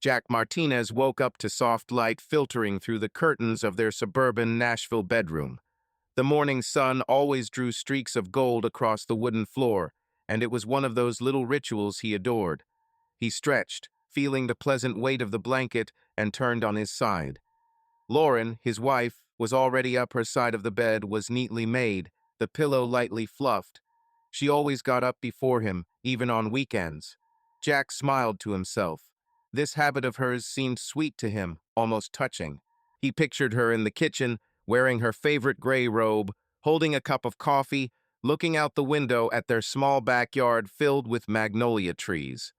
Jack Martinez woke up to soft light filtering through the curtains of their suburban Nashville bedroom. The morning sun always drew streaks of gold across the wooden floor, and it was one of those little rituals he adored. He stretched, feeling the pleasant weight of the blanket, and turned on his side. Lauren, his wife, was already up. Her side of the bed was neatly made, the pillow lightly fluffed. She always got up before him, even on weekends. Jack smiled to himself. This habit of hers seemed sweet to him, almost touching. He pictured her in the kitchen, wearing her favorite gray robe, holding a cup of coffee, looking out the window at their small backyard filled with magnolia trees.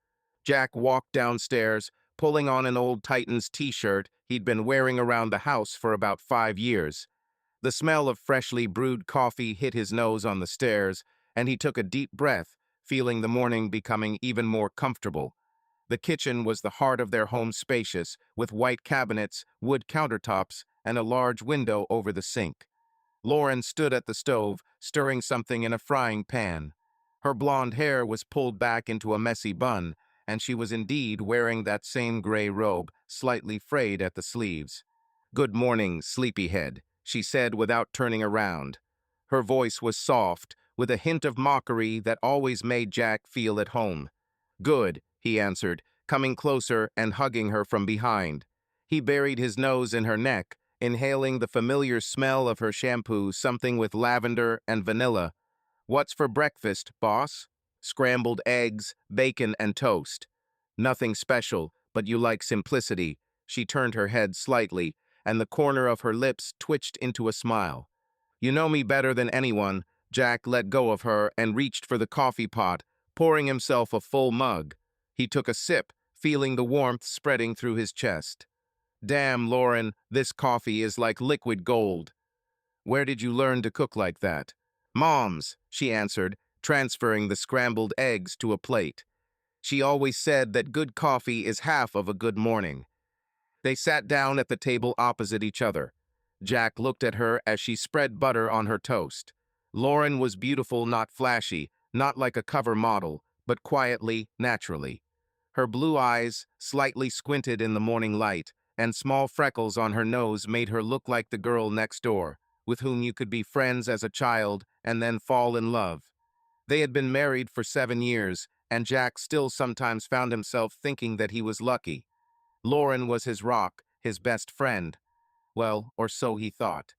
Jack walked downstairs, pulling on an old Titans t-shirt he'd been wearing around the house for about 5 years. The smell of freshly brewed coffee hit his nose on the stairs, and he took a deep breath, feeling the morning becoming even more comfortable. The kitchen was the heart of their home, spacious, with white cabinets, wood countertops, and a large window over the sink. Lauren stood at the stove, stirring something in a frying pan. Her blonde hair was pulled back into a messy bun, and she was indeed wearing that same gray robe, slightly frayed at the sleeves. "Good morning, sleepyhead," she said without turning around. Her voice was soft, with a hint of mockery that always made Jack feel at home. "Good," he answered, coming closer and hugging her from behind. He buried his nose in her neck, inhaling the familiar smell of her shampoo, something with lavender and vanilla. "What's for breakfast, boss?" "Scrambled eggs, bacon, and toast." "Nothing special, but you like simplicity." She turned her head slightly, and the corner of her lips twitched into a smile. "You know me better than anyone." Jack let go of her and reached for the coffee pot, pouring himself a full mug. He took a sip, feeling the warmth spreading through his chest. "Damn, Lauren, this coffee is like liquid gold." "Where did you learn to cook like that?" "Mom's," she answered, transferring the scrambled eggs to a plate. "She always said that good coffee is half of a good morning." They sat down at the table opposite each other. Jack looked at her as she spread butter on her toast. Lauren was beautiful, not flashy, not like a cover model, but quietly, naturally. Her blue eyes, slightly squinted in the morning light, and small freckles on her nose made her look like the girl next door, with whom you could be friends as a child and then fall in love. They had been married for 7 years, and Jack still sometimes found himself thinking that he was lucky. Lauren was his rock, his best friend. Well, or so he thought.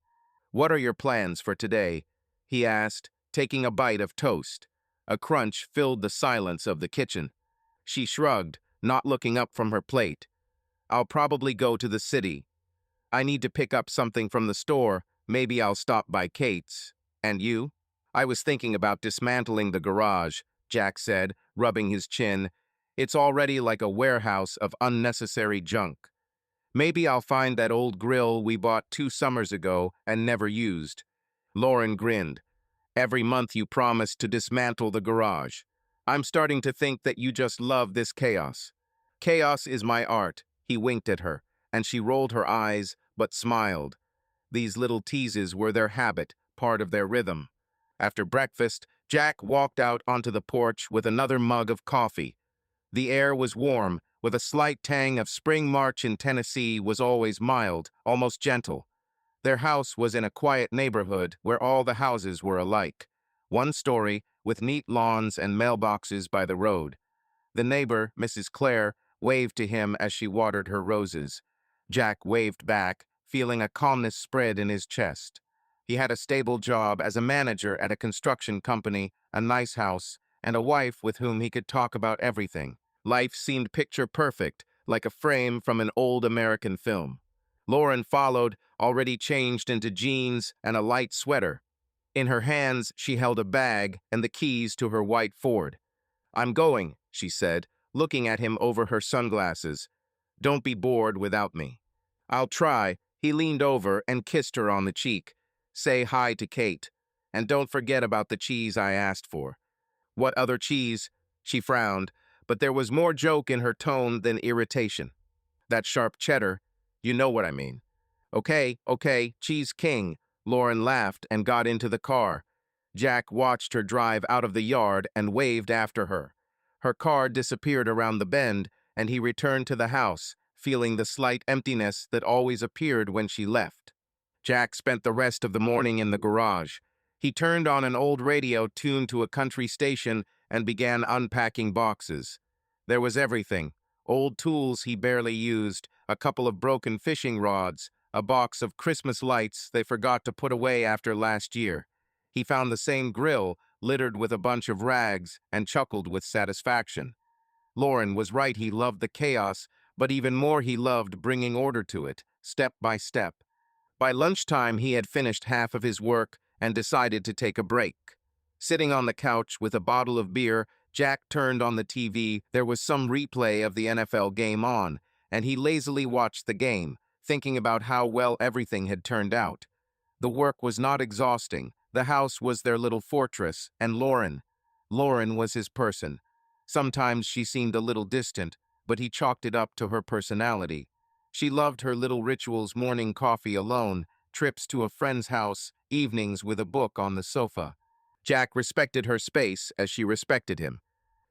"What are your plans for today?" he asked, taking a bite of toast. A crunch filled the silence of the kitchen. She shrugged, not looking up from her plate. "I'll probably go to the city. I need to pick up something from the store. Maybe I'll stop by Kate's. And you?" "I was thinking about dismantling the garage," Jack said, rubbing his chin. "It's already like a warehouse of unnecessary junk. Maybe I'll find that old grill we bought 2 summers ago and never used." Lauren grinned. "Every month you promise to dismantle the garage. I'm starting to think that you just love this chaos." "Chaos is my art." He winked at her, and she rolled her eyes, but smiled. These little teases were their habit, part of their rhythm. After breakfast, Jack walked out onto the porch with another mug of coffee. The air was warm, with a slight tang of spring. March in Tennessee was always mild, almost gentle. Their house was in a quiet neighborhood where all the houses were alike. One story, with neat lawns and mailboxes by the road. The neighbor, Mrs. Clare, waved to him as she watered her roses. Jack waved back, feeling a calmness spread in his chest. He had a stable job as a manager at a construction company, a nice house, and a wife with whom he could talk about everything. Life seemed picture perfect, like a frame from an old American film. Lauren followed, already changed into jeans and a light sweater. In her hands, she held a bag and the keys to her white Ford. "I'm going," she said, looking at him over her sunglasses. "Don't be bored without me." "I'll try." He leaned over and kissed her on the cheek. "Say hi to Kate. And don't forget about the cheese I asked for." "What other cheese?" She frowned, but there was more joke in her tone than irritation. "That sharp cheddar. You know what I mean." Okay, Cheese King." Lauren laughed and got into the car. Jack watched her drive out of the yard and waved after her. Her car disappeared around the bend, and he returned to the house, feeling the slight emptiness that always appeared when she left. Jack spent the rest of the morning in the garage. He turned on an old radio tuned to a country station and began unpacking boxes. There was everything: old tools he barely used, a couple of broken fishing rods, a box of Christmas lights they forgot to put away after last year. He found the same grill, littered with a bunch of rags, and chuckled with satisfaction. Lauren was right, he loved the chaos, but even more he loved bringing order to it, step by step. By lunchtime, he had finished half of his work and decided to take a break. Sitting on the couch with a bottle of beer, Jack turned on the TV. There was some replay of the NFL game on, and he lazily watched the game, thinking about how well everything had turned out. The work was not exhausting. The house was their little fortress, and Lauren was his person. Sometimes she seemed a little distant, but he chalked it up to her personality. She loved her little rituals: morning coffee alone, trips to a friend's house, evenings with a book on the sofa. Jack respected her space as she respected him.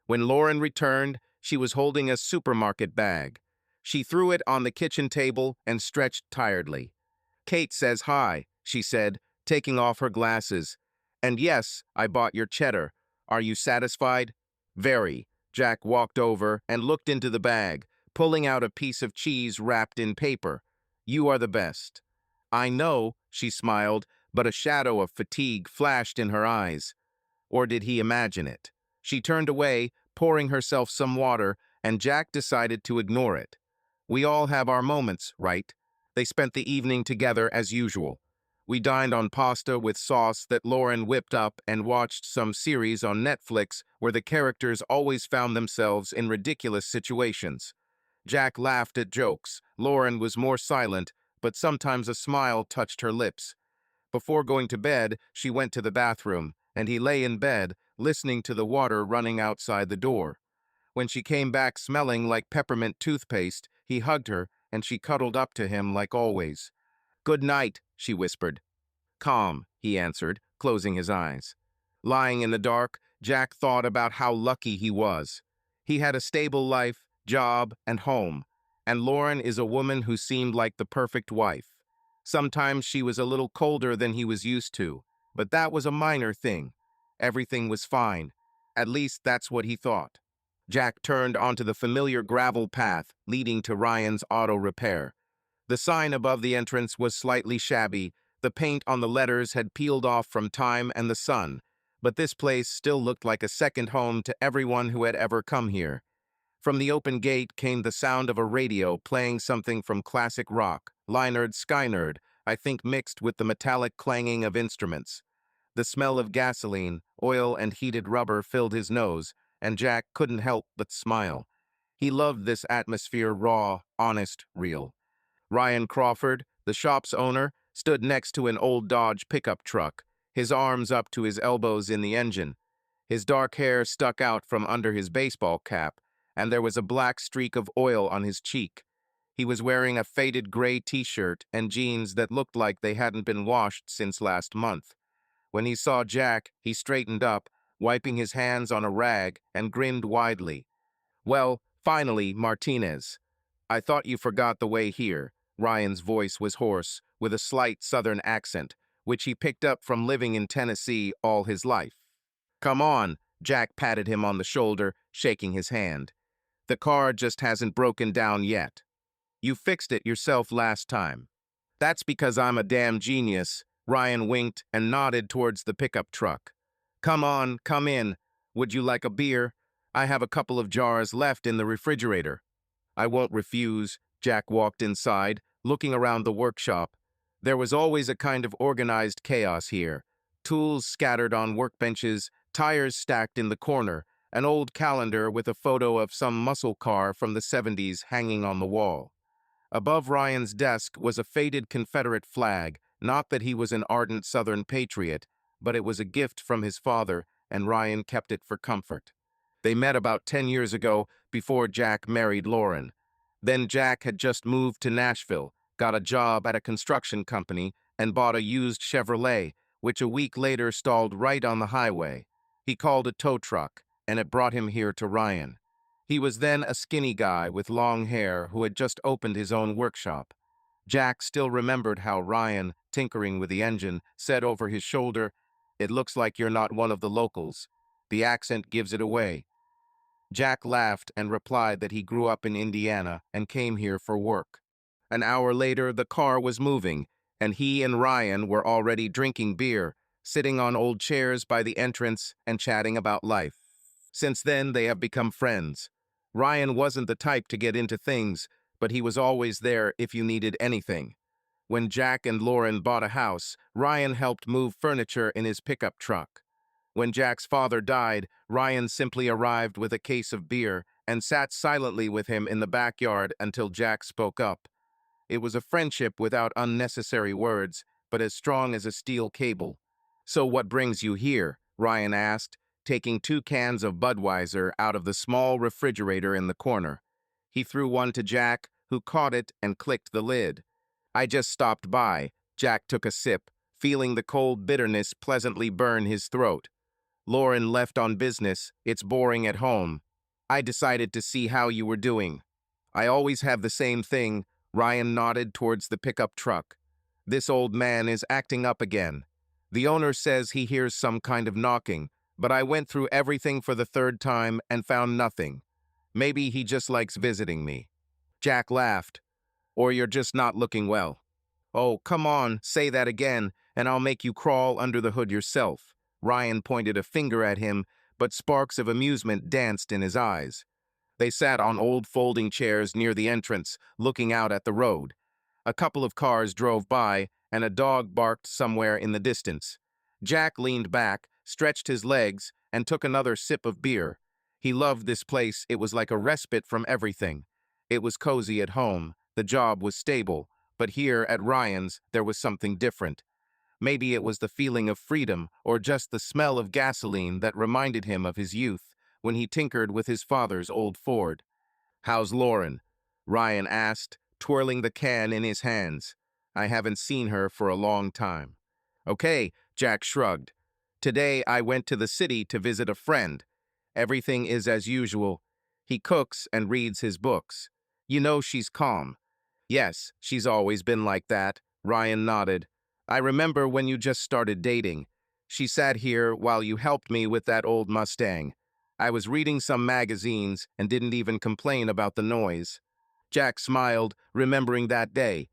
When Lauren returned, she was holding a supermarket bag. She threw it on the kitchen table and stretched tiredly. "Kate says hi," she said, taking off her glasses. "And yes, I bought your cheddar. Are you satisfied?" "Very." Jack walked over and looked into the bag, pulling out a piece of cheese wrapped in paper. "You are the best." "I know," she smiled, but a shadow of fatigue flashed in her eyes. Or did he imagine it? She turned away, pouring herself some water, and Jack decided to ignore it. We all have our moments, right? They spent the evening together as usual. We dined on pasta with sauce that Lauren whipped up and watched some series on Netflix where the characters always found themselves in ridiculous situations. Jack laughed at jokes. Lauren was more silent, but sometimes a smile touched her lips. Before going to bed, she went to the bathroom, and he lay in bed, listening to the water running outside the door. When she came back smelling like peppermint toothpaste, he hugged her, and she cuddled up to him like always. "Good night," she whispered. "Calm," he answered, closing his eyes. Lying in the dark, Jack thought about how lucky he was. He had a stable life, job, and home, and Lauren is a woman who seemed like the perfect wife. Sometimes she was a little colder than he was used to, but that was a minor thing. Everything was fine. At least that's what he thought. Jack turned onto the familiar gravel path leading to Ryan's auto repair. The sign above the entrance was slightly shabby. The paint on the letters had peeled off from time and the sun, but this place still looked like a second home to everyone who had ever come here. From the open gate came the sound of a radio playing something from classic rock, Lynyrd Skynyrd, I think, mixed with the metallic clanging of instruments. The smell of gasoline, oil, and heated rubber filled his nose, and Jack couldn't help but smile. He loved this atmosphere: raw, honest, real. Ryan Crawford, the shop's owner, stood next to an old Dodge pickup truck, his arms up to his elbows in the engine. His dark hair stuck out from under his baseball cap, and there was a black streak of oil on his cheek. He was wearing a faded gray t-shirt and jeans that looked like they hadn't been washed since last month. When he saw Jack, he straightened up, wiping his hands on a rag, and grinned widely. "Well, finally, Martinez. I thought you forgot the way here." Ryan's voice was hoarse, with a slight southern accent, which he picked up from living in Tennessee all his life. "Come on," Jack patted him on the shoulder, shaking his hand. "The car just hasn't broken down yet. You fixed it yourself last time." "That's because I'm a damn genius." Ryan winked and nodded towards the pickup truck. "Come on, come in. Would you like a beer? I have a couple of jars left in the refrigerator." "I won't refuse." Jack walked inside, looking around the workshop. There was always a kind of organized chaos here. Tools scattered on workbenches, tires stacked in the corner, an old calendar with a photo of some muscle car from the 70s hanging on the wall. Above Ryan's desk was a faded Confederate flag. Not that he was an ardent Southern patriot, but it was a gift from his father, and Ryan kept it for comfort. They met about 10 years ago, before Jack married Lauren. Then Jack had just moved to Nashville, got a job at a construction company, and bought a used Chevrolet, which a week later stalled right on the highway. He called a tow truck, and it brought him here to Ryan. He was then a skinny guy with long hair who had just opened his own workshop. Jack still remembered how Ryan, tinkering with the engine, said over his shoulder, "It looks like you're not one of the locals. The accent gives it away." Jack laughed and replied that he grew up in Indiana and came here for work. An hour later, the car was moving, and he and Ryan were already drinking beer, sitting on old chairs by the entrance and chatting about life. Since then, they have become friends. Ryan wasn't the type to get into things, but he was always there if you needed anything. When Jack and Lauren bought a house, Ryan helped move furniture in his pickup truck. When Jack's father died, Ryan simply arrived with a case of beer and sat silently with him in the backyard until Jack spoke up. It was a friendship without unnecessary words, but as strong as a steel cable. "So what brings you here?" Ryan asked, taking 2 cans of Budweiser out of the small refrigerator in the corner. He threw one to Jack, who caught it and clicked the lid. "I just stopped by." Jack took a sip, feeling the cold bitterness pleasantly burn his throat. "Lauren left on business. It's boring at home. I decided to see how you were doing." "I always have the same thing." Ryan nodded towards the pickup truck. "This old man is acting up again. The owner says he hears some kind of knocking, but I went through everything for the 3rd time and found nothing. Maybe he just likes visiting me." Jack laughed. "Or you're just not looking well." "Oh, come on, say that again, and I'll make you crawl under the hood yourself." Ryan pointed a finger at him, but sparks of amusement danced in his eyes. They sat on old folding chairs near the entrance, looking out at the road. A couple of cars drove by, and a dog barked somewhere in the distance. Jack leaned back, stretched his legs, and took another sip of beer. He loved this place. It was like a respite from everything. It was cozy at home. The job was stable. But here at Ryan's, there was something different. Maybe it was the feeling of freedom, or just the smell of gasoline that reminded him of his youth, when he tinkered with his father's old Ford. "How's Lauren?" Ryan asked, twirling the can in his hands. "I haven't seen her for a long time." "Okay," Jack shrugged. "Today I went to the city to visit a friend. Everything is as usual. He cooks and reads his books. You know she's calm." "Yes, she's always been like that." Ryan nodded. "I remember when you just started dating. She sat here while you helped me with that old Mustang. I was reading some magazines and didn't even complain about the noise." Jack smiled, remembering that day.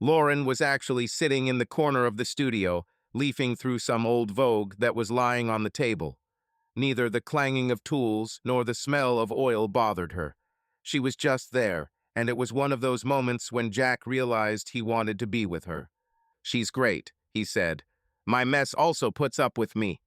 Lauren was actually sitting in the corner of the studio, leafing through some old Vogue that was lying on the table. Neither the clanging of tools nor the smell of oil bothered her. She was just there, and it was one of those moments when Jack realized he wanted to be with her. "She's great," he said. "My mess also puts up with me."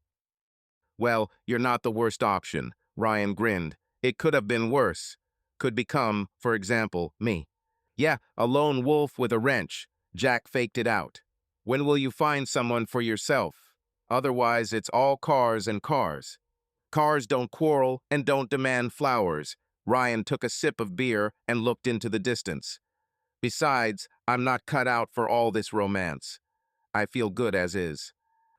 "Well, you're not the worst option," Ryan grinned. "It could have been worse. Could become, for example, me." "Yeah, a lone wolf with a wrench." Jack faked it out. "When will you find someone for yourself? Otherwise, it's all cars and cars." "Cars don't quarrel and don't demand flowers." Ryan took a sip of beer and looked into the distance. "Besides, I'm not cut out for all this romance. I feel good as is."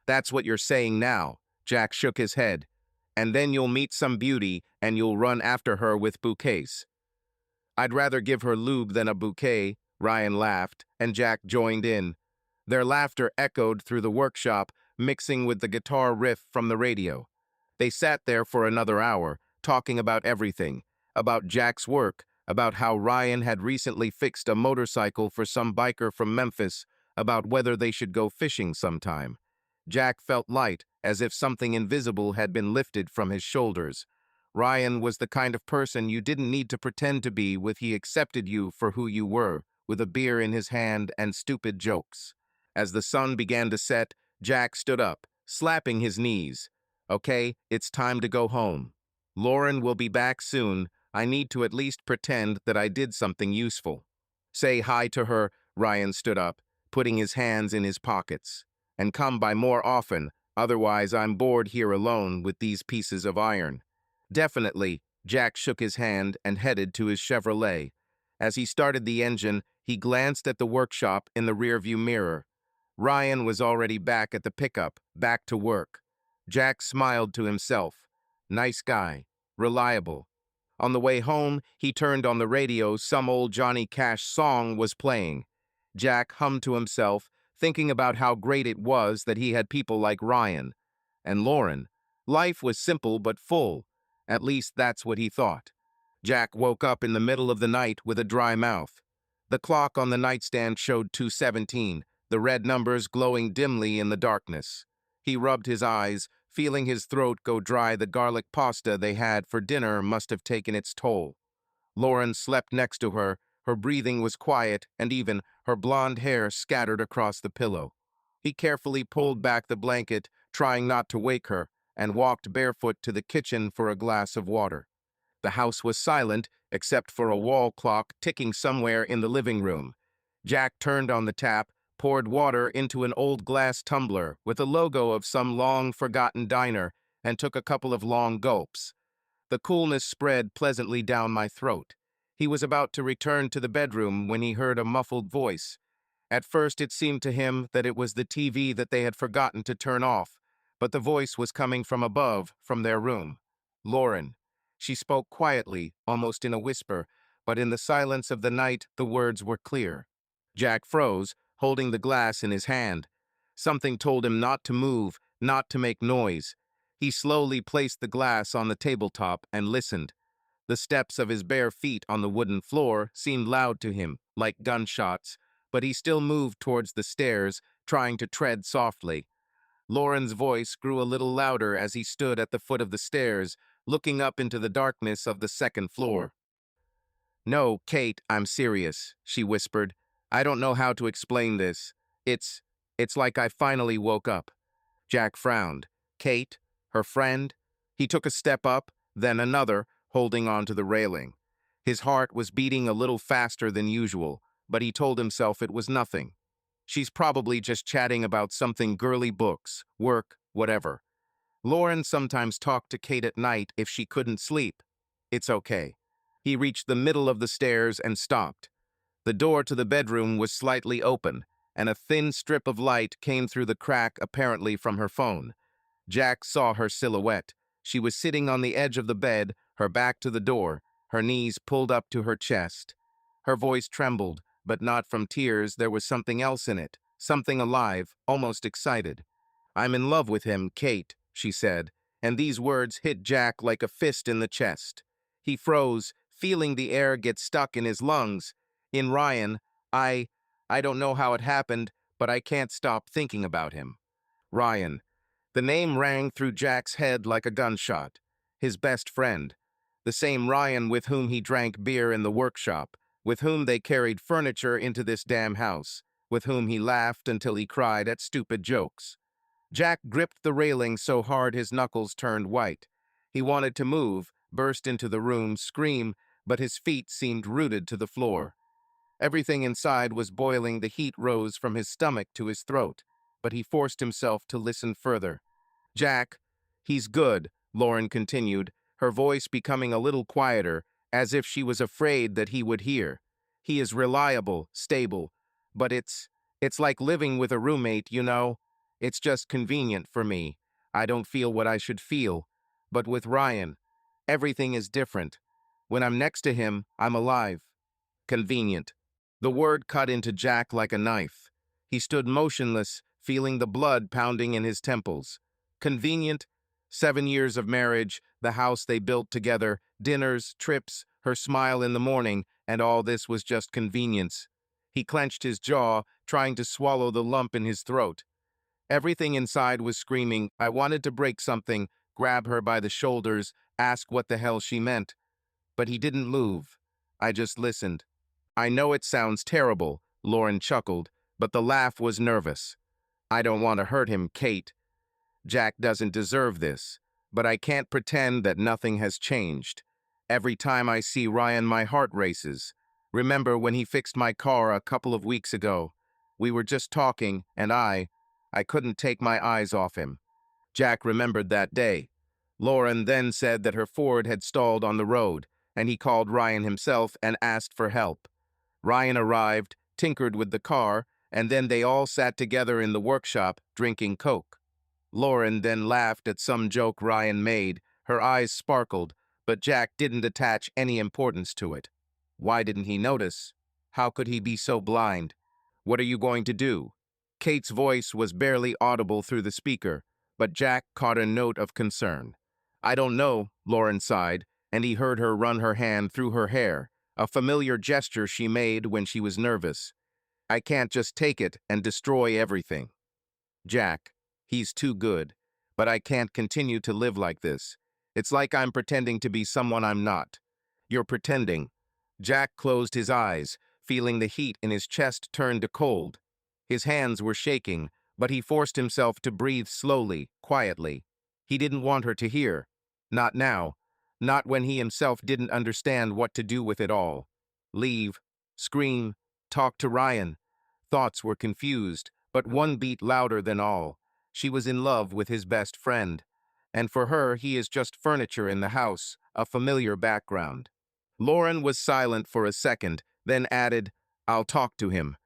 "That's what you're saying now." Jack shook his head. "And then you'll meet some beauty and you'll run after her with bouquets." "I'd rather give her lube than a bouquet." Ryan laughed, and Jack joined in. Their laughter echoed through the workshop, mixing with the guitar riff from the radio. They sat there for another hour, talking about everything, about Jack's work, about how Ryan had recently fixed a motorcycle for some biker from Memphis, about whether they should go fishing sometime. Jack felt light, as if something invisible had been lifted from his shoulders. Ryan was the kind of person you didn't need to pretend to be with. He accepted you for who you were, with a beer in his hand and stupid jokes. As the sun began to set, Jack stood up, slapping his knees. "Okay, it's time to go home. Lauren will be back soon. I need to at least pretend that I did something useful." "Say hi to her." Ryan stood up, putting his hands in his pockets. "And come by more often, otherwise I'm bored here alone with these pieces of iron." "Definitely." Jack shook his hand and headed to his Chevrolet. As he started the engine, he glanced at the workshop in the rearview mirror. Ryan was already back at the pickup, back to work. Jack smiled to himself. Nice guy. Reliable. On the way home, he turned on the radio. Some old Johnny Cash song was playing. Jack hummed to himself, thinking about how great it was that he had people like Ryan and Lauren. Life was simple but full. At least that's what he thought. Jack woke up in the middle of the night with a dry mouth. The clock on the nightstand showed 2:17, the red numbers glowing dimly in the darkness. He rubbed his eyes, feeling his throat go dry. The garlic pasta they had for dinner must have taken its toll. Lauren slept next to her. Her breathing was quiet and even, her blonde hair scattered across the pillow. He carefully pulled back the blanket, trying not to wake her, and walked barefoot to the kitchen for a glass of water. The house was silent, except for a wall clock ticking somewhere in the living room. Jack turned on the tap, poured water into an old glass tumbler with a logo of some long-forgotten diner, and took a couple of long gulps. The coolness spread pleasantly down my throat. He was about to return to the bedroom when he heard a muffled voice. At first it seemed to him that it was the TV that they had forgotten to turn off, but the voice was coming from above, from their room. Lauren. She spoke quietly, almost in a whisper, but in the silence of the night the words were clear. Jack froze, holding the glass in his hand. Something told him not to move, not to make noise. He slowly placed the glass on the tabletop and listened. The steps of his bare feet on the wooden floor seemed loud to him, like gunshots, but he still moved towards the stairs, trying to tread softly. Lauren's voice grew a little louder as he stood at the foot of the stairs, looking up into the darkness of the second floor. "No, Kate, I'm serious," she whispered. "I don't know how to explain this. It's like I finally woke up." Jack frowned. Kate? Her friend? He took a step up, then another, holding on to the railing. His heart was beating a little faster than usual, but he told himself it was nothing. She's probably just chatting about something, girly, books, work, whatever. Lauren sometimes talked to Kate at night if she couldn't sleep. It's okay. He reached the middle of the stairs and stopped. The door to the bedroom was slightly open, and a thin strip of light came through the crack, apparently from her phone. Jack saw her silhouette. She was sitting on the edge of the bed, her back to the door, her knees pulled up to her chest. Her voice trembled, but not from tears. There was something else in it, something alive, almost excited. "I'm in love with him, Kate," she said, and these words hit Jack like a fist in the chest. He froze, feeling the air get stuck in his lungs. In Ryan, I don't know how it happened, but I can't stop thinking about him. Ryan. The name rang through Jack's head like a gunshot. His best friend. The same Ryan with whom he drank beer in the workshop, with whom they carried furniture into this damn house, with whom he laughed until he cried at stupid jokes. Jack gripped the railing so hard his knuckles turned white. He wanted to move, burst into the room, scream, but his feet seemed rooted to the floor. Everything inside was boiling. The heat rose from his stomach to his throat, but he forced himself to listen further. "Jack, he's good," Lauren continued, her voice becoming a little quieter, as if she was afraid that he would hear. "He is reliable, stable, but it's like living with a roommate, you know. It's just convenient for me. I don't feel what I should feel. But with Ryan, everything is different. When I'm next to him, I'm alive. Convenient." The word cut into Jack like a knife. He stood motionless, feeling the blood pounding in his temples. Convenient? 7 years of marriage, the house they built together, dinners, trips, her smile in the morning, and all this was just convenience. He clenched his jaw, trying to swallow the lump in his throat. Everything inside was screaming. I wanted to break something, grab her by the shoulders, ask what the hell she meant. But he didn't move. I just listened. "I know it sounds terrible," Lauren chuckled, but the laugh was nervous. "I don't want to hurt him, Kate. Jack doesn't deserve this, but I can't pretend that nothing has changed. Every time I see Ryan, my heart races. Remember when he fixed my car a couple of weeks ago? We were just talking, and I couldn't take my eyes off him." Jack remembered that day. Lauren then said that her Ford had stalled on the road, and he called Ryan himself and asked for help. Ryan arrived, tinkered with the car, and then they all sat together in the workshop, drinking Coke. Lauren then laughed at some joke Ryan made. Her eyes sparkled, but Jack didn't attach any importance to it. Why didn't he notice? How could he be so blind? What are you going to do? Kate's voice was barely audible through the speaker, but Jack caught a note of concern. I don't know, Lauren sighed, and he heard her run her hand through her hair, a familiar gesture she made when she was nervous. I can't just take it and destroy everything. Jack, he's too good, but I can't continue to live like this. It's like I'm pretending to be someone I'm not. You're pretending. Jack closed his eyes, feeling the heat in his chest turn to cold. His hands were shaking, but he forced himself to breathe slowly, quietly. He didn't want her to hear. Not now. Not when he himself didn't understand what to do with it all. Leave. Scream. Talk to Ryan. Thoughts were confused, but one beat louder than all. She was in love with his best friend. And for her, he is just furniture in the house, a familiar background. Lauren was silent for a second, then added, I'll talk to him.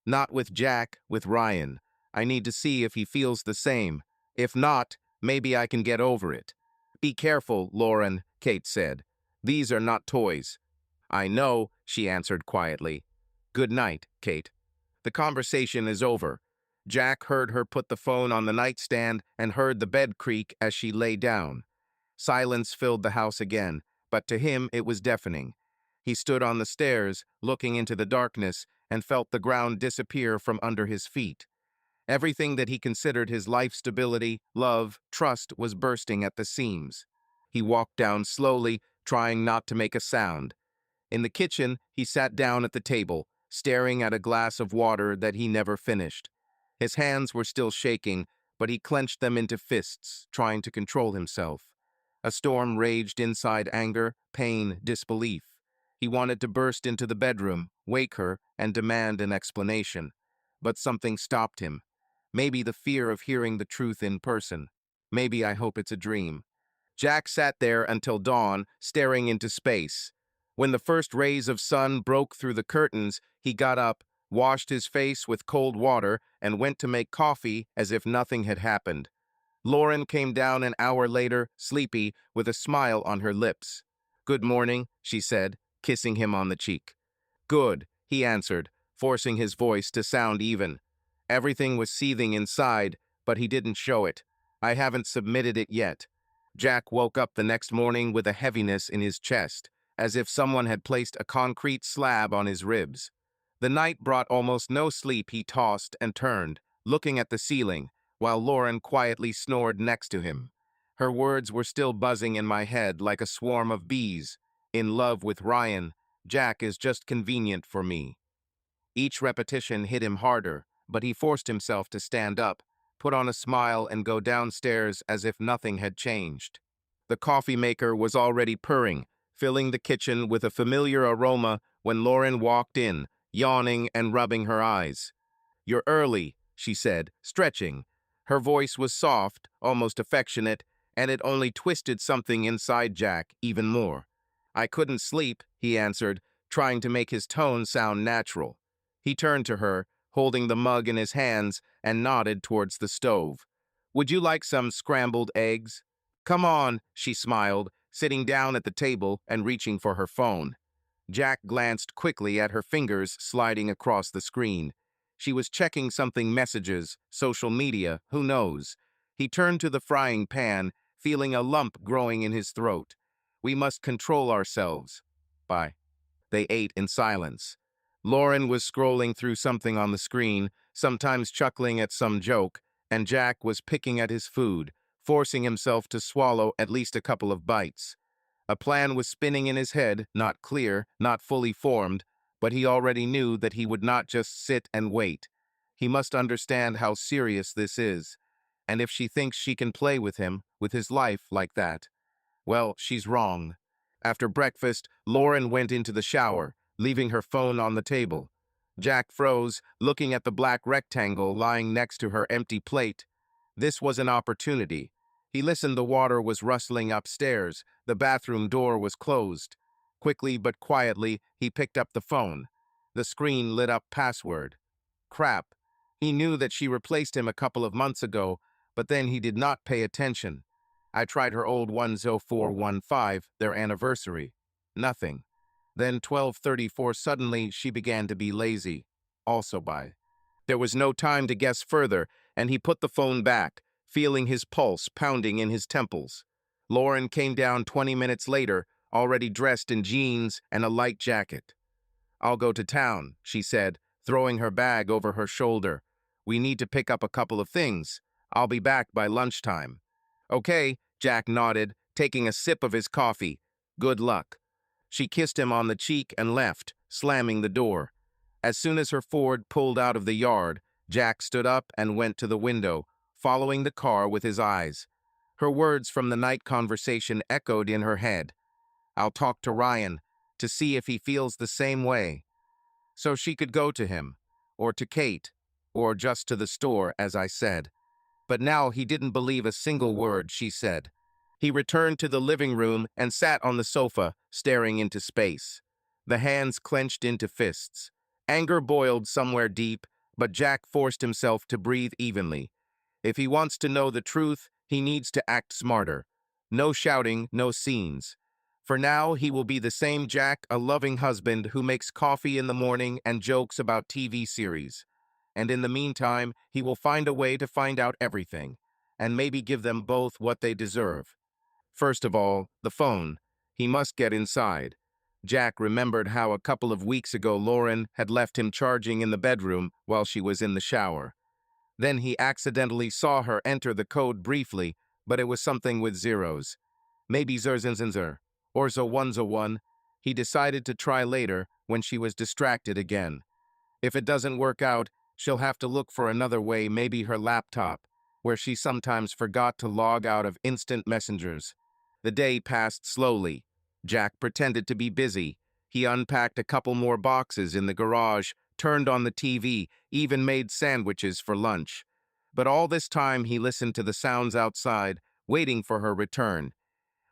Not with Jack, with Ryan. I need to see if he feels the same. If not, maybe I can get over it. Be careful, Lauren, Kate said. These are not toys. I know, she answered quietly. Good night, Kate. The conversation is over. Jack heard her put the phone on the nightstand and heard the bed creak as she lay down. Silence filled the house again, but to him it was deafening. He stood on the stairs, looking into the darkness, and felt the ground disappear from under his feet. Everything that he considered his life stability, love, trust was bursting at the seams. He walked down slowly, trying not to make a sound. In the kitchen, he sat down at the table, staring at a glass of water that he never finished. His hands were still shaking, but he clenched them into fists, trying to control himself. A storm raged inside anger, pain, disbelief. He wanted to burst into the bedroom, wake her, and demand an explanation. But something stopped him. Maybe the fear of hearing the truth in person. Maybe I hope it's a dream. Jack sat there until dawn, staring into space. When the first rays of sun broke through the curtains, he got up, washed his face with cold water, and went to make coffee as if nothing had happened. Lauren came down an hour later, sleepy, with a smile on her lips. Good morning, she said, kissing him on the cheek. Good, he answered, forcing his voice to sound even. Everything was seething inside, but he didn't show it. I haven't submitted it yet. Jack woke up the next morning with a heaviness in his chest, as if someone had placed a concrete slab on his ribs. The night brought almost no sleep. He tossed and turned, looking at the ceiling, while Lauren quietly snored next to him. Her words were still buzzing in my head like a swarm of bees. In love with Ryan, Jack is just convenient for me. Each repetition hit him harder, but he forced himself to stand up, put on a smile, and go downstairs as if nothing had changed. The coffee maker was already purring, filling the kitchen with a familiar aroma when Lauren walked in, yawning and rubbing her eyes. You're early, she said, stretching. Her voice was soft, almost affectionate, and it only twisted something inside Jack even more. I couldn't sleep, he answered, trying to make his tone sound natural. He turned to her, holding the mug in his hands, and nodded towards the stove. Would you like some scrambled eggs? Come on, she smiled, sitting down at the table and reaching for her phone. Jack glanced quickly at her fingers sliding across the screen. She was checking something, messages, social media, who knows. He turned to the frying pan, feeling a lump growing in his throat. We must control ourselves. Bye. They ate in silence. Lauren was scrolling through something on the screen, sometimes chuckling at some joke, and Jack was picking at his food, forcing himself to swallow at least a couple of bites. A plan was spinning in his head, not clear, not fully formed, but he already knew that he would not just sit and wait. He must understand how serious this is. And if she thinks she can play with him, with his life like that, well, she's wrong. After breakfast, Lauren went into the shower, leaving her phone on the table. Jack froze, looking at the black rectangle lying next to her empty plate. This was an opportunity. He listened. The water was rustling upstairs. The bathroom door was closed. Quickly but quietly, he picked up the phone. The screen lit up password. Crap. He knew that she replaced him a couple of months ago, but then he did not pay attention. I tried her old 10415, their anniversary. Nothing. Then 12:34 suddenly she began to be lazy. Also by. There was no time to guess further, and he put the phone back, feeling his pulse pounding in his temples. Lauren came down 20 minutes later, already dressed in jeans and a light jacket. "I'll go to town," she said, throwing her bag over her shoulder. "We need to pick up a couple of things. I'll be back by lunchtime." "Okay," Jack nodded, taking a sip of his coffee. "Good luck." She kissed him on the cheek and left, slamming the door. As soon as her Ford pulled out of the yard, Jack stood up and went to the window, following the car with his eyes. Her words from the night conversation echoed in her head. "I'll talk to Ryan to see if he feels the same way." So she could go to him, or to Kate, or just to the store, as I said. But now he didn't believe a single word she said. He returned to the living room and sat on the sofa, staring into space. The hands clenched into fists. Anger boiled somewhere deep, but Jack forced himself to breathe evenly. If he wants to know the truth, he needs to act smarter. No shouting, no scenes. For now, he will be the same Jack, a loving husband who makes coffee in the morning and jokes about TV series. And in the meantime, he will find a way to find out everything, and maybe give them both what they deserve. First of all, the phone. He must get inside. Jack remembered how a couple of weeks ago Lauren had left him charging in the bedroom while she was in the shower. Then he accidentally saw her enter the code briefly, but it was something with zeros. Maybe zerzinzinzer, or zo1. He decided to try later when she was distracted again. If it doesn't work out, she'll have to look for another way, maybe her laptop, where she sometimes forgot to log out of instant messengers. The day passed slowly. Jack pretended to be busy. He unpacked a couple more boxes in the garage, turned on the TV, even made sandwiches for lunch. But all this time he listened to the sounds outside, waiting for her return.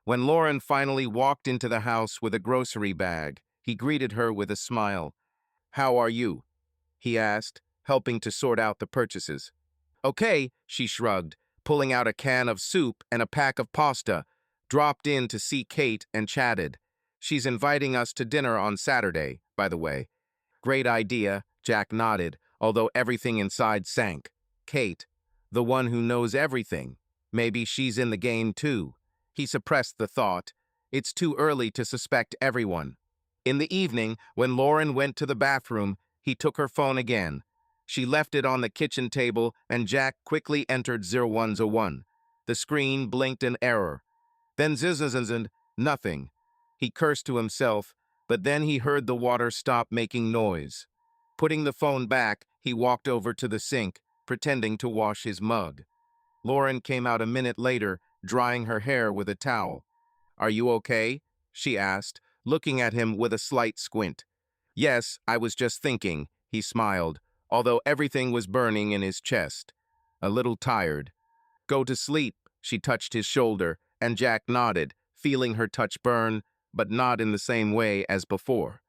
When Lauren finally walked into the house with a grocery bag, he greeted her with a smile. "How are you?" he asked, helping to sort out the purchases. "Okay," she shrugged, pulling out a can of soup and a pack of pasta, dropped in to see Kate and chatted. "She's inviting us to dinner on Saturday, by the way." "Great idea," Jack nodded, although everything inside sank. Kate, the one who knows everything. Maybe she's in the game too. He suppressed the thought. It's too early to suspect everyone. In the evening, when Lauren went to the bathroom, he took her phone again. She left it on the kitchen table, and Jack quickly entered 0101. The screen blinked an error. Then zzzz, nothing. He cursed to himself, but then he heard the water stop making noise. Putting the phone back, he walked over to the sink, pretending to wash his mug. Lauren came out a minute later, drying her hair with a towel. "Are you okay?" she asked, looking at him with a slight squint. "Yes, I was just thinking," he smiled, although everything was burning in his chest. "A little tired." "Go to sleep," she touched his shoulder, and Jack nodded, feeling her touch burn, but not in the same way as before.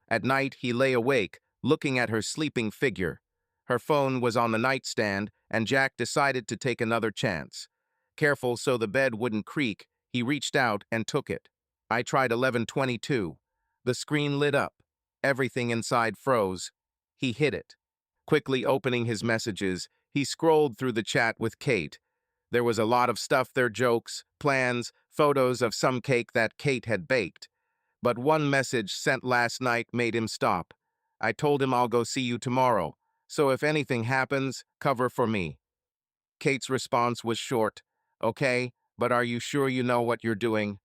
At night, he lay awake, looking at her sleeping figure. Her phone was on the nightstand, and Jack decided to take another chance. Careful so the bed wouldn't creak, he reached out and took it. I tried 11:22. The screen lit up. Everything inside froze. He hit it. Quickly opening his messages, he scrolled through the chat with Kate. There was a lot of stuff there, jokes, plans, photos of some cake that Kate had baked. But one message sent last night made him stop. "I told him I'll go see you tomorrow, so if anything happens, cover for me." Kate's response was short. "Okay, but are you sure you know what you're doing?"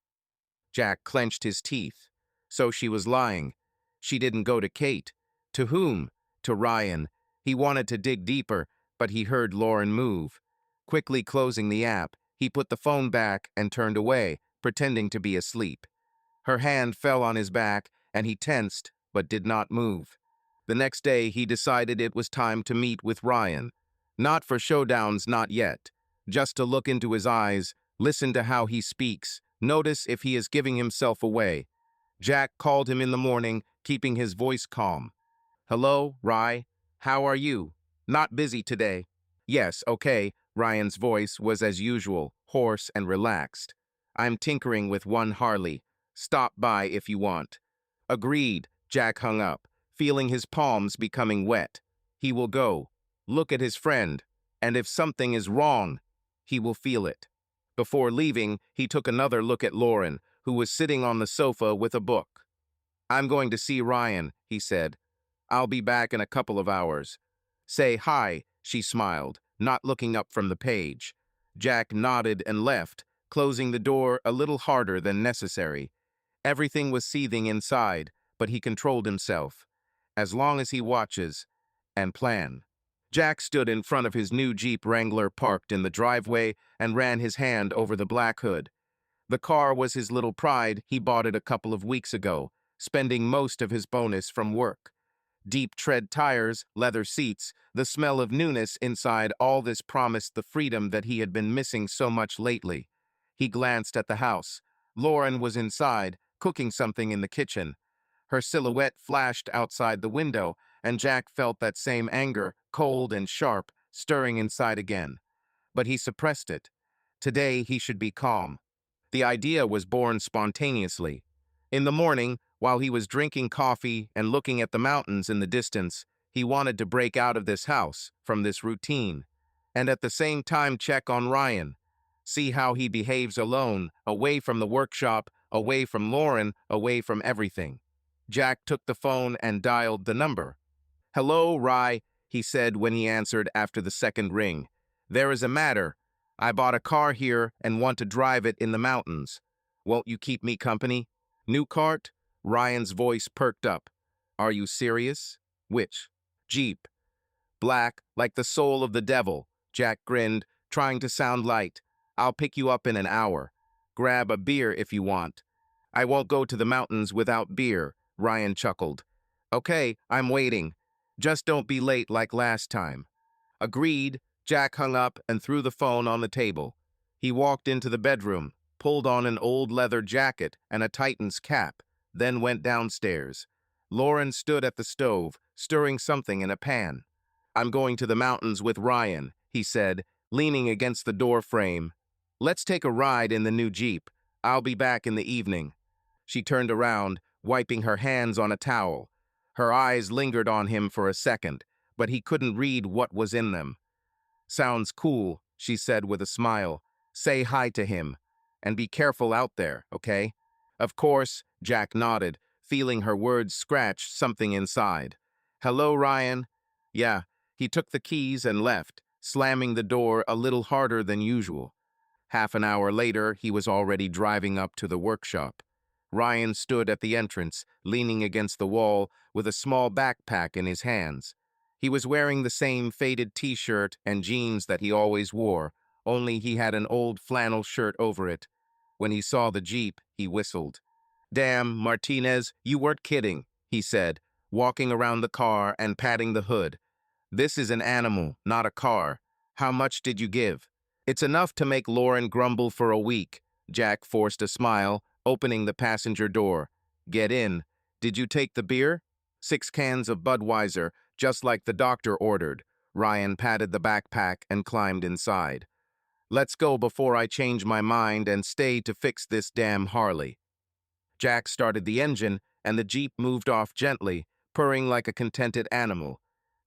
Jack clenched his teeth. So she was lying. She didn't go to Kate. To whom? To Ryan. He wanted to dig deeper, but he heard Lauren move. Quickly closing the app, he put the phone back and turned away, pretending to be asleep. Her hand fell on his back, and he tensed, but did not move. The next day, he decided it was time to meet with Ryan. Not for showdowns, not yet. Just to look into his eyes, listen to how he speaks, notice if he is giving himself away. Jack called him in the morning, keeping his voice calm. "Hello, Rye. How are you? Not busy today?" "Yes, okay." Ryan's voice was as usual, hoarse and relaxed. I'm tinkering with one Harley. Stop by if you want. Agreed, Jack hung up, feeling his palms becoming wet. He will go, look at his friend, and if something is wrong, he will feel it. Before leaving, he took another look at Lauren, who was sitting on the sofa with a book. I'm going to see Ryan, he said. I'll be back in a couple of hours. Say hi, she smiled, not looking up from the page. Jack nodded and left, closing the door a little harder than necessary. Everything was seething inside, but he controlled himself. As long as he watches and plan. Jack stood in front of his new Jeep Wrangler parked in the driveway and ran his hand over the black hood. The car was his little pride. He bought it a couple of weeks ago, spending most of his bonus from work. Deep tread tires, leather seats, the smell of newness inside, all this promised the freedom that he had been missing so much lately. He glanced at the house. Lauren was inside, cooking something in the kitchen. Her silhouette flashed outside the window, and Jack felt that same anger, cold and sharp, stirring inside again. But he suppressed it. Today he should be calm. The idea was born spontaneously. In the morning, while he was drinking coffee and looking at the mountains in the distance, he wanted to break out of this house, from this routine, and at the same time check on Ryan. See how he behaves alone, away from the workshop, away from Lauren, away from everything. Jack took the phone and dialed the number. Hello, Rye, he said when he answered after the second ring. There is a matter. I bought a car here and want to drive it in the mountains. Won't you keep me company? New cart? Ryan's voice perked up. Are you serious? Which? Jeep. Black, like the soul of the devil. Jack grinned, trying to sound light. I'll pick you up in an hour. Grab a beer if you want. I won't go to the mountains without beer, Ryan chuckled. Okay, I'm waiting. Just don't be late like last time. Agreed. Jack hung up and threw the phone on the table. He walked into the bedroom, pulled on an old leather jacket and a Titan's cap, then went downstairs. Lauren stood at the stove, stirring something in a pan. I'm going to the mountains with Ryan, he said, leaning against the door frame. Let's take a ride in the new Jeep. I'll be back in the evening. She turned around, wiping her hands on a towel. Her eyes lingered on him for a second, but he couldn't read what was in them. Sounds cool, she said with a smile. Say hi to him. And be careful out there, okay? Of course, Jack nodded, feeling her words scratch something inside. Hello, Ryan? Yeah, he took the keys and left, slamming the door a little harder than usual. Half an hour later, he was already driving up to the workshop. Ryan stood at the entrance, leaning against the wall, with a small backpack in his hands. He was wearing the same faded t-shirt and jeans that he always wore, only he had an old flannel shirt over it. When he saw the Jeep, he whistled. Damn, Martinez, you weren't kidding, he said, walking around the car and patting the hood. This is an animal, not a car. How much did you give? It's enough to make Lauren grumble for a week. Jack forced a smile, opening the passenger door. Get in. Did you take the beer? 6 cans of Budweiser, just like the doctor ordered. Ryan patted the backpack and climbed inside. Let's go before I change my mind and stay to fix this damn Harley. Jack started the engine, and the Jeep moved off gently, purring like a contented animal.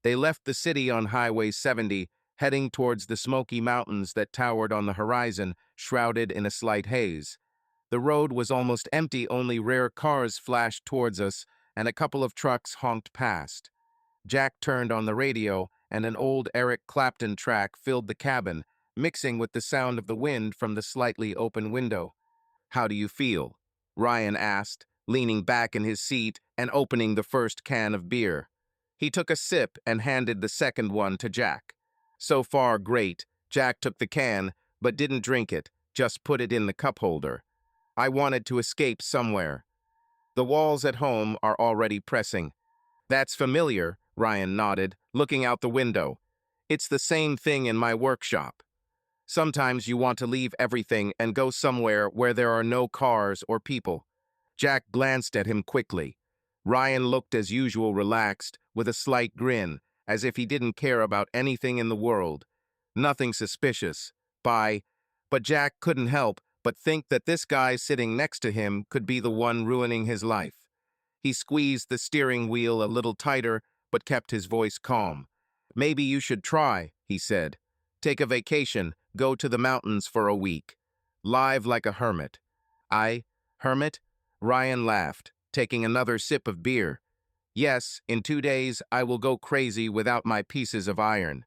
They left the city on Highway 70, heading towards the Smoky Mountains that towered on the horizon, shrouded in a slight haze. The road was almost empty, only rare cars flashed towards us, and a couple of trucks honked past. Jack turned on the radio, and an old Eric Clapton track filled the cabin, mixing with the sound of the wind from the slightly open window. How do you feel? Ryan asked, leaning back in his seat and opening the first can of beer. He took a sip and handed the second one to Jack. So far, great. Jack took the can, but didn't drink it, just put it in the cup holder. I wanted to escape somewhere. The walls at home are already pressing. That's familiar, Ryan nodded, looking out the window. It's the same thing in my workshop. Sometimes you want to leave everything and go somewhere where there are no cars or people. Jack glanced at him quickly. Ryan looked as usual relaxed, with a slight grin, as if he didn't care about anything in the world. Nothing suspicious. Bye. But Jack couldn't help but think that this guy sitting next to him could be the one ruining his life. He squeezed the steering wheel a little tighter, but kept his voice calm. "Maybe you should try," he said. "Take a vacation, go to the mountains for a week. Live like a hermit." "I? Hermit?" Ryan laughed, taking another sip of beer. "Yes, in 2 days I will go crazy without my pieces of iron.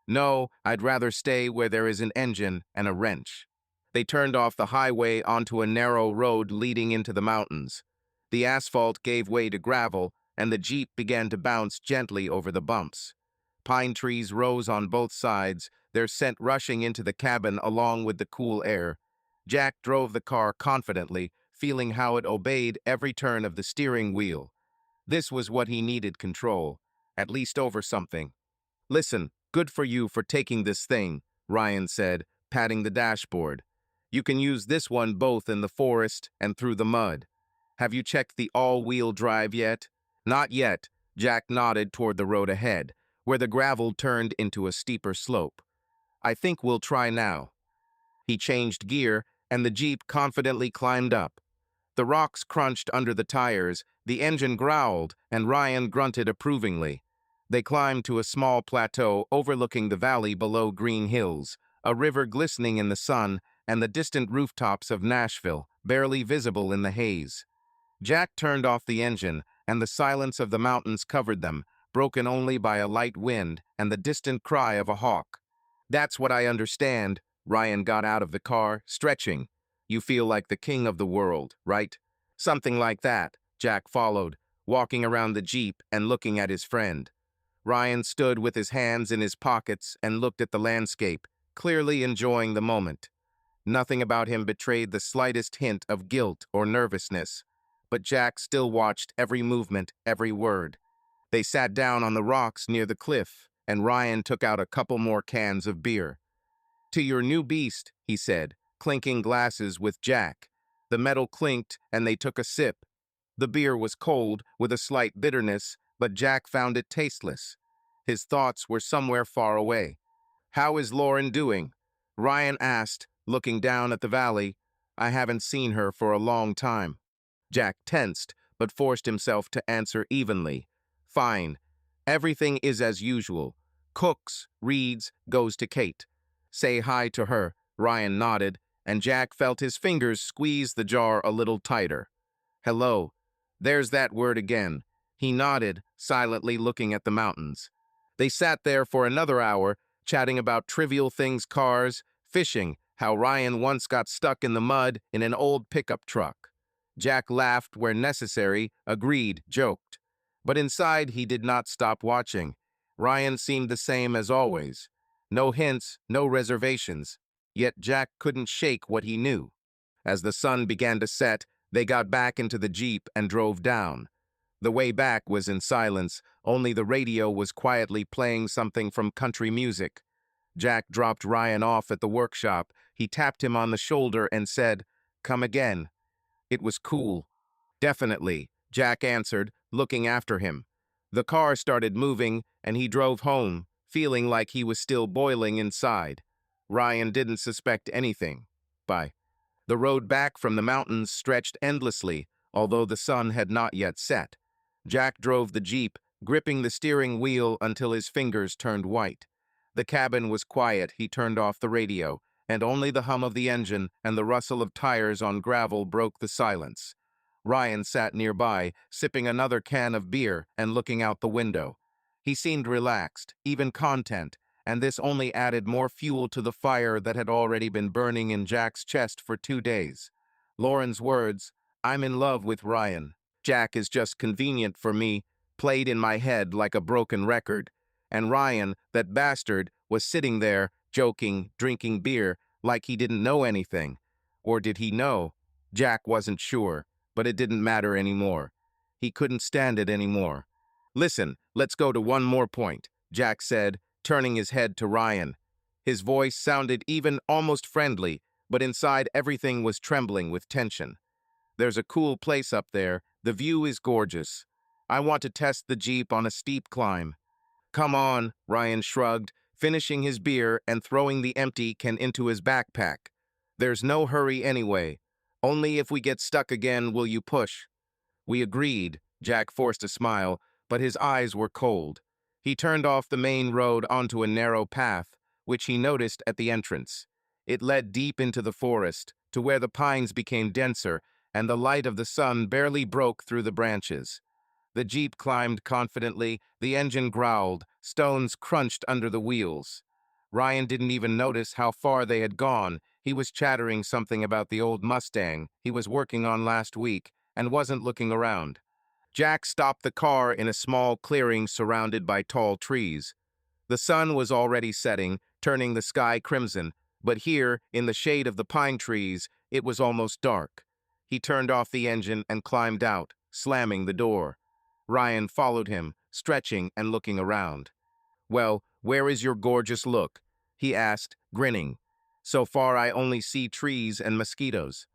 No, I'd rather stay where there is an engine and a wrench." They turned off the highway onto a narrow road leading into the mountains. The asphalt gave way to gravel, and the Jeep began to bounce gently over the bumps. Pine trees rose on both sides, their scent rushing into the cabin along with the cool air. Jack drove the car confidently, feeling how it obeyed every turn of the steering wheel. This was what he needed: control, at least over something. "Listen, good for you for taking this thing," Ryan said, patting the dashboard. "You can use this one both in the forest and through the mud. Have you checked the all-wheel drive yet?" "Not yet." Jack nodded toward the road ahead, where the gravel turned into a steeper slope. "I think we'll try now." He changed gear, and the Jeep confidently climbed up. The rocks crunched under the tires, the engine growled, and Ryan grunted approvingly. They climbed to a small plateau overlooking the valley below Green Hills, a river glistening in the sun, and the distant rooftops of Nashville, barely visible in the haze. Jack turned off the engine, and the silence of the mountains covered them, broken only by a light wind and the distant cry of a hawk. "That's what I understand." Ryan got out of the car, stretching. "You feel like the king of the world, right?" "Something like that," Jack followed, walking around the Jeep and looking at his friend. Ryan stood with his hands in his pockets and looked at the landscape, clearly enjoying the moment. Nothing about him betrayed the slightest hint of guilt or nervousness, but Jack still watched every movement, every word. They sat down on the rocks near the cliff, and Ryan took out a couple more cans of beer. "To your new beast," he said, clinking glasses with Jack. The metal clinked, and they took a sip. The beer was cold, with a slight bitterness, but Jack found it tasteless. His thoughts were somewhere far away. "How is Lauren doing?" Ryan asked, looking down at the valley. "I haven't seen her for a long time." Jack tensed, but forced himself to answer evenly. "Fine. Everything is as usual. Cooks, reads, goes to Kate. Say hi to her." Ryan nodded, and Jack felt his fingers squeeze the jar a little tighter. "Hello. There's that word again." He nodded, silently looking at the mountains. They sat there for another hour, chatting about trivial things: cars, fishing, how Ryan once got stuck in the mud in an old pickup truck. Jack laughed where necessary, agreed, joked. But inside he did not stop watching. Ryan seemed the same as always. No hints, no reservations. Yet Jack couldn't shake what he knew. As the sun began to set, they got back into the Jeep and drove down. The way back was in silence, only the radio was quietly playing something from country music. Jack dropped Ryan off at the workshop. He tapped him on the shoulder and said, "Come again." It was cool. "Definitely," Jack answered, looking after him. The car started moving, and he drove home, feeling like he was still boiling inside. Ryan didn't suspect anything. Bye. The road back from the mountains stretched endlessly, although the sun had not yet set. Jack drove the Jeep, gripping the steering wheel until his fingers turned white. The cabin was quiet. He turned off the radio, and only the hum of the engine and the rustle of tires on gravel broke the silence. Ryan sat nearby, sipping another can of beer and looking out the window. He seemed relaxed, even content, and this only added more fuel to the fire that had already been burning in Jack's chest for 2 days. Lauren's words, "I'm in love with Ryan. Jack is just convenient for me," played in my head like a broken record. And Ryan, that bastard, was sitting there, joking, drinking beer, like he didn't know anything. Or did he know? Jack wasn't sure, but it didn't matter anymore. He couldn't stand it anymore. "Listen, let's go to one more point," Jack said, turning his head to Ryan. His voice sounded even almost friendly, but inside everything was trembling with tension. "There's a cool place up there. The view is gorgeous. I want to test the Jeep on a steep climb." "Come on," Ryan shrugged, finishing his beer and throwing the empty can into his backpack. There's no hurry anyway. Only if we get stuck again will you push. We agreed. Jack forced a smile, but his eyes were cold. He turned off the main road onto a narrow path, which he noticed at the entrance. It led deep into the forest, to where the pines became denser, and the light of the sun barely broke through the branches. The jeep climbed confidently, the engine growled, stones crunched under the wheels. Ryan didn't even notice how far they had gone. He was chattering something about the old Mustang he was working on last week and wasn't looking around. Jack stopped the car in a small clearing surrounded by tall trees. The sun was already setting, turning the sky crimson, but here, in the shade of the pine trees, it was almost dark. He turned off the engine and climbed out, slamming the door. Ryan followed him, stretching and looking around. "Well, where is your gorgeous look?" he asked, grinning. "So far I only see trees and mosquitoes."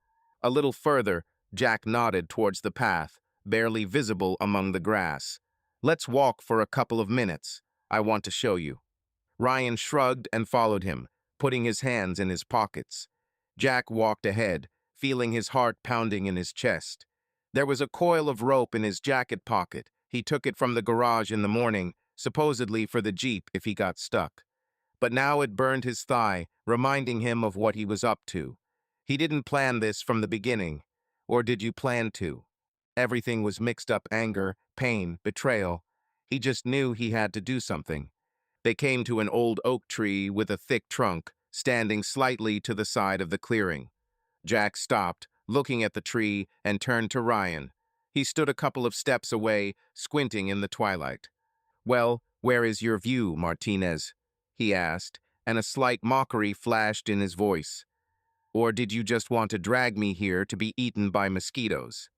A little further, Jack nodded towards the path, barely visible among the grass. "Let's walk for a couple of minutes. I want to show you." Ryan shrugged and followed him, putting his hands in his pockets. Jack walked ahead, feeling his heart pounding in his chest. There was a coil of rope in his jacket pocket. He took it from the garage in the morning, supposedly for the Jeep if he got stuck. But now it burned his thigh, reminding him of what he was up to. He didn't plan this from the beginning. Or did you plan to? Everything was mixed up: anger, pain, betrayal. He just knew he had to do something. They came to an old oak tree with a thick trunk, standing slightly to the side of the clearing. Jack stopped, looking at the tree, and turned to Ryan. He stood a couple of steps away, squinting in the twilight. "Well, where is your view, Martinez?" he asked, and a slight mockery flashed in his voice. "Or did you just want to drag me here to be eaten by mosquitoes?"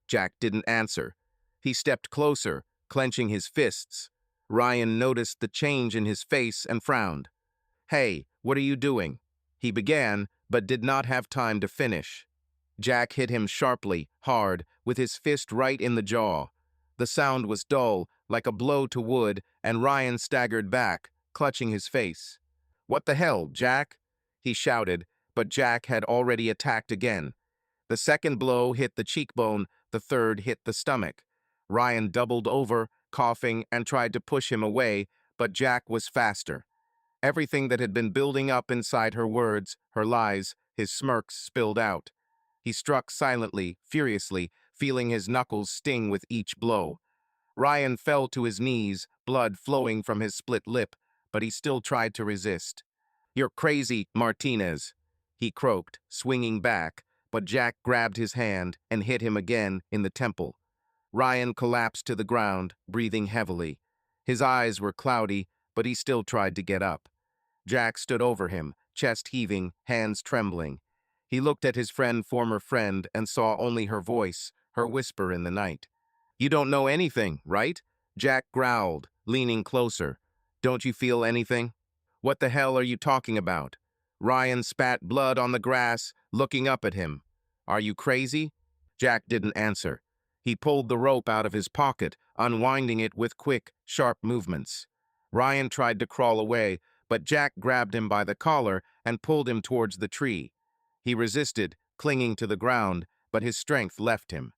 Jack didn't answer. He stepped closer, clenching his fists. Ryan noticed the change in his face and frowned. "Hey, what are you doing?" he began, but did not have time to finish. Jack hit him sharply, hard, with his fist right in the jaw. The sound was dull, like a blow to wood, and Ryan staggered back, clutching his face. "What the hell, Jack?" he shouted, but Jack had already attacked again. The second blow hit the cheekbone, the third hit the stomach. Ryan doubled over, coughing, and tried to push him away, but Jack was faster. Everything that had been building up inside her words, her lies, his smirks spilled out. He struck silently, furiously, feeling his knuckles sting with each blow. Ryan fell to his knees, blood flowing from his split lip, but he still tried to resist. "You're crazy, Martinez," he croaked, swinging back, but Jack grabbed his hand and hit him again in the temple. Ryan collapsed to the ground, breathing heavily. His eyes were cloudy, but he still tried to get up. Jack stood over him, chest heaving, hands trembling. He looked at his former friend, and saw only her voice, her whisper in the night. "You don't know anything, right?" Jack growled, leaning closer. "Don't you feel anything?" "What the hell are you talking about?" Ryan spat blood on the grass, looking up at him. "Are you crazy?" Jack didn't answer. He pulled the rope out of his pocket, unwinding it with quick, sharp movements. Ryan tried to crawl away, but Jack grabbed him by the collar and pulled him towards the tree. He resisted, clinging to the ground, but his strength left him.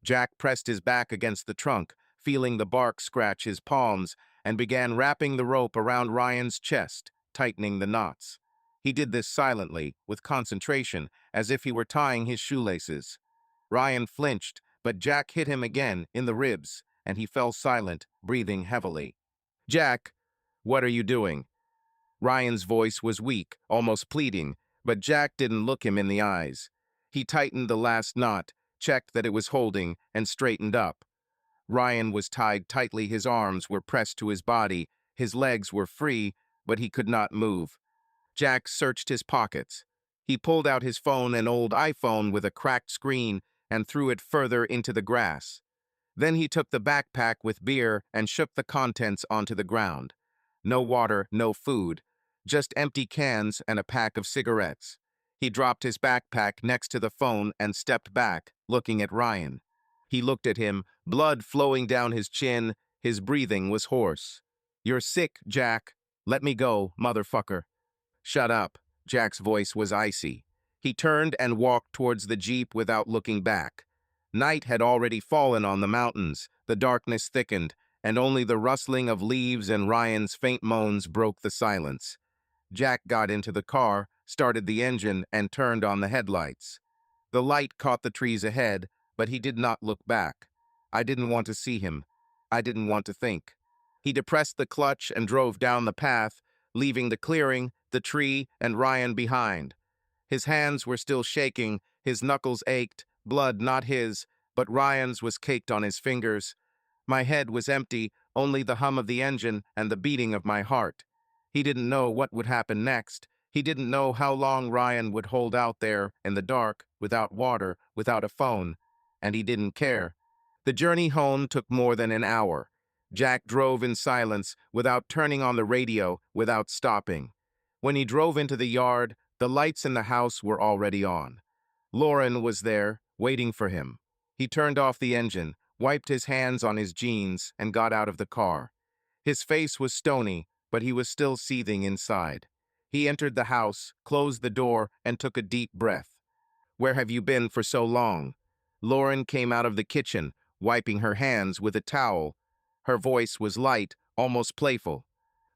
Jack pressed his back against the trunk, feeling the bark scratch his palms, and began wrapping the rope around Ryan's chest, tightening the knots. He did this silently, with concentration, as if he were tying his shoelaces. Ryan flinched, but Jack hit him again in the ribs, and he fell silent, breathing heavily. "Jack, what are you doing?" Ryan's voice was weak, almost pleading, but Jack didn't look him in the eyes. He tightened the last knot, checked that it was holding, and straightened up. Ryan was tied tightly, his arms were pressed to his body, his legs were free, but he could not move. Jack searched his pockets. He pulled out his phone, an old iPhone with a cracked screen, and threw it further into the grass. Then he took the backpack with beer and shook the contents onto the ground. No water, no food, just empty cans and a pack of cigarettes. He dropped his backpack next to the phone and stepped back, looking at Ryan. He looked at him, blood flowing down his chin, his breathing was hoarse. "You're sick, Jack. Let me go, motherfucker." "Shut up." Jack's voice was icy. He turned and walked towards the jeep without looking back. Night had already fallen on the mountains, the darkness thickened, and only the rustling of leaves and Ryan's faint moans broke the silence. Jack got into the car, started the engine, and turned on the headlights. The light caught the trees ahead, but he did not look back. I didn't want to see him. I didn't want to think. He depressed the clutch and drove down the path, leaving the clearing, the tree, and Ryan behind. His hands were still shaking, his knuckles ached, blood not his, but Ryan's was caked on his fingers. My head was empty, only the hum of the engine and the beating of my heart. He didn't know what would happen next. He didn't know how long Ryan would hold out there in the dark, without water, without a phone. And he didn't care. The journey home took more than an hour. Jack drove in silence, without turning on the radio, without stopping. When he drove into the yard, the lights in the house were already on. Lauren was there, waiting for him. He turned off the engine, wiped his hands on his jeans, and got out of the car. His face was stony, but he was still seething inside. He entered the house, closed the door, and took a deep breath. "Where have you been for so long?" Lauren came out of the kitchen, wiping her hands with a towel. Her voice was light, almost playful.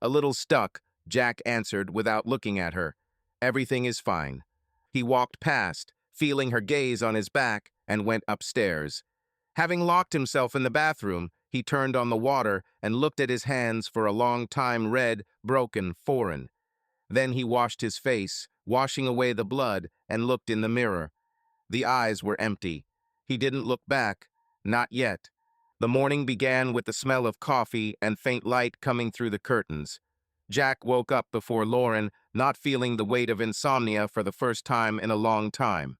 "A little stuck," Jack answered without looking at her. "Everything is fine." He walked past, feeling her gaze on his back, and went upstairs. Having locked himself in the bathroom, he turned on the water and looked at his hands for a long time, red, broken, foreign. Then he washed his face, washing away the blood, and looked in the mirror. The eyes were empty. He didn't look back. Not yet. The morning began with the smell of coffee and faint light coming through the curtains. Jack woke up before Lauren, not feeling the weight of insomnia for the first time in a long time.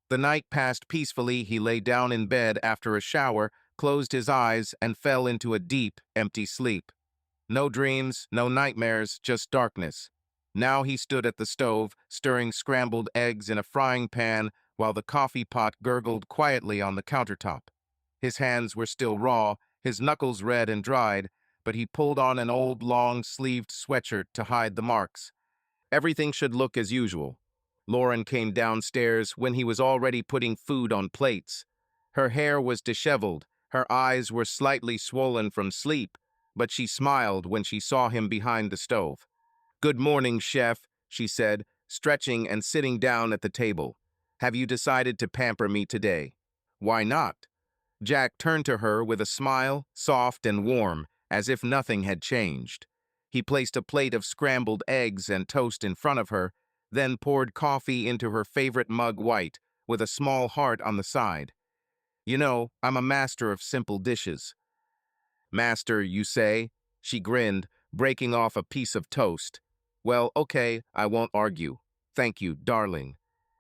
The night passed peacefully. He lay down in bed after a shower, closed his eyes, and fell into a deep, empty sleep. No dreams, no nightmares, just darkness. Now he stood at the stove, stirring scrambled eggs in a frying pan while the coffee pot gurgled quietly on the countertop. His hands were still raw, his knuckles red and dried, but he pulled on an old long-sleeved sweatshirt to hide the marks. Everything should look as usual. Lauren came downstairs when he was already putting food on plates. Her hair was disheveled, her eyes were slightly swollen from sleep, but she smiled when she saw him behind the stove. "Good morning, chef," she said, stretching and sitting down at the table. "Have you decided to pamper me today?" "Why not?" Jack turned to her with a smile, soft and warm, as if nothing had changed. He placed a plate of scrambled eggs and toast in front of her, then poured coffee into her favorite mug white, with a small heart on the side. "You know, I'm a master of simple dishes." "Master, you say?" She grinned, breaking off a piece of toast. "Well, okay, I won't argue. Thank you, darling."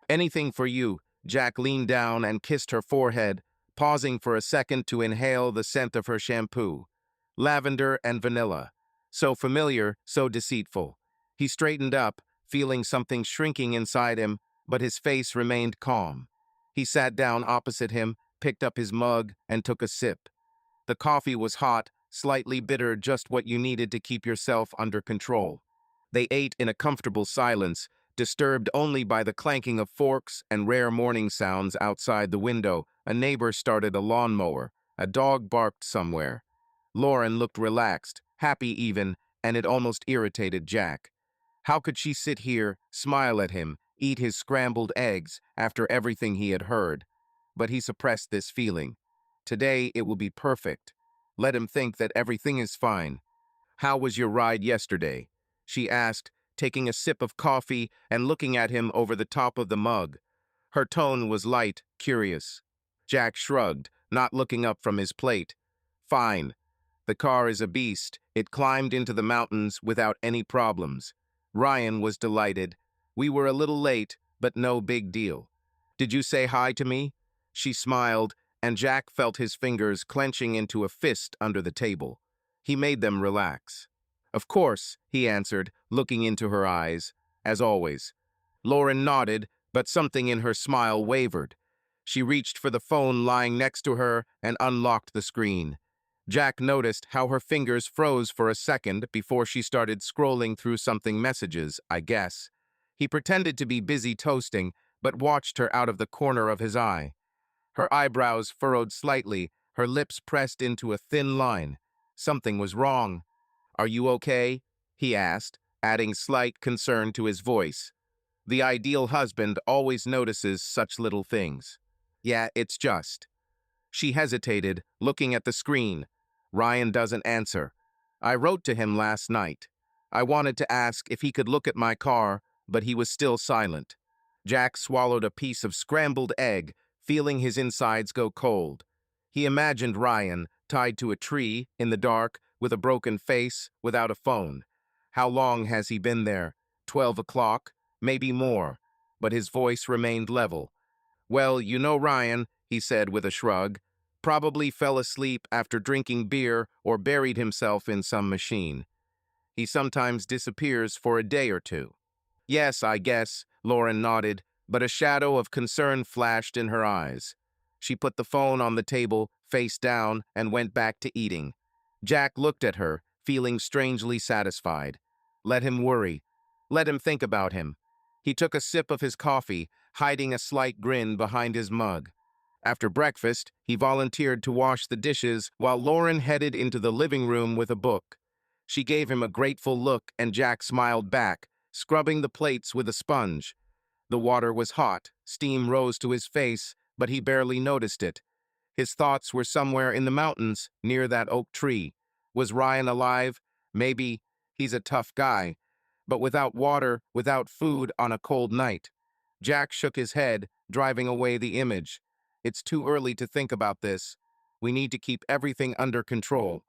"Anything for you." Jack leaned down and kissed her forehead, pausing for a second to inhale the scent of her shampoo. Lavender and vanilla. So familiar, so deceitful. He straightened up, feeling something shrinking inside him, but his face remained calm. He sat down opposite him, picked up his mug, and took a sip. The coffee was hot, slightly bitter, just what you needed to keep yourself under control. They ate in a comfortable silence, disturbed only by the clanking of forks and rare morning sounds outside the window. A neighbor started a lawnmower. A dog barked somewhere. Lauren looked relaxed, happy even, and it almost irritated Jack. How could she sit here, smile at him, eat his scrambled eggs after everything he had heard? But he suppressed this feeling. Today it will be perfect. Let him think that everything is fine. "How was your ride yesterday?" she asked, taking a sip of coffee and looking at him over the top of the mug. Her tone was light, curious. Jack shrugged, not looking up from his plate. "Fine. The car is a beast. It climbed into the mountains without any problems." Ryan was delighted. "We were a little late, but no big deal." "Did you say hi to me?" She smiled, and Jack felt his fingers clenching into a fist under the table. He made them relax. "Of course," he answered, looking into her eyes, as always. Lauren nodded, but something in her smile wavered. She reached for the phone lying next to her and unlocked the screen. Jack noticed how her fingers froze for a second before she started scrolling through something messages, I guess. He pretended to be busy toasting, but watched her out of the corner of his eye. Her eyebrows furrowed slightly, her lips pressed into a thin line. Something was wrong. "Are you okay?" he asked, adding slight concern to his voice. The ideal husband always notices such little things. "Yeah, it's just." She hesitated, looking at the screen. Ryan doesn't answer. "I wrote to him last night. I wanted to ask if he could look at my car, but he was still silent." Jack swallowed a piece of scrambled egg, feeling his insides go cold. He imagined Ryan, tied to a tree, in the dark, with a broken face, without a phone. How long has he been there? 12 o'clock? Maybe more. But his voice remained level. "Well, you know Ryan," he said with a shrug. "Probably fell asleep after drinking beer or buried himself in some machine. He sometimes disappears for a day or two." "Yes, I guess," Lauren nodded, but a shadow of concern flashed in her eyes. She put the phone on the table, face down, and went back to eating. Jack looked at her, feeling strangely satisfied. Let him worry. Let him think about him. He took a sip of his coffee, hiding a slight grin behind his mug. After breakfast, he volunteered to wash the dishes while Lauren headed into the living room with a book. She gave him a grateful look, and Jack smiled back, scrubbing the plates with a sponge. The water was hot, steam rose to his face, but he barely noticed it. His thoughts were somewhere in the mountains, near that oak tree. Was Ryan alive? Maybe. He's a tough guy. But without water, without food, on a cold night. Jack shook his head, driving away the image. "It's too early to think about this. We need to keep everything under control."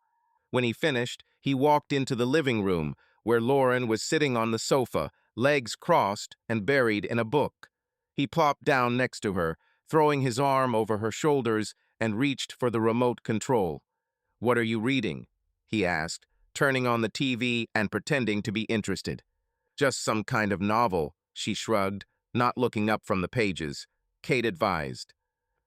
When he finished, he walked into the living room, where Lauren was sitting on the sofa, legs crossed and buried in a book. He plopped down next to her, throwing his arm over her shoulders, and reached for the remote control. "What are you reading?" he asked, turning on the TV and pretending to be interested. "Just some kind of novel," she shrugged, not looking up from the pages. Kate advised.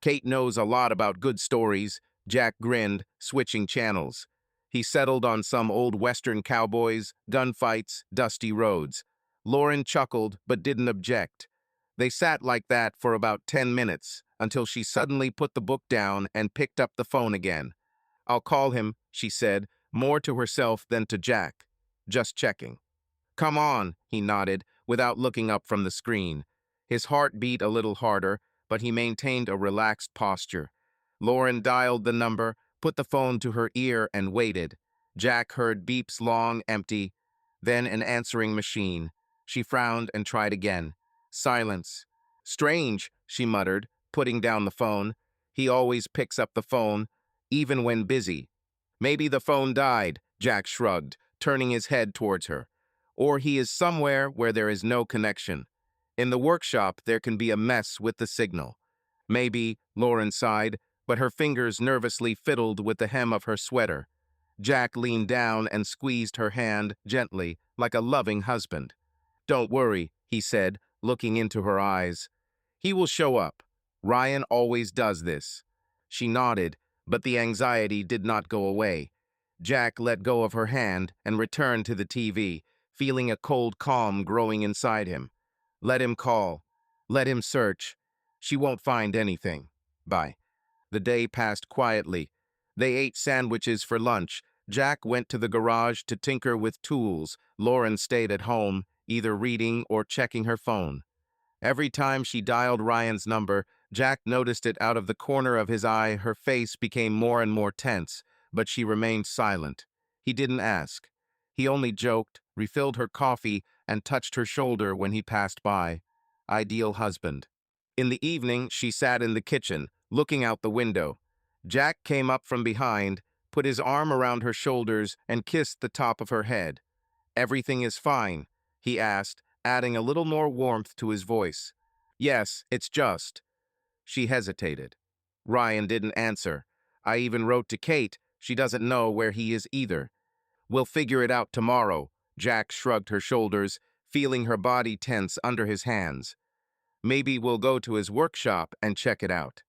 "Kate knows a lot about good stories." Jack grinned, switching channels. He settled on some old Western cowboys, gunfights, dusty roads. Lauren chuckled but didn't object. They sat like that for about 10 minutes, until she suddenly put the book down and picked up the phone again. "I'll call him," she said, more to herself than to Jack. "Just checking." "Come on," he nodded, without looking up from the screen. His heart beat a little harder, but he maintained a relaxed posture. Lauren dialed the number, put the phone to her ear, and waited. Jack heard beeps long, empty, then an answering machine. She frowned and tried again. Silence. "Strange," she muttered, putting down the phone. "He always picks up the phone, even when busy." "Maybe the phone died," Jack shrugged, turning his head towards her. "Or he is somewhere where there is no connection. In the workshop, there can be a mess with the signal." "Maybe," Lauren sighed, but her fingers nervously fiddled with the hem of her sweater. Jack leaned down and squeezed her hand gently, like a loving husband. "Don't worry," he said, looking into her eyes. "He will show up. Ryan always does this." She nodded, but the anxiety did not go away. Jack let go of her hand and returned to the TV, feeling a cold calm growing inside him. Let him call. Let him search. She won't find anything. Bye. The day passed quietly. They ate sandwiches for lunch. Jack went to the garage to tinker with tools. Lauren stayed at home, either reading or checking her phone. Every time she dialed Ryan's number, Jack noticed it out of the corner of his eye. Her face became more and more tense, but she remained silent. He didn't ask. He only joked, refilled her coffee, and touched her shoulder when he passed by. Ideal husband. In the evening, she sat in the kitchen, looking out the window. Jack came up from behind, put his arm around her shoulders, and kissed the top of her head. "Everything is fine?" he asked, adding a little more warmth to his voice. "Yes, it's just." She hesitated. Ryan didn't answer. "I even wrote to Kate. She doesn't know where he is either." "We'll figure it out tomorrow." Jack shrugged her shoulders, feeling her body tense under his hands. "Maybe we'll go to his workshop and check it out."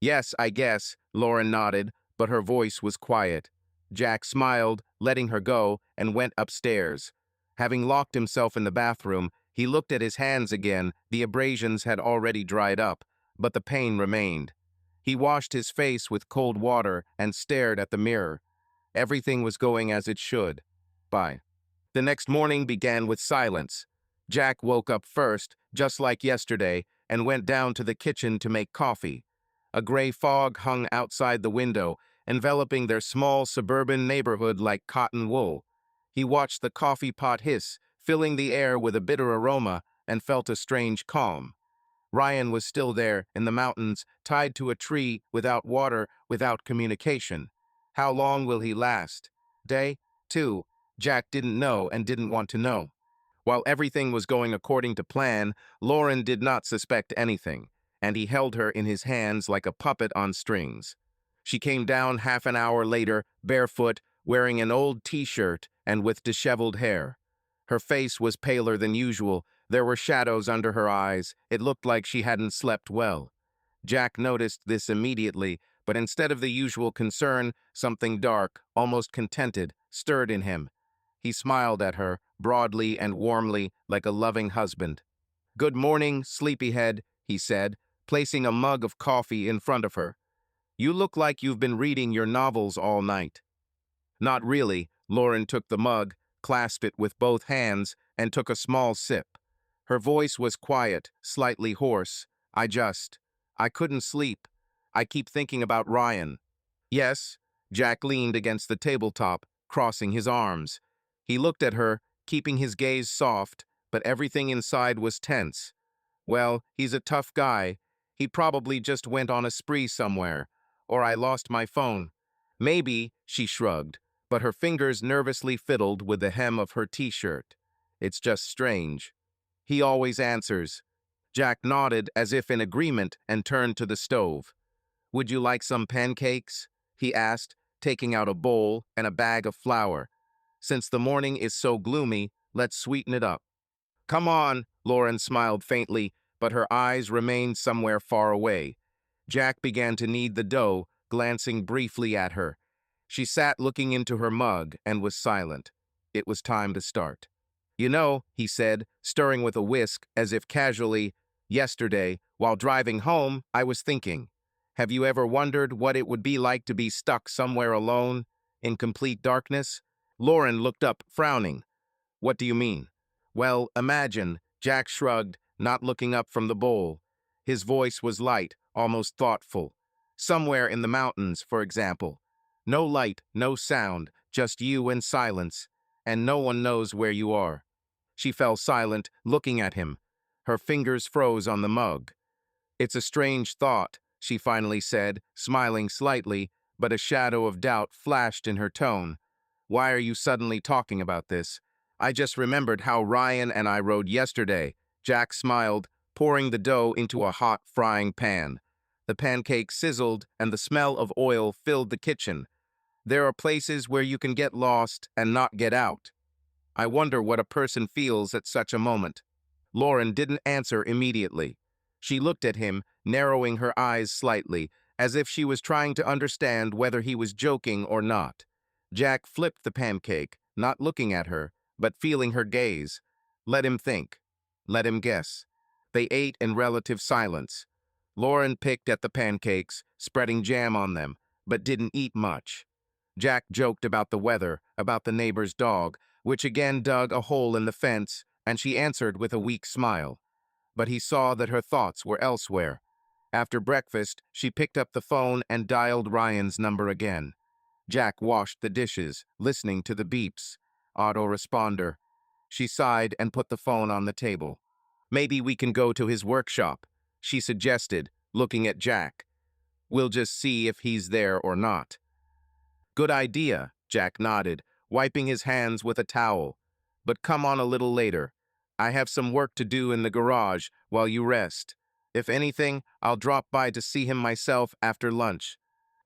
"Yes, I guess," Lauren nodded, but her voice was quiet. Jack smiled, letting her go, and went upstairs. Having locked himself in the bathroom, He looked at his hands again. The abrasions had already dried up, but the pain remained. He washed his face with cold water and stared at the mirror. Everything was going as it should. Bye. The next morning began with silence. Jack woke up first, just like yesterday, and went down to the kitchen to make coffee. A gray fog hung outside the window, enveloping their small suburban neighborhood like cotton wool. He watched the coffee pot hiss, filling the air with a bitter aroma, and felt a strange calm. Ryan was still there, in the mountains, tied to a tree, without water, without communication. How long will he last? Day? 2? Jack didn't know and didn't want to know. While everything was going according to plan, Lauren did not suspect anything, and he held her in his hands like a puppet on strings. She came down half an hour later, barefoot, wearing an old t-shirt and with disheveled hair. Her face was paler than usual. There were shadows under her eyes. It looked like she hadn't slept well. Jack noticed this immediately, but instead of the usual concern, something dark, almost contented, stirred in him. He smiled at her, broadly and warmly, like a loving husband. "Good morning, sleepyhead," he said, placing a mug of coffee in front of her. "You look like you've been reading your novels all night." Not really. Lauren took the mug, clasped it with both hands, and took a small sip. Her voice was quiet, slightly hoarse. I couldn't sleep. I keep thinking about Ryan." "Yes." Jack leaned against the tabletop, crossing his arms. He looked at her, keeping his gaze soft, but everything inside was tense. "Well, he's a tough guy. He probably just went on a spree somewhere. Or I lost my phone." "Maybe," she shrugged, but her fingers nervously fiddled with the hem of her t-shirt. "It's just strange. He always answers." Jack nodded as if in agreement and turned to the stove. "Would you like some pancakes?" he asked, taking out a bowl and a bag of flour. "Since the morning is so gloomy, let's sweeten it up." "Come on," Lauren smiled faintly, but her eyes remained somewhere far away. Jack began to knead the dough, glancing briefly at her. She sat looking into her mug and was silent. It was time to start. "You know," he said, stirring with a whisk, as if casually, "yesterday, while driving home, I was thinking, have you ever wondered what it would be like to be stuck somewhere alone, in complete darkness?" Lauren looked up, frowning. "What do you mean?" "Well, imagine," Jack shrugged, not looking up from the bowl. His voice was light, almost thoughtful. "Somewhere in the mountains, for example. No light, no sound, just you and silence, and no one knows where you are." She fell silent, looking at him. Her fingers froze on the mug. "It's a strange thought," she finally said, smiling slightly, but a shadow of doubt flashed in her tone. "Why are you suddenly talking about this?" "I just remembered how Ryan and I rode yesterday." Jack smiled, pouring the dough into a hot frying pan. The pancakes sizzled, and the smell of oil filled the kitchen. "There are places where you can get lost and not get out. I wonder what a person feels at such a moment." Lauren didn't answer immediately. She looked at him, narrowing her eyes slightly, as if she was trying to understand whether he was joking or not. Jack flipped the pancake, not looking at her, but feeling her gaze. Let him think. Let him guess. They ate in relative silence. Lauren picked at the pancakes, spreading jam on them, but didn't eat much. Jack joked about the weather, about the neighbor's dog, which again dug a hole in the fence, and she answered with a weak smile. But he saw that her thoughts were elsewhere. After breakfast, she picked up the phone and dialed Ryan's number again. Jack washed the dishes, listening to the beeps. Autoresponder. She sighed and put the phone on the table. "Maybe we can go to his workshop," she suggested, looking at Jack. "We'll just see if he's there or not." "Good idea," Jack nodded, wiping his hands with a towel. "But come on a little later. I have some work to do in the garage while you rest. If anything, I'll drop by to see him myself after lunch."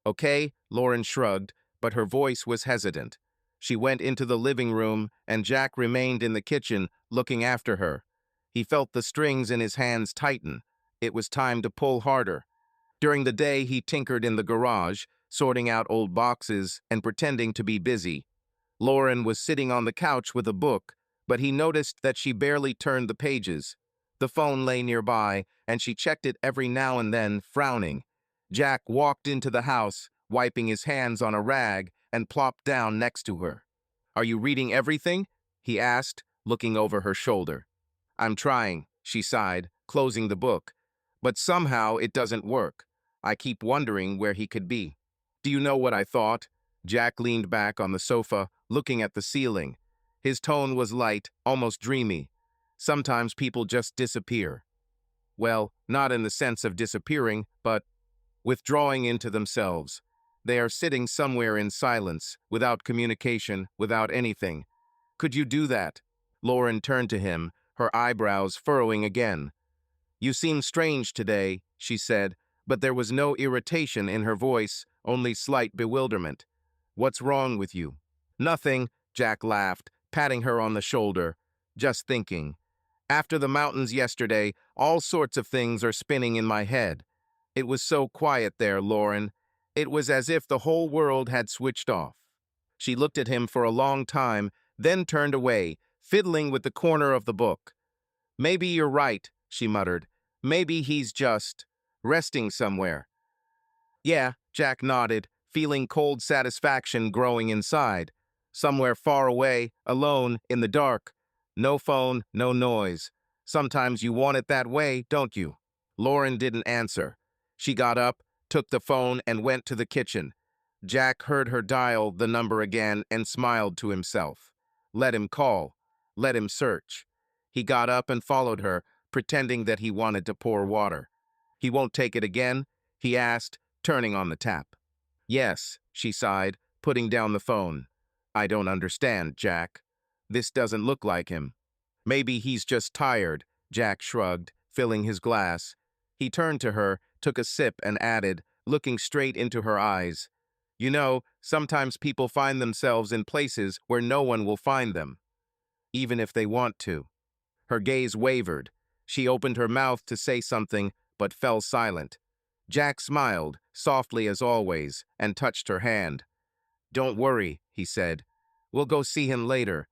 "Okay," Lauren shrugged, but her voice was hesitant. She went into the living room, and Jack remained in the kitchen, looking after her. He felt the strings in his hands tighten. It was time to pull harder. During the day, he tinkered in the garage, sorting out old boxes and pretending to be busy. Lauren was sitting on the couch with a book, but he noticed that she barely turned the pages. The phone lay nearby, and she checked it every now and then, frowning. Jack walked into the house, wiping his hands on a rag, and plopped down next to her. "Are you reading everything?" he asked, looking over her shoulder. "I'm trying," she sighed, closing the book. "But somehow it doesn't work. I keep wondering where he could be." "Do you know what I thought?" Jack leaned back on the sofa, looking at the ceiling. His tone was light, almost dreamy. "Sometimes people just disappear." Well, not in the sense of disappearing, but withdrawing into themselves. They are sitting somewhere in silence, without communication, without anything. "Could you do that?" Lauren turned to him, her eyebrows furrowing again. "You seem strange today," she said, but there was no irritation in her voice, only slight bewilderment. "What's wrong with you?" "Nothing," Jack laughed, patting her on the shoulder. "Just thinking. After the mountains yesterday, all sorts of things are spinning in my head. It was so quiet there, Lauren. It was as if the whole world had switched off." She looked at him for a long time, then turned away, fiddling with the corner of the book. "Maybe you're right," she muttered. "Maybe he's just resting somewhere." "Yeah," Jack nodded, feeling cold satisfaction growing inside. "Somewhere far away, alone, in the dark. No phone, no noise. Sometimes you want it that way, don't you?" Lauren didn't answer. She got up, took the phone, and went to the kitchen. Jack heard her dial the number again and smiled to himself. Let him call. Let him search. He got up and followed her, pretending that he wanted to pour water. "He won't take it again?" he asked, turning on the tap. "Yes," she sighed, putting down the phone. "I don't understand, Jack. This doesn't look like him." "Maybe he's just tired," Jack shrugged, filling his glass. He turned to her, took a sip, and added, looking straight into her eyes, "You know, sometimes people find themselves in places where no one will find them, even if they want to." Her gaze wavered. She opened her mouth to say something, but fell silent. Jack smiled, softly as always, and touched her hand. "Don't worry," he said. "We'll go see him later.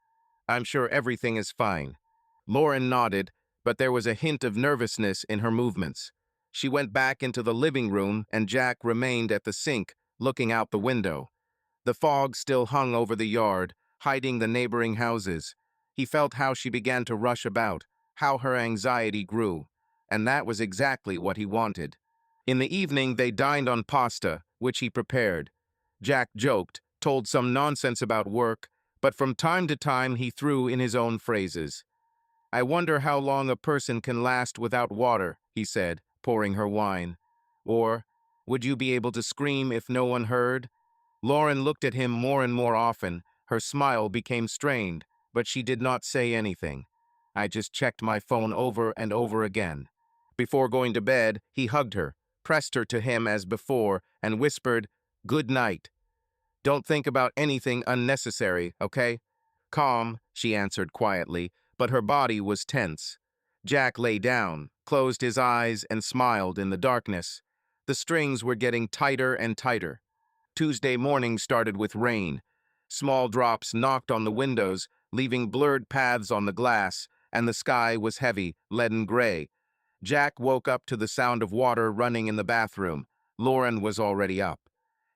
I'm sure everything is fine." Lauren nodded, but there was a hint of nervousness in her movements. She went back into the living room, and Jack remained at the sink, looking out the window. The fog still hung over the yard, hiding the neighboring houses. He felt how she began to rush about, how her anxiety grew, and that was exactly what he wanted. In the evening, they dined on pasta, which he prepared. Jack joked, told some nonsense about work, but from time to time he threw in his own phrases. "I wonder how long a person can last without water," he said, pouring her wine. Or, "Would you be able to scream if no one heard?" Lauren looked at him more and more often. Her smile became strained, but she did not say anything. "I just checked my phone over and over again." Before going to bed, he hugged her, pressed her to him as before, and whispered, "Good night. Don't think about anything unnecessary, okay?" "Calm," she answered quietly, but her body was tense. Jack lay down, closed his eyes, and smiled in the darkness. The strings were getting tighter and tighter. Tuesday morning started with rain. Small drops knocked on the windows, leaving blurred paths on the glass, and the sky was heavy, leaden gray. Jack woke up to the sound of water running in the bathroom. Lauren was already up.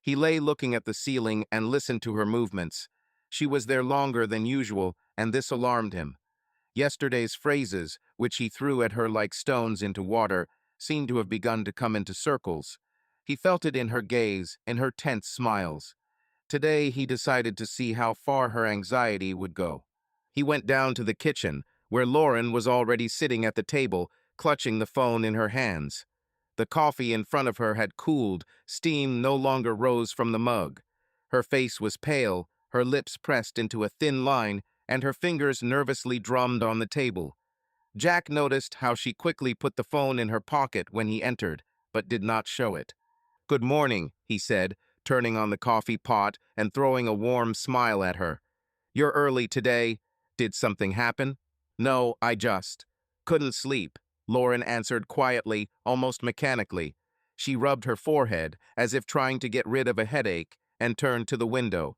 He lay looking at the ceiling and listened to her movements. She was there longer than usual, and this alarmed him. Yesterday's phrases, which he threw at her like stones into water, seemed to have begun to come into circles. He felt it in her gaze, in her tense smiles. Today he decided to see how far her anxiety would go. He went down to the kitchen, where Lauren was already sitting at the table, clutching the phone in her hands. The coffee in front of her had cooled, steam no longer rose from the mug. Her face was pale, her lips pressed into a thin line, and her fingers nervously drummed on the table. Jack noticed how she quickly put the phone in her pocket when he entered, but did not show it. "Good morning," he said, turning on the coffee pot and throwing a warm smile at her. "You're early today. Did something happen?" "No, I just couldn't sleep," Lauren answered quietly, almost mechanically. She rubbed her forehead, as if trying to get rid of a headache, and turned to the window.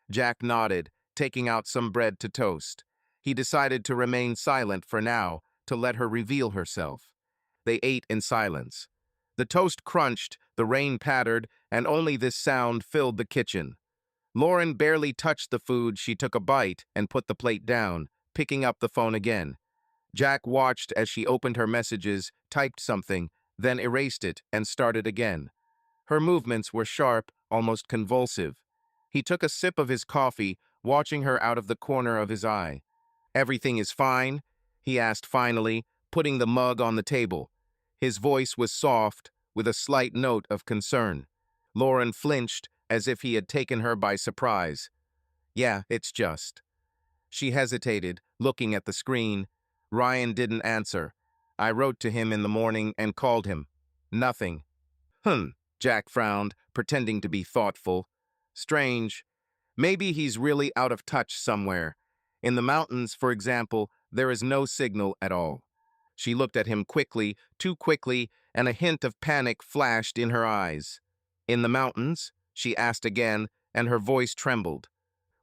Jack nodded, taking out some bread to toast. He decided to remain silent for now, to let her reveal herself. They ate in silence. The toast crunched, the rain pattered, and only this sound filled the kitchen. Lauren barely touched the food. She took a bite and put the plate down, picking up the phone again. Jack watched as she opened her messages, typed something, then erased it and started again. Her movements were sharp, almost convulsive. He took a sip of his coffee, watching her out of the corner of his eye. "Everything is fine?" he asked finally, putting the mug on the table. His voice was soft, with a slight note of concern. Lauren flinched, as if he had taken her by surprise. "Yeah, it's just." She hesitated, looking at the screen. Ryan didn't answer. "I wrote to him in the morning and called him. Nothing." Jack frowned, pretending to be thoughtful. "Strange. Maybe he's really out of touch somewhere. In the mountains, for example, there is no signal at all." She looked at him quickly, too quickly, and a hint of panic flashed in her eyes. "In the mountains?" she asked again, and her voice trembled.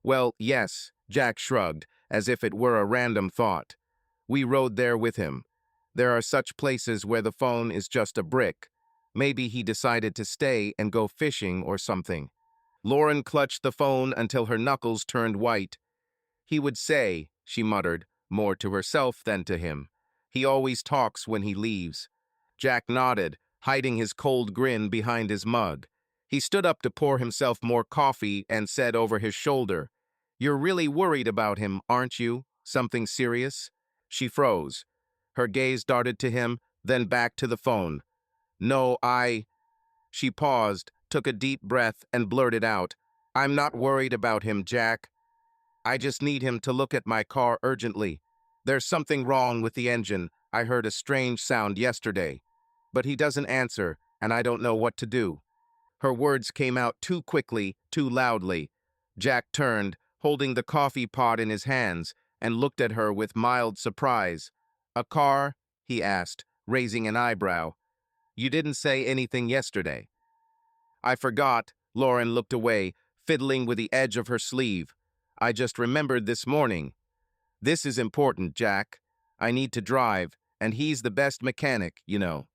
"Well, yes," Jack shrugged, as if it were a random thought. "We rode there with him. There are such places where the phone is just a brick. Maybe he decided to stay and go fishing or something." Lauren clutched the phone until her knuckles turned white. "He would say," she muttered, more to herself than to him. "He always talks when he leaves." Jack nodded, hiding his cold grin behind his mug. He stood up to pour himself more coffee and said over his shoulder, "You're really worried about him, aren't you? Something serious?" She froze. Her gaze darted to him, then back to the phone. "No, She paused, took a deep breath, and blurted out, "I'm not worried about him, Jack. I just need him to look at my car urgently. There's something wrong with the engine. I heard a strange sound yesterday. But he doesn't answer, and I don't know what to do." Her words came out too quickly, too loudly. Jack turned, holding the coffee pot in his hands, and looked at her with mild surprise. "A car?" he asked, raising an eyebrow. "You didn't say anything yesterday." "I forgot." Lauren looked away, fiddling with the edge of her sleeve. "I just remembered this morning. This is important, Jack. I need to drive, and he's the best mechanic, you know."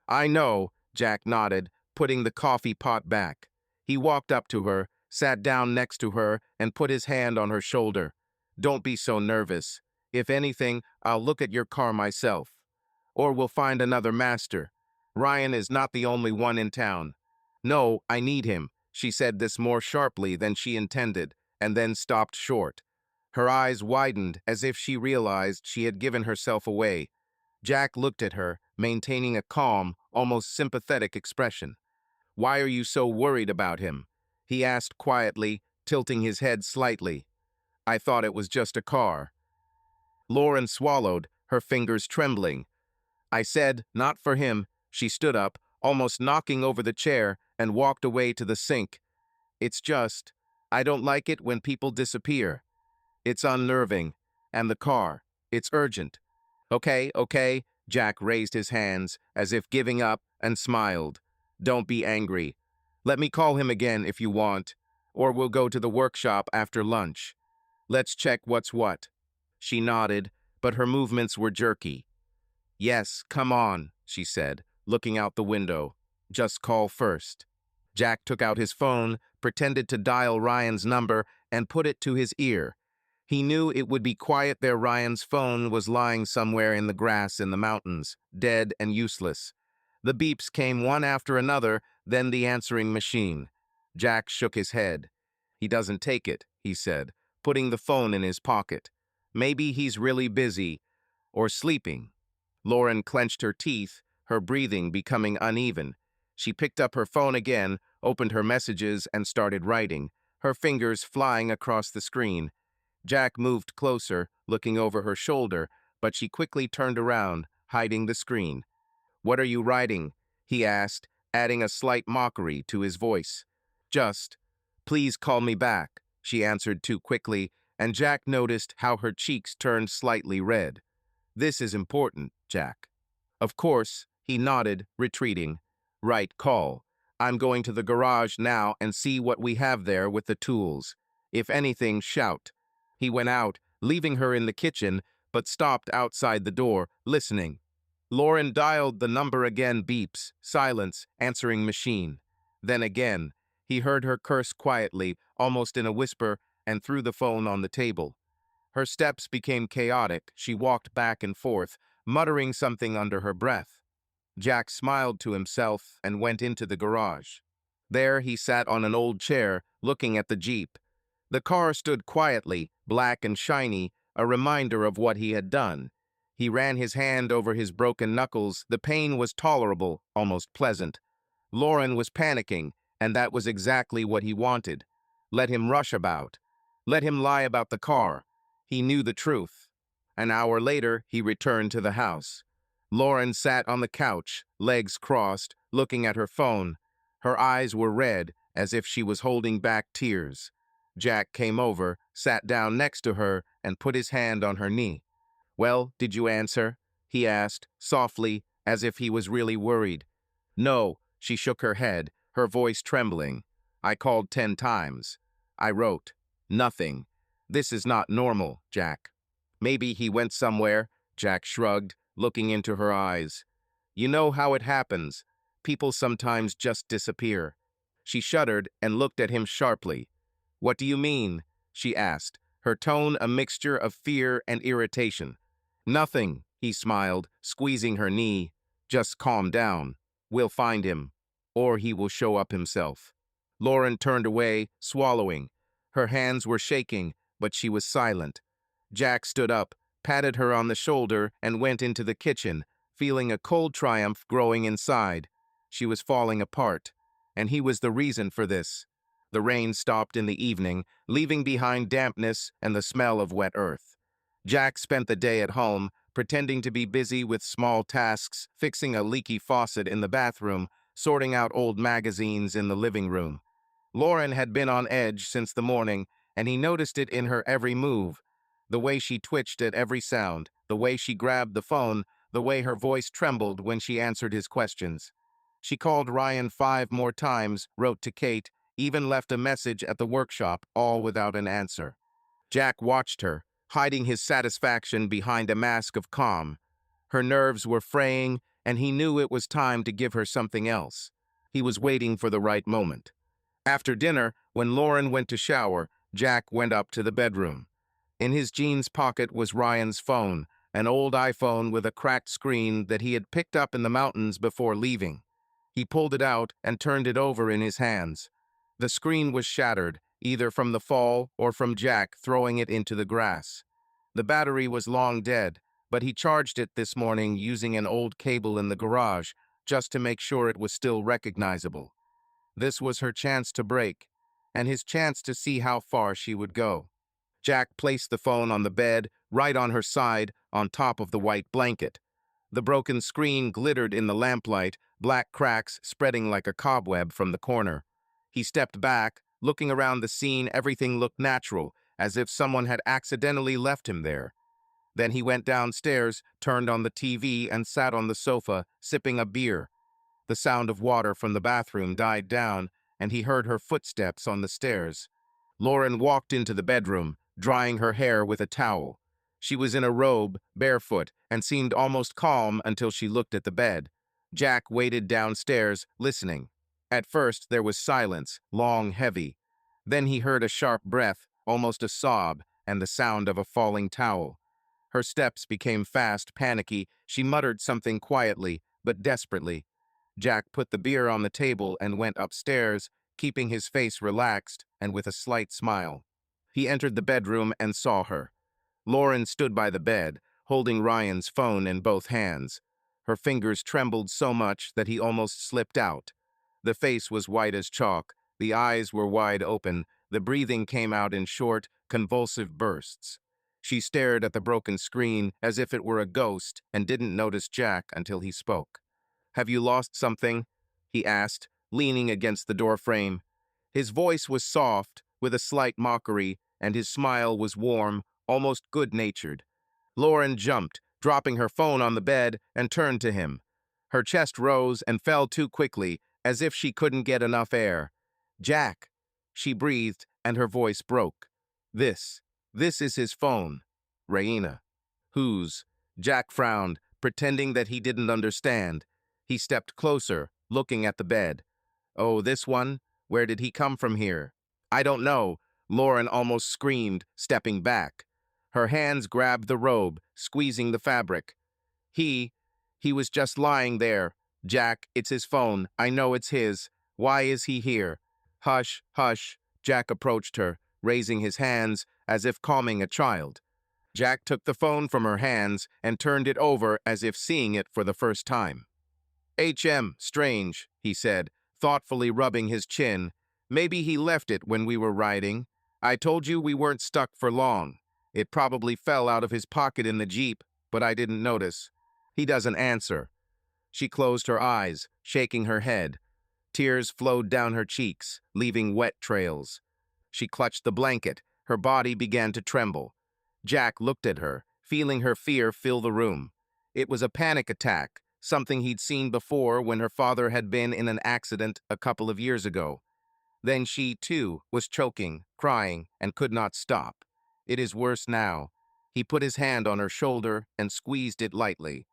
"I know," Jack nodded, putting the coffee pot back. He walked up to her, sat down next to her, and put his hand on her shoulder. "Don't be so nervous. If anything, I'll look at your car myself. Or we'll find another master. Ryan is not the only one in town." "No, I need him." She said this more sharply than she intended, and then stopped short. Her eyes widened as if she realized she had given herself away. Jack looked at her, maintaining a calm, almost sympathetic expression. "Why are you so worried about him?" he asked quietly, tilting his head slightly. "I thought it was just a car." Lauren swallowed, her fingers trembling. "I said, not for him." She stood up, almost knocking over the chair, and walked away to the sink. "It's just, I don't like it when people disappear. It's unnerving. And the car, it's urgent." Okay, Jack raised his hands, as if giving up, and smiled. "Don't be angry. Let me call him again if you want, or we'll go to the workshop after lunch. Let's check what's what." She nodded, but her movements were jerky. "Yes, come on," she said, looking out the window. "Just call first." Jack took out his phone, pretended to dial Ryan's number, and put it to his ear. He knew it would be quiet there. Ryan's phone was lying somewhere in the grass in the mountains, dead and useless. The beeps came one after another, then the answering machine. Jack shook his head. "He doesn't take it," he said, putting the phone in his pocket. "Maybe he's really busy, or sleeping." Lauren clenched her teeth, her breathing becoming uneven. She picked up her phone again, opened her messages, and started writing, her fingers flying across the screen. Jack moved closer, looking over her shoulder, but she quickly turned around, hiding the screen. "What are you writing?" he asked, adding a slight mockery to his voice. "Just, please call me back," she answered too quickly, and Jack noticed how her cheeks turned slightly red. "This is important, Jack." "Of course," he nodded, retreating. "Right call. I'm going to the garage now and see what we have there with the tools. If anything, shout." He went out, leaving her in the kitchen, but stopped outside the door, listening. Lauren dialed the number again, beeps, silence, answering machine. Then again, he heard her curse quietly, almost in a whisper, and threw the phone on the table. Her steps became chaotic. She walked back and forth, muttering something under her breath. Jack smiled to himself and went into the garage. There he sat on an old chair, looking at the Jeep. The car stood quietly, black and shiny, a reminder of what he had done. He ran his hand over his broken knuckles. The pain was tolerable, almost pleasant. Lauren was panicking, and that was exactly what he wanted. Let him rush about. Let him lie about the car. He knew the truth. An hour later, he returned to the house. Lauren sat on the couch, legs crossed, looking at her phone. Her eyes were red, as if she was holding back tears. Jack came over, sat down next to her, and put his hand on her knee. "Well, did you answer?" he asked, softly, as if he was really worried. "No," she shook her head, her voice trembling. "I called 10 times. I wrote. Nothing. This is not normal, Jack." "Maybe he went somewhere," Jack shrugged, looking into her eyes. "You know how it happens. People sometimes just disappear." She shuddered and looked at him sharply. "What do you mean?" she asked, her tone a mixture of fear and irritation. "Nothing," he smiled, squeezing her knee. "Just calm down. We'll find him. Or he will show up himself." Lauren turned away, swallowing. Her hands were shaking, but she was silent. Jack stood up, patted her on the shoulder, and went into the kitchen, feeling a cold triumph growing inside. She was falling apart, and he was the reason for this. The rain stopped in the evening, leaving behind dampness and the smell of wet earth. Jack spent the day at home, pretending to be busy with small tasks, fixing a leaky faucet in the bathroom, sorting out old magazines in the living room. Lauren had been on edge since the morning, and he noticed it in her every move. The way she twitched at every sound, the way she grabbed the phone, the way her voice trembled when she answered his questions. She called Ryan 5 more times, wrote to Kate, even left a message at the workshop, all without an answer. Jack watched her, hiding his satisfaction behind a mask of calm. Her nerves were fraying, and he knew it was time to give her something else. He was waiting for the right moment. After dinner, when Lauren went to shower, Jack went up to the bedroom. In his jeans pocket was Ryan's phone, an old iPhone with a cracked screen that he had picked up in the mountains before leaving. He pulled it out and turned it over in his hands. The screen was shattered, either from the fall or from Jack throwing it into the grass. The battery was long dead, but he charged it this morning using an old cable in the garage, just to make sure it was still recognizable. This was her chance to break, and his chance to see how far she would go. Jack placed the phone on the bed, right on her side, on top of the white blanket. The broken screen glittered in the lamplight, black cracks spreading like a cobweb from the corner. He stepped back, looking around the scene. Everything looked natural, as if someone had accidentally left him there. Then he went downstairs, turned on the TV, and sat on the sofa, sipping a beer. The sound of water from the bathroom died down, and he heard her footsteps on the stairs. Lauren walked into the bedroom, drying her hair with a towel. She was in a robe, barefoot, and seemed almost calm until she looked at the bed. Jack waited downstairs, listening. At first, there was silence, long, heavy. Then he heard a sharp breath, almost a sob, and the sound of a falling towel. Her steps became fast, panicky. She muttered something quietly, but desperately. Jack put the beer on the table and went upstairs, keeping his face relaxed and with a slight smile. He entered the bedroom and saw her. Lauren stood by the bed, holding Ryan's phone in both hands. Her fingers trembled so much that he almost slipped out. The face was white as chalk, the eyes were wide open, the breathing came out in short, convulsive bursts. She stared at the broken screen as if it were a ghost and didn't notice Jack until he spoke. "Have you lost something?" he asked, leaning against the doorframe. His voice was soft, with a slight mockery, and his smile was warm, almost good-natured. Lauren jumped, dropping her phone on the bed, and turned to him. Her chest rose and fell too quickly, as if she couldn't get enough air. "Jack," she breathed, and her voice broke. This is his phone." Raina. Whose? Jack frowned, pretending that he didn't understand. He stepped closer, looking at the bed. Oh, this one? Where did he come from here? I don't know, Lauren almost screamed, stepping back. Her hands grabbed the robe, squeezing the fabric. He, he was just lying there. Jack, it's his phone. I know it's his. Why is he here? Hush, hush. Jack approached her, raising his hands as if calming a child. Jack took the phone from her hands and turned it over as if seeing it for the first time. Strange, he said, thoughtfully rubbing his chin. Maybe he left it when we were riding. I told you we weren't stuck for long. It probably fell out of his pocket in the Jeep, but I didn't notice. He doesn't answer. She closed her eyes, shaking her head. Tears flowed down her cheeks, leaving wet trails. She clutched the blanket. Her body began to tremble. Jack looked at her, feeling her fear fill the room. It was a panic attack, something he'd seen before when her father had been in an accident a couple of years ago. Then she, too, was choking, crying, and could not stop. It is worse now. He put his hand on her shoulder and squeezed it lightly.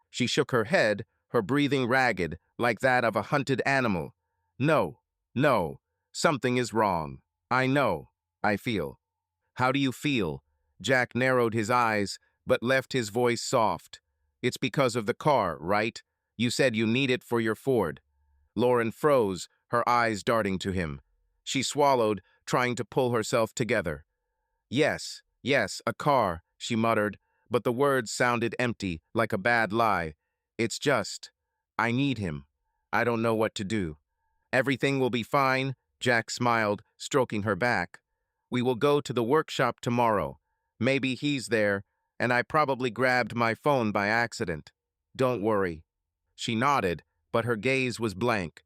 She shook her head, her breathing ragged, like that of a hunted animal. No, no, something is wrong. I know, I feel. How do you feel? Jack narrowed his eyes, but left his voice soft. It's because of the car, right? You said you need it for your Ford. Lauren froze, her eyes darting to him. She swallowed, trying to pull herself together. Yes, a car, she muttered, but the words sounded empty, like a bad lie. It's just, I need him. I don't know what to do. Everything will be fine, Jack smiled, stroking her back. We will go to the workshop tomorrow. Maybe he's there, and I probably grabbed my phone by accident. Don't worry. She nodded, but her gaze was blank.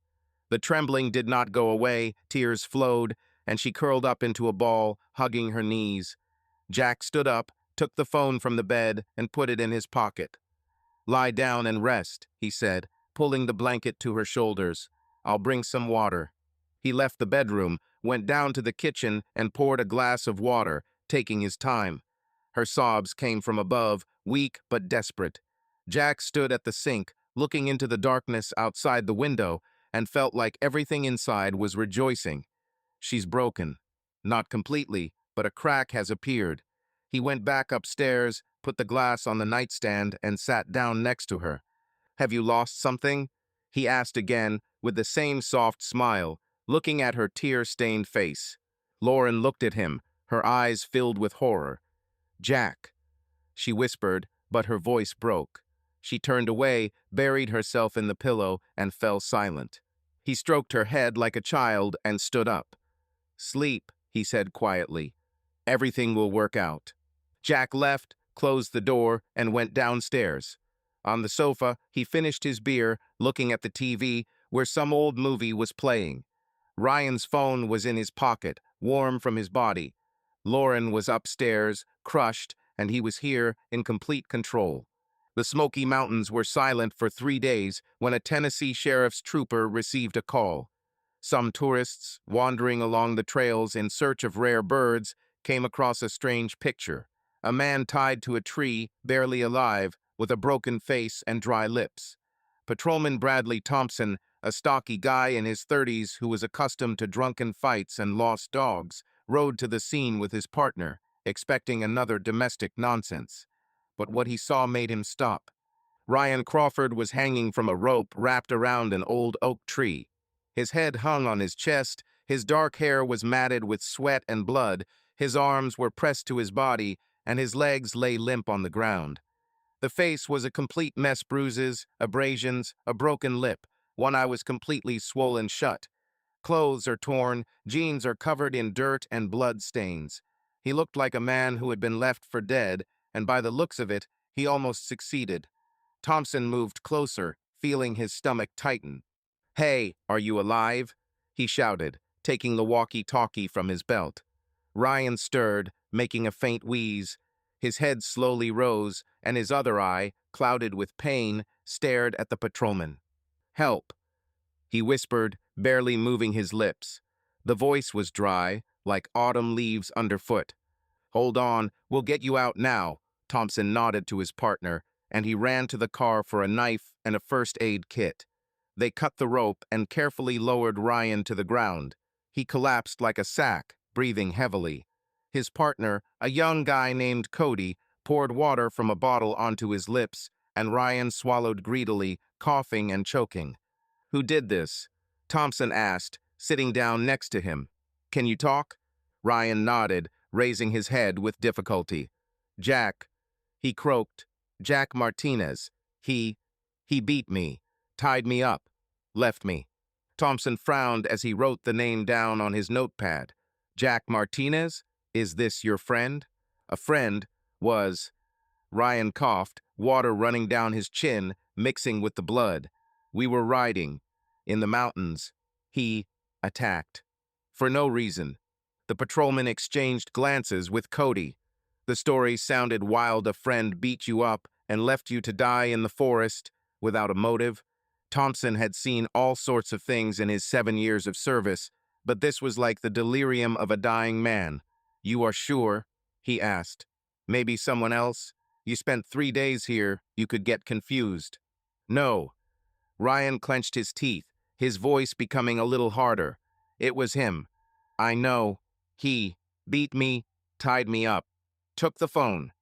The trembling did not go away, tears flowed, and she curled up into a ball, hugging her knees. Jack stood up, took the phone from the bed, and put it in his pocket. Lie down and rest, he said, pulling the blanket to her shoulders. I'll bring some water. He left the bedroom, went down to the kitchen, and poured a glass of water, taking his time. Her sobs came from above, weak but desperate. Jack stood at the sink, looking into the darkness outside the window, and felt like everything inside was rejoicing. She's broken. Not completely, but a crack has appeared. He went back upstairs, put the glass on the nightstand, and sat down next to her. Have you lost something? He asked again, with the same soft smile, looking at her tear-stained face. Lauren looked at him, her eyes filled with horror. Jack, she whispered, but her voice broke. She turned away, buried herself in the pillow, and fell silent. He stroked her head like a child and stood up. Sleep, he said quietly. Everything will work out. Jack left, closed the door, and went downstairs. On the sofa, he finished his beer, looking at the TV, where some old movie was playing. Ryan's phone was in his pocket, warm from his body. Lauren was upstairs, crushed, and he was here in complete control. The Smoky Mountains were silent for 3 days when a Tennessee sheriff's trooper received a call. Some tourists, wandering along the trails in search of rare birds, came across a strange picture. A man tied to a tree, barely alive, with a broken face and dry lips. Patrolman Bradley Thompson, a stocky guy in his 30s who was accustomed to drunken fights and lost dogs, rode to the scene with his partner, expecting another domestic nonsense. But what he saw made him stop. Ryan Crawford was hanging from a rope wrapped around an old oak tree. His head hung on his chest, his dark hair was matted with sweat and blood, his arms were pressed to his body, and his legs lay limp on the ground. The face was a complete mess, bruises, abrasions, a broken lip. One eye was completely swollen shut. Clothes are torn, jeans are covered in dirt and blood stains. He looked like a man who had been left for dead, and by the looks of it, he almost succeeded. Thompson moved closer, feeling his stomach tighten. Hey, are you alive? He shouted, taking the walkie-talkie from his belt. Ryan stirred, making a faint wheeze. His head slowly rose, and his other eye, clouded with pain, stared at the patrolman. Help, he whispered, barely moving his lips. The voice was dry, like autumn leaves underfoot. Hold on, we'll get you out now, Thompson nodded to his partner, and he ran to the car for a knife and a first aid kit. They cut the rope and carefully lowered Ryan to the ground. He collapsed like a sack, breathing heavily. His partner, a young guy named Cody, poured water from a bottle onto his lips, and Ryan swallowed greedily, coughing and choking. "Who did this?" Thompson asked, sitting down next to him. "Can you talk?" Ryan nodded, raising his head with difficulty. "Jack," he croaked. "Jack Martinez. He beat me, tied me up, left me." Thompson frowned as he wrote the name down on his notepad. "Jack Martinez? Is this your friend?" "A friend was—" Ryan coughed, water running down his chin, mixing with the blood. "We were riding in the mountains. He attacked. For no reason." The patrolman exchanged glances with Cody. The story sounded wild. A friend beat you up and left you to die in the forest without a motive. Thompson had seen all sorts of things in his 7 years of service, but this was like the delirium of a dying man. "You are sure?" he asked. "Maybe someone else? You spent 3 days here. You could get confused." "No." Ryan clenched his teeth, his voice becoming a little harder. "It was him. I know. He beat me, tied me up, took the phone."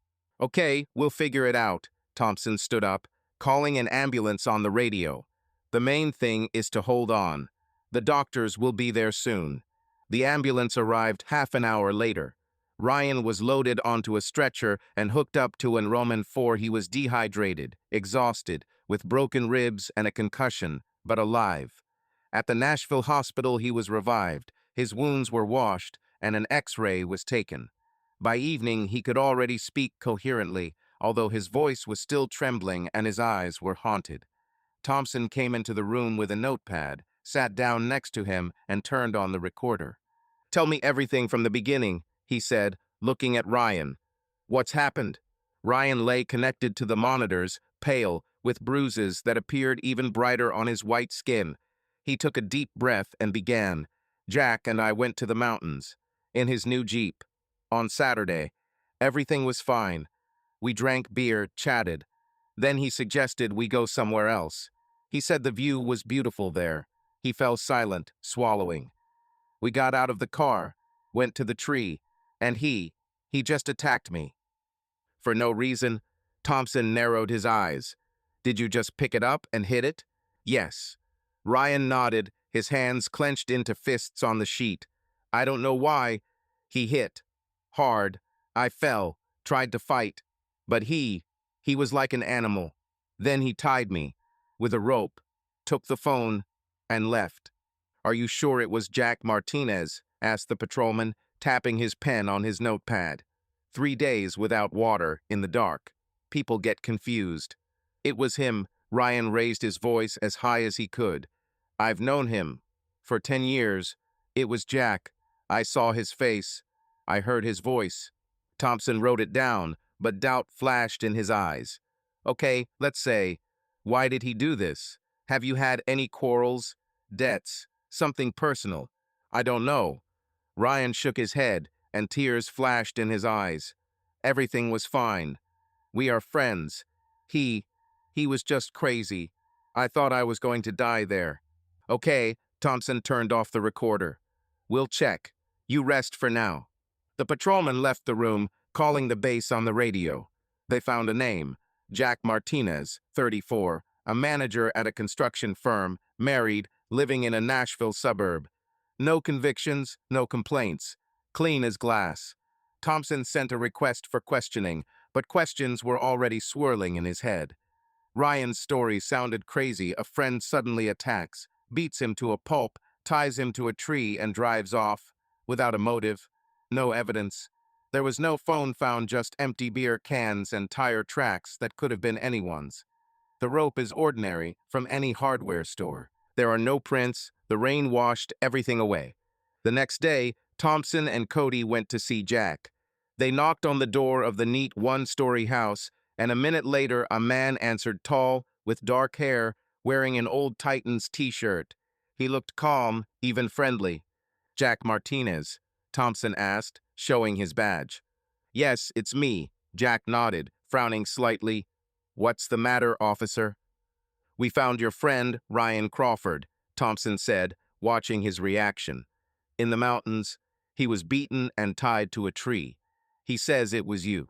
"Okay, we'll figure it out." Thompson stood up, calling an ambulance on the radio. "The main thing is to hold on. The doctors will be there soon." The ambulance arrived half an hour later. Ryan was loaded onto a stretcher and hooked up to Enrollment 4. He was dehydrated, exhausted, with broken ribs and a concussion, but alive. At the Nashville hospital, he was revived. His wounds were washed, and an X-ray was taken. By evening, he could already speak coherently, although his voice was still trembling and his eyes were haunted. Thompson came into the room with a notepad, sat down next to him, and turned on the recorder. "Tell me everything from the beginning," he said, looking at Ryan. "What's happened?" Ryan lay connected to the monitors, pale, with bruises that appeared even brighter on his white skin. He took a deep breath and began. "Jack and I went to the mountains, in his new Jeep. On Saturday. Everything was fine. We drank beer, chatted. Then he suggested we go somewhere else. He said the view was beautiful there." He fell silent, swallowing. "We got out of the car, went to the tree, and he just attacked me." "For no reason?" Thompson narrowed his eyes. "Did you just pick it up and hit it?" "Yes." Ryan nodded, his hands clenched into fists on the sheet. "I don't know why. He hit. Hard. I fell, tried to fight. But he was like an animal. Then he tied me with a rope, took the phone, and left." "Are you sure it was Jack Martinez?" asked the patrolman, tapping his pen on his notepad. 3 days without water, in the dark. People get confused. "It was him." Ryan raised his voice as high as he could. "I've known him for 10 years. It was Jack. I saw his face. I heard his voice." Thompson wrote it down, but doubt flashed in his eyes. "Okay, let's say. Why did he do this? Have you had any quarrels? Debts? Something personal?" "I don't know." Ryan shook his head, and tears flashed in his eyes. "Everything was fine. We are friends. He was just crazy. I thought I was going to die there." "Okay." Thompson turned off the recorder. "We'll check. You rest for now." The patrolman left the room, calling the base on the radio. They found a name: Jack Martinez, 34, a manager at a construction firm, married, living in a Nashville suburb. No convictions, no complaints. Clean as glass. Thompson sent a request for questioning, but questions were already swirling in his head. Ryan's story sounded crazy. A friend suddenly attacks, beats him to a pulp, ties him to a tree, and drives off. Without a motive. No evidence. There was no phone found, just empty beer cans and tire tracks that could have been anyone's. The rope is ordinary, from any hardware store. There are no prints. The rain washed everything away. The next day, Thompson and Cody went to see Jack. They knocked on the door of the neat one-story house, and a minute later a man answered, tall, with dark hair, wearing an old Titans t-shirt. He looked calm, even friendly. "Jack Martinez?" Thompson asked, showing his badge. "Yes, it's me." Jack nodded, frowning slightly. "What's the matter, officer?" "We found your friend, Ryan Crawford," Thompson said, watching his reaction. "In the mountains. He was beaten and tied to a tree. He says it was you."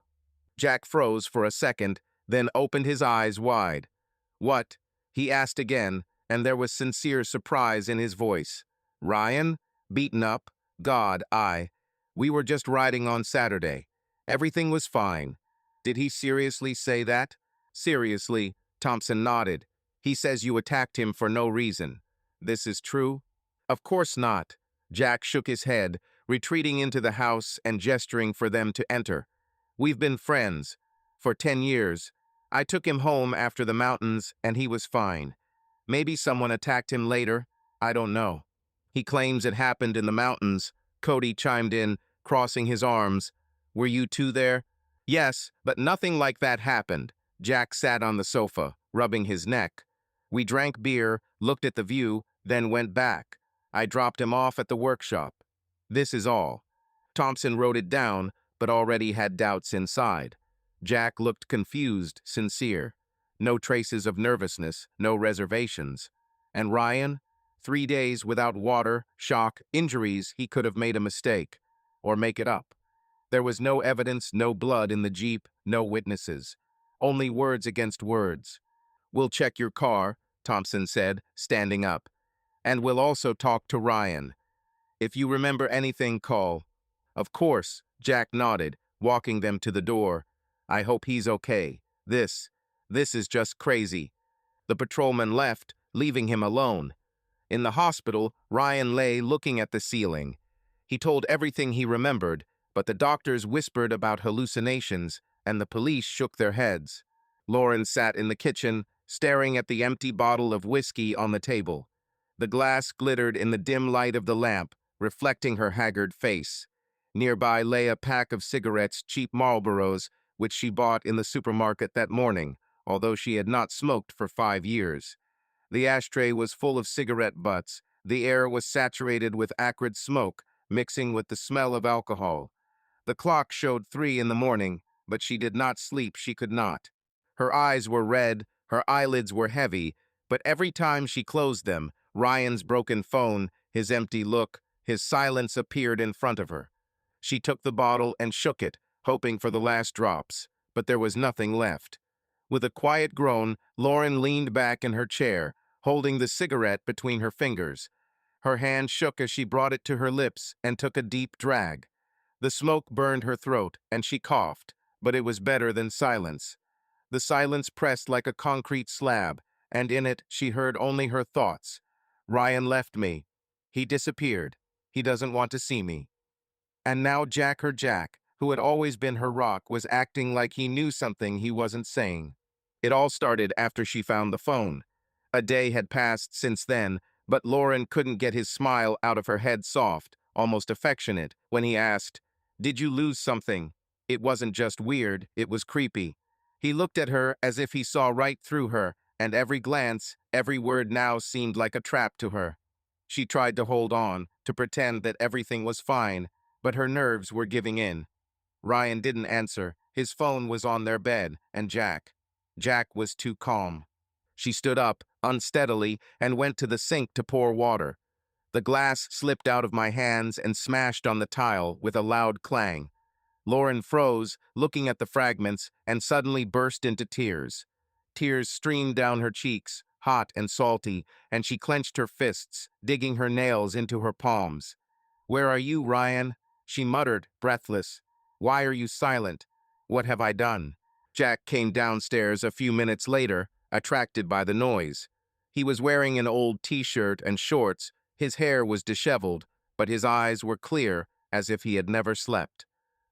Jack froze for a second, then opened his eyes wide. "What?" he asked again, and there was sincere surprise in his voice. "Ryan? Beaten up? God, we were just riding on Saturday. Everything was fine." "Did he seriously say that?" "Seriously," Thompson nodded. "He says you attacked him for no reason." "This is true?" "Of course not." Jack shook his head, retreating into the house and gesturing for them to enter. "We've been friends for 10 years. I took him home after the mountains, and he was fine. Maybe someone attacked him later. I don't know." "He claims it happened in the mountains," Cody chimed in, crossing his arms. "Were you two there?" "Yes, but nothing like that happened." Jack sat on the sofa, rubbing his neck. "We drank beer, looked at the view, then went back. I dropped him off at the workshop. This is all." Thompson wrote it down, but already had doubts inside. Jack looked confused, sincere. No traces of nervousness, no reservations. And Ryan? 3 days without water, shock, injuries. He could have made a mistake. Or make it up. There was no evidence, no blood in the Jeep, no witnesses. Only words against words. "We'll check your car," Thompson said, standing up. "And we'll also talk to Ryan. If you remember anything, call." "Of course," Jack nodded, walking them to the door. "I hope he's okay. This is just crazy." The patrolman left, leaving him alone. In the hospital, Ryan lay looking at the ceiling. He told everything he remembered, but the doctors whispered about hallucinations, and the police shook their heads. Lauren sat in the kitchen, staring at the empty bottle of whiskey on the table. The glass glittered in the dim light of the lamp, reflecting her haggard face. Nearby lay a pack of cigarettes, cheap Marlboros, which she bought in the supermarket that morning, although she had not smoked for 5 years. The ashtray was full of cigarette butts. The air was saturated with acrid smoke, mixing with the smell of alcohol. The clock showed 3 in the morning, but she did not sleep. She could not. Her eyes were red, her eyelids were heavy, but every time she closed them, Ryan's broken phone, his empty look, his silence appeared in front of her. She took the bottle and shook it, hoping for the last drops, but there was nothing left. With a quiet groan, Lauren leaned back in her chair, holding the cigarette between her fingers. Her hand shook as she brought it to her lips and took a deep drag. The smoke burned her throat, and she coughed, but it was better than silence. The silence pressed like a concrete slab, and in it she heard only her thoughts. "Ryan left me. He disappeared. He doesn't want to see me." And now Jack, her Jack, who had always been her rock, was acting like he knew something he wasn't saying. It all started after she found the phone. A day had passed since then, but Lauren couldn't get his smile out of her head, soft, almost affectionate, when he asked, "Did you lose something?" It wasn't just weird, it was creepy. He looked at her as if he saw right through her, and every glance, every word now seemed like a trap to her. She tried to hold on, to pretend that everything was fine, but her nerves were giving in. Ryan didn't answer. His phone was on their bed, and Jack was too calm. She stood up, unsteadily, and went to the sink to pour water. The glass slipped out of my hands and smashed on the tile with a loud clang. Lauren froze, looking at the fragments, and suddenly burst into tears. Tears streamed down her cheeks, hot and salty, and she clenched her fists, digging her nails into her palms. "Where are you, Ryan?" she muttered, breathless. "Why are you silent? What have I done?" Jack came downstairs a few minutes later, attracted by the noise. He was wearing an old t-shirt and shorts. His hair was disheveled, but his eyes were clear, as if he had never slept.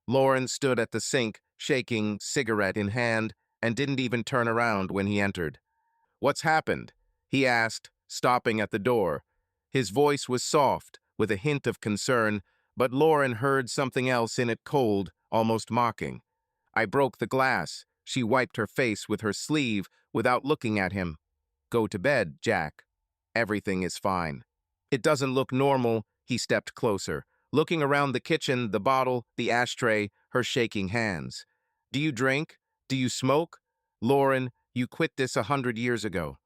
Lauren stood at the sink, shaking, cigarette in hand, and didn't even turn around when he entered. "What's happened?" he asked, stopping at the door. His voice was soft, with a hint of concern, but Lauren heard something else in it, cold, almost mocking. "I broke the glass." She wiped her face with her sleeve without looking at him. "Go to bed, Jack. Everything is fine." "It doesn't look normal." He stepped closer, looking around the kitchen, the bottle, the ashtray, her shaking hands. Do you drink? Do you smoke? Lauren, you quit this 100 years ago.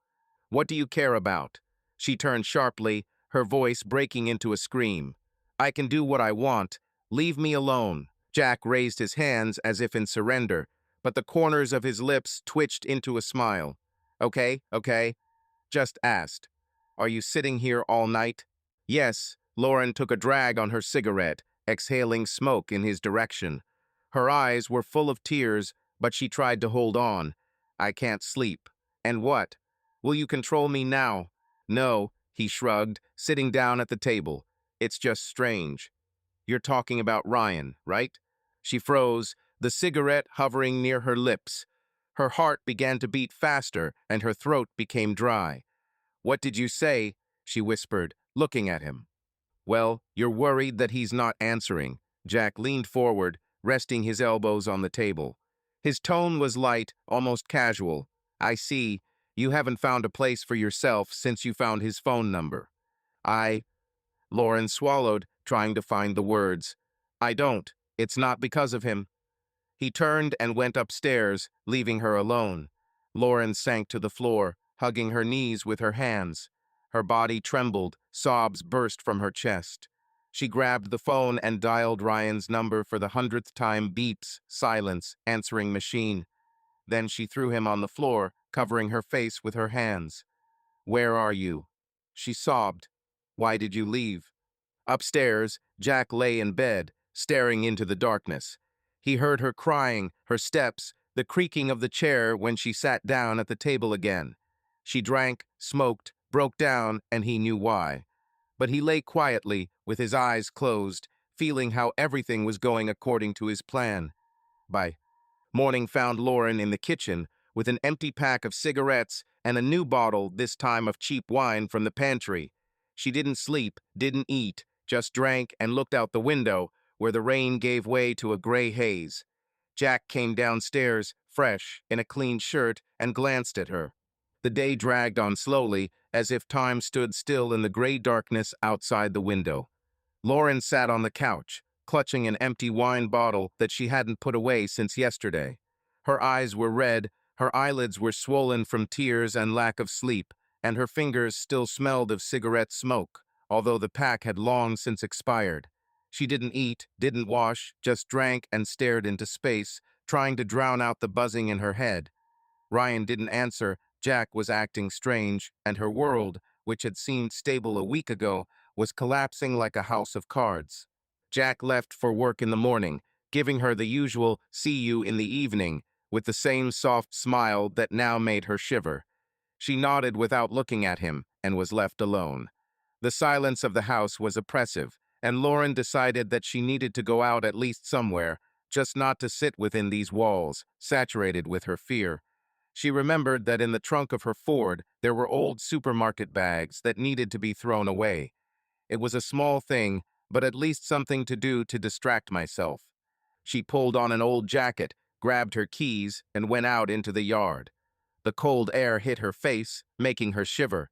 What do you care about? She turned sharply, her voice breaking into a scream. I can do what I want. Leave me alone. Jack raised his hands as if in surrender, but the corners of his lips twitched into a smile. Okay, okay, just asked. Are you sitting here all night? Yes, Lauren took a drag on her cigarette, exhaling smoke in his direction. Her eyes were full of tears, but she tried to hold on. I can't sleep. And what? Will you control me now? No, he shrugged, sitting down at the table. It's just strange. You're talking about Ryan, right? She froze, the cigarette hovering near her lips. Her heart began to beat faster, and her throat became dry. What did you say? She whispered, looking at him. Well, you're worried that he's not answering. Jack leaned forward, resting his elbows on the table. His tone was light, almost casual. I see. You haven't found a place for yourself since you found his phone number. Lauren swallowed, trying to find the words. I don't. It's not because of him. He turned and went upstairs, leaving her alone. Lauren sank to the floor, hugging her knees with her hands. Her body trembled, sobs burst from her chest. She grabbed the phone and dialed Ryan's number for the 100th time. Beeps, silence, answering machine. Then she threw him on the floor, covering her face with her hands. Where are you? She sobbed. Why did you leave? Upstairs, Jack lay in bed, staring into the darkness. He heard her crying, her steps, the creaking of the chair when she sat down at the table again. She drank, smoked, broke down, and he knew why. But he lay quietly, with his eyes closed, feeling how everything was going according to his plan. By morning found Lauren in the kitchen, with an empty pack of cigarettes and a new bottle, this time of cheap wine from the pantry. She didn't sleep, didn't eat, just drank and looked out the window, where the rain gave way to a gray haze. Jack came downstairs, fresh, in a clean shirt, and glanced at her. The day dragged on slowly, as if time stood still in the gray darkness outside the window. Lauren sat on the couch, clutching an empty wine bottle that she hadn't put away since yesterday. Her eyes were red, her eyelids were swollen from tears and lack of sleep, and her fingers still smelled of cigarette smoke, although the pack had long since expired. She didn't eat, didn't wash, just drank and stared into space, trying to drown out the buzzing in her head. Ryan didn't answer. Jack was acting strange, and her world, which had seemed stable a week ago, was collapsing like a house of cards. Jack left for work in the morning, giving her the usual "see you in the evening," with the same soft smile that now made her shiver. She nodded without looking at him, and was left alone. The silence of the house was oppressive, and Lauren decided that she needed to go out at least somewhere, just not to sit within these walls, saturated with her fear. She remembered that in the trunk of her Ford there were old supermarket bags that needed to be thrown away. It was a small thing, but at least something to do to distract myself. She pulled on an old jacket, grabbed her keys, and went out into the yard. The cold air hit her face, making her shiver.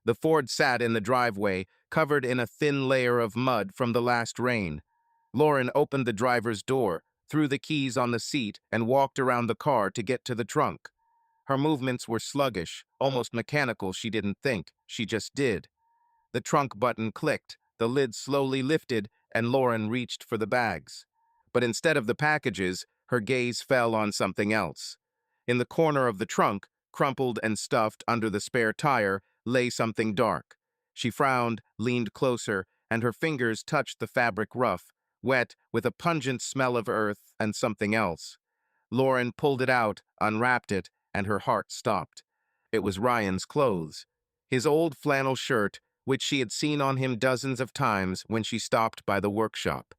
The Ford sat in the driveway, covered in a thin layer of mud from the last rain. Lauren opened the driver's door, threw the keys on the seat, and walked around the car to get to the trunk. Her movements were sluggish, almost mechanical. She didn't think, she just did. The trunk button clicked, the lid slowly lifted, and Lauren reached for the bags. But instead of the packages, her gaze fell on something else. In the corner of the trunk, crumpled and stuffed under the spare tire, lay something dark. She frowned, leaned closer, and her fingers touched the fabric rough, wet with a pungent smell of earth and something else. Lauren pulled it out, unwrapped it, and her heart stopped. It was Ryan's clothes. His old flannel shirt, which she had seen on him dozens of times when she stopped by the workshop.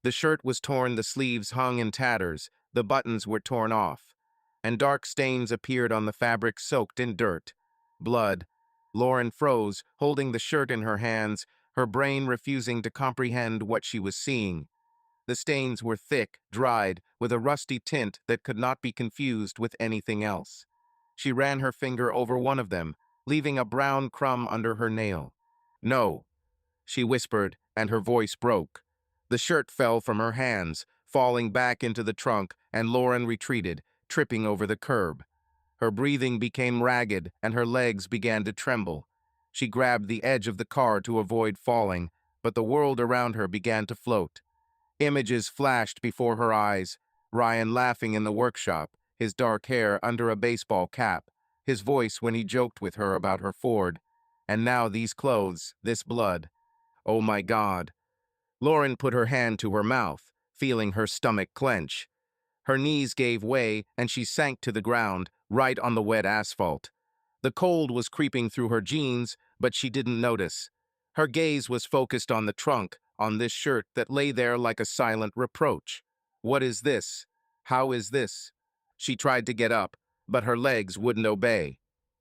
The shirt was torn, the sleeves hung in tatters, the buttons were torn off, and dark stains appeared on the fabric soaked in dirt. Blood. Lauren froze, holding the shirt in her hands, her brain refusing to comprehend what she was seeing. The stains were thick, dried, with a rusty tint that could not be confused with anything else. She ran her finger over one of them, leaving a brown crumb under her nail. No, she whispered, and her voice broke. The shirt fell from her hands, falling back into the trunk, and Lauren retreated, tripping over the curb. Her breathing became ragged, and her legs began to tremble. She grabbed the edge of the car to avoid falling, but the world around her began to float. Images flashed before her eyes. Ryan laughing in the workshop, his dark hair under a baseball cap, his voice when he joked with her about her Ford. And now these clothes, this blood. Oh my God. Lauren put her hand to her mouth, feeling her stomach clench. Her knees gave way, and she sank to the ground, right on the wet asphalt. The cold was creeping through her jeans, but she didn't notice. Her gaze was focused on the trunk, on this shirt that lay there like a silent reproach. What is this? How is this? She tried to get up, but her legs wouldn't obey.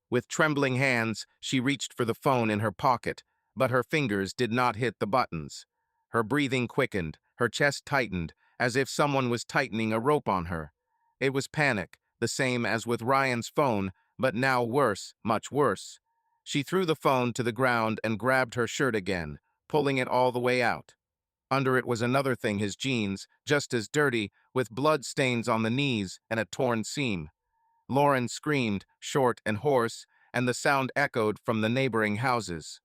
With trembling hands, she reached for the phone in her pocket, but her fingers did not hit the buttons. Her breathing quickened, her chest tightened, as if someone was tightening a rope on her. It was panic, the same as with Ryan's phone, but now worse, much worse. She threw the phone to the ground and grabbed her shirt again, pulling it all the way out. Under it was another thing, his jeans, just as dirty, with blood stains on the knees and a torn seam. Lauren screamed, short and hoarse, and the sound echoed from the neighboring houses.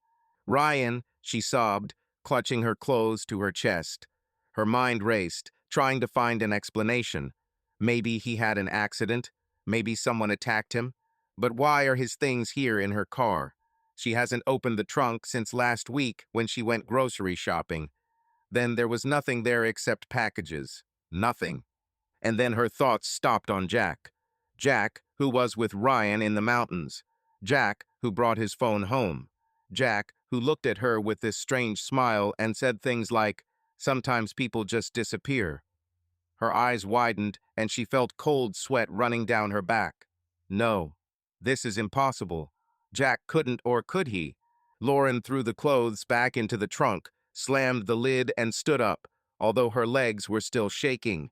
Ryan, she sobbed, clutching her clothes to her chest. Her mind raced, trying to find an explanation. Maybe he had an accident. Maybe someone attacked him. But why are his things here in her car? She hasn't opened the trunk since last week when she went grocery shopping. Then there was nothing there except packages. Nothing. And then her thoughts stopped on Jack. Jack, who was with Ryan in the mountains. Jack, who brought his phone home. Jack, who looked at her with this strange smile and said things like, "Sometimes people just disappear." Her eyes widened, and she felt cold sweat running down her back. No, this is impossible. Jack couldn't, or could he? Lauren threw the clothes back into the trunk, slammed the lid, and stood up, although her legs were still shaking.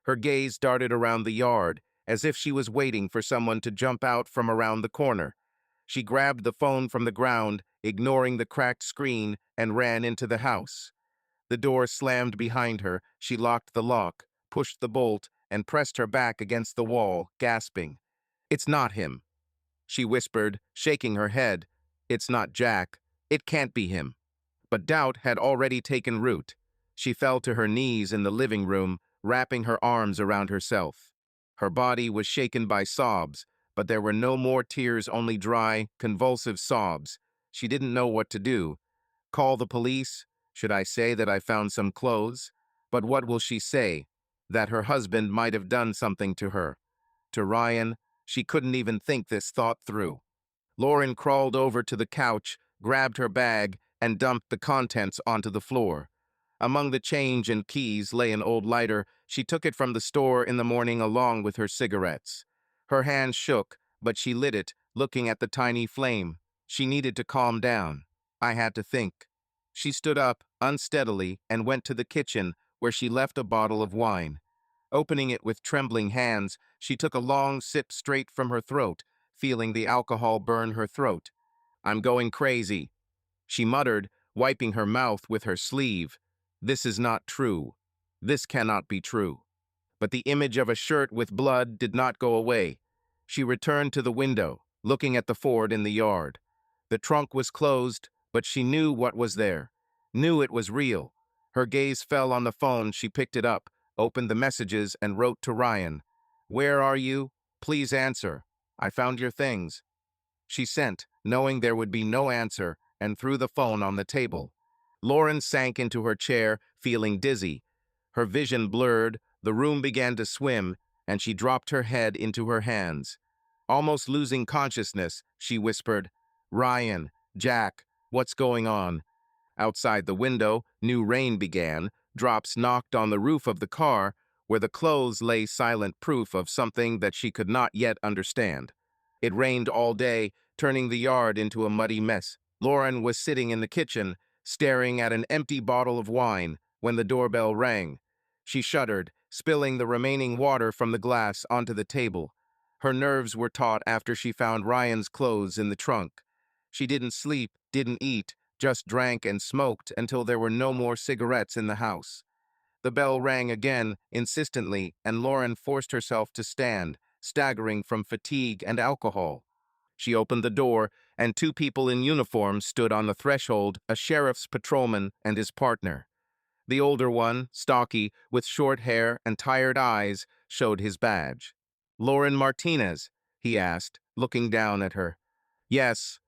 Her gaze darted around the yard, as if she was waiting for someone to jump out from around the corner. She grabbed the phone from the ground, ignoring the cracked screen, and ran into the house. The door slammed behind her. She locked the lock, pushed the bolt, and pressed her back against the wall, gasping. "It's not him," she whispered, shaking her head. "It's not Jack. It can't be him." But doubt had already taken root. She fell to her knees in the living room, wrapping her arms around herself. Her body was shaken by sobs, but there were no more tears, only dry, convulsive sobs. She didn't know what to do. Call the police? Should I say that I found some clothes? But what will she say? That her husband might have done something to her. To Ryan, she couldn't even think this thought through. Lauren crawled over to the couch, grabbed her bag, and dumped the contents onto the floor. Among the change and keys lay an old lighter. She took it from the store in the morning along with her cigarettes. Her hand shook, but she lit it, looking at the tiny flame. She needed to calm down. I had to think. She stood up, unsteadily, and went to the kitchen, where she left a bottle of wine. Opening it with trembling hands, she took a long sip straight from her throat, feeling the alcohol burn her throat. "I'm going crazy," she muttered, wiping her mouth with her sleeve. "This is not true. This cannot be true." But the image of a shirt with blood did not go away. She returned to the window, looking at the Ford in the yard. The trunk was closed, but she knew what was there, knew it was real. Her gaze fell on the phone. She picked it up, opened the messages, and wrote to Ryan. "Where are you? Please answer. I found your things." She sent, knowing there would be no answer, and threw the phone on the table. Lauren sank into her chair, feeling dizzy. Her vision blurred, the room began to swim, and she dropped her head into her hands. Almost losing consciousness, she whispered, "Ryan, Jack, what's going on?" Outside the window, new rain began. Drops knocked on the roof of the car, where the clothes lay, silent proof of something that she could not yet understand. It rained all day, turning the yard into a muddy mess. Lauren was sitting in the kitchen, staring at an empty bottle of wine, when the doorbell rang. She shuddered, spilling the remaining water from the glass onto the table. Her nerves were taut after she found Ryan's clothes in the trunk. She didn't sleep, didn't eat, just drank and smoked until there were no more cigarettes in the house. The bell rang again, insistently, and Lauren forced herself to stand, staggering from fatigue and alcohol. She opened the door, and two people in uniform stood on the threshold, a sheriff's patrolman and his partner. The older one, stocky, with short hair and tired eyes, showed his badge. "Lauren Martinez?" he asked, looking down at her. "Yes."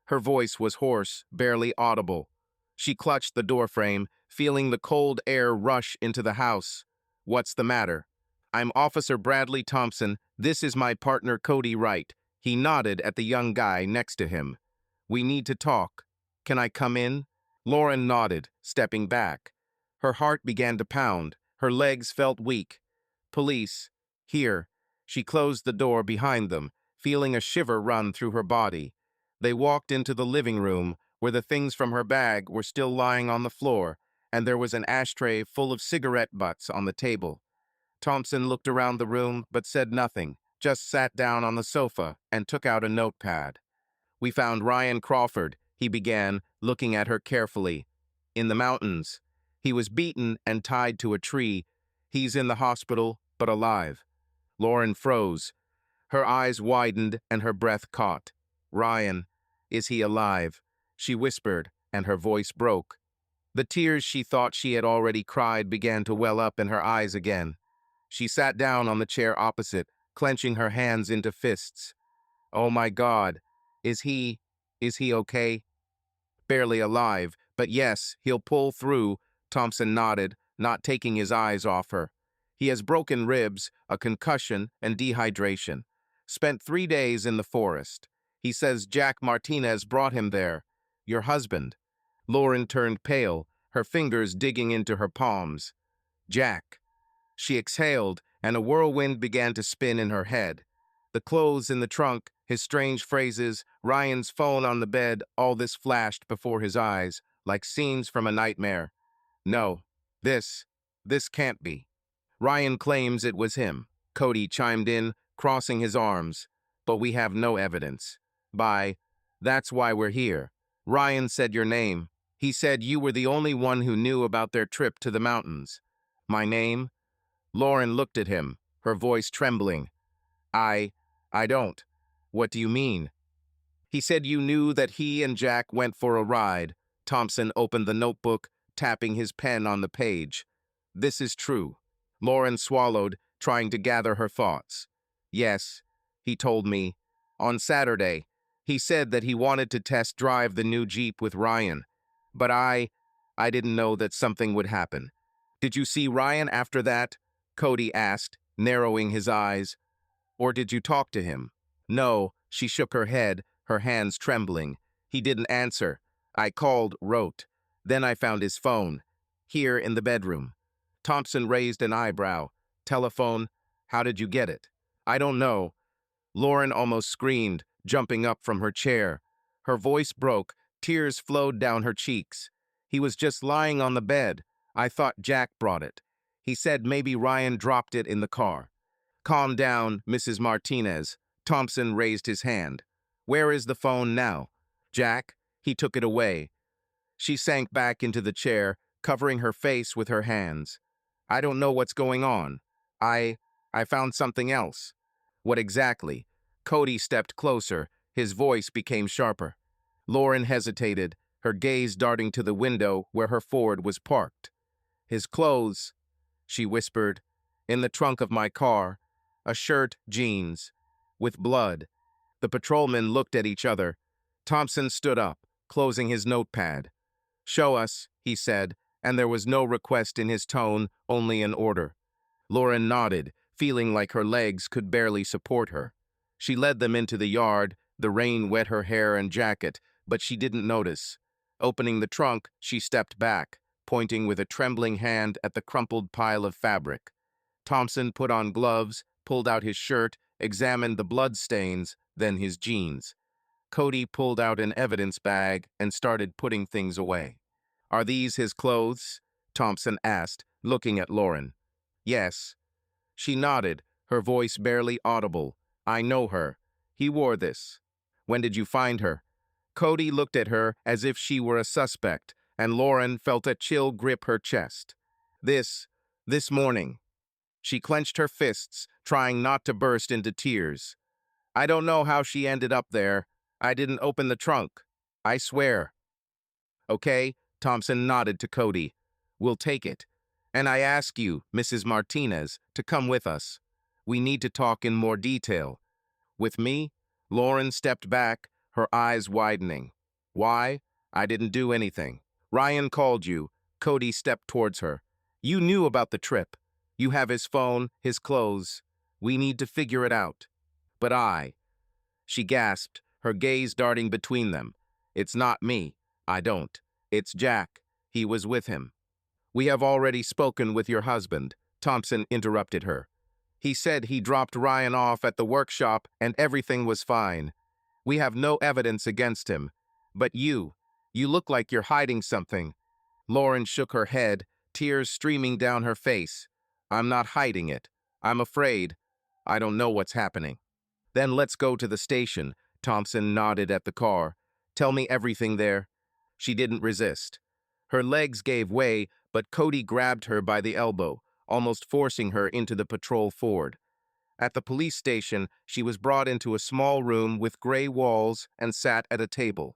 Her voice was hoarse, barely audible. She clutched the doorframe, feeling the cold air rush into the house. "What's the matter?" "I'm Officer Bradley Thompson. This is my partner Cody Wright." He nodded at the young guy next to him. "We need to talk. Can I come in?" Lauren nodded, stepping back. Her heart began to pound. Her legs felt weak. "Police. Here." She closed the door behind them, feeling a shiver run through her body. They walked into the living room, where the things from her bag were still lying on the floor, and there was an ashtray full of cigarette butts on the table. Thompson looked around the room but said nothing, just sat down on the sofa and took out a notepad. "We found Ryan Crawford," he began, looking at her carefully. "In the mountains. He was beaten and tied to a tree. He's in the hospital, but alive." Lauren froze. Her eyes widened and her breath caught. "Ryan, is he alive?" she whispered, and her voice broke. The tears she thought she had already cried began to well up in her eyes again. She sat down on the chair opposite, clenching her hands into fists. "Oh my God, is he okay?" "Barely alive, but yes, he'll pull through," Thompson nodded, not taking his eyes off her. "He has broken ribs, a concussion, and dehydration. Spent 3 days in the forest. He says Jack Martinez brought him there. Your husband." Lauren turned pale, her fingers digging into her palms. "Jack." She exhaled, and a whirlwind began to spin in her head. The clothes in the trunk, his strange phrases, Ryan's phone on the bed, all this flashed before his eyes, like scenes from a nightmare. "No, this can't be." "Ryan claims it was him," Cody chimed in, crossing his arms. "But we have no evidence." That's why we're here. Ryan said your name. He said you were the only one who knew about their trip to the mountains." "My name?" Lauren looked at him, her voice trembling. I don't. What do you mean?" "He said you knew that he and Jack went for a ride." Thompson opened the notebook, tapping his pen on the page. "This is true." Lauren swallowed, trying to gather her thoughts. "Yes, he told me. On Saturday, he said that he wanted to test drive the new Jeep with Ryan. But I didn't know that something would happen." "Did you see Ryan after that?" Cody asked, narrowing his eyes. "Or did you talk to him?" "No," she shook her head, her hands trembling. "He didn't answer. I called, wrote. Then I found his phone. Here in the bedroom." Thompson raised an eyebrow. "Telephone? How did you get it?" "I don't know." Lauren almost screamed, jumping up from her chair. Her voice broke, tears flowed down her cheeks. "He was just lying on the bed. I thought Jack brought it. He said maybe Ryan dropped it in the car." "Calm down, Mrs. Martinez." Thompson raised his hand. "Where is the phone now?" "Jack, he took it away." She sank back into the chair, covering her face with her hands. "I don't know what's going on. I found something else." "What exactly?" Cody stepped closer. His voice became sharper. Lauren hesitated, her gaze darting to the window where her Ford was parked. "His clothes," she whispered, "in the trunk of my car. A shirt, jeans, with blood." The patrolmen looked at each other. Thompson stood up, closing his notepad. "Show us," he said, and there was no request in his tone, only an order. Lauren nodded, feeling like her legs could barely support her. She led them into the yard. The rain wet her hair and jacket, but she didn't notice. Opening the trunk, she stepped back, pointing with a trembling hand at the crumpled pile of fabric. Thompson put on gloves, pulled out his shirt, examined the blood stains, then his jeans. Cody pulled out an evidence bag and started putting things away. "Are these his clothes?" Thompson asked, looking at Lauren. "Yes." She nodded, her voice barely audible. "I know her. He wore this." "When did you find her?" Cody looked at her as if she were a suspect, and Lauren felt a chill grip her chest. This morning. She clenched her fists, trying not to burst into tears. I don't know how she ended up there. I didn't open the trunk. I swear. Okay, Thompson nodded to Cody. We'll take it. And I ask you, Mrs. Martinez, to come with us. We need to talk in more detail. With me? Lauren stepped back, her eyes widening. Why? I didn't do anything. Ryan called you. Cody stepped towards her. You knew about the trip. You have his phone, his clothes. We need to figure it out. But she gasped, her gaze darting between them. It's not me. I don't. It's Jack. He was with him. We have already spoken with your husband, Thompson interrupted her. He said he dropped Ryan off at the workshop and everything was fine. We have no evidence against him. But you look like you're hiding something. Lauren shook her head, tears streaming down her face. I'm not hiding it. I'm afraid. I don't know what's happening. Then let's go to the station. Thompson nodded at the car. Tell me everything there. She didn't resist. Her legs gave way, but Cody grabbed her by the elbow, almost forcing her into the patrol Ford. At the police station, she was brought into a small room with gray walls and sat at a table.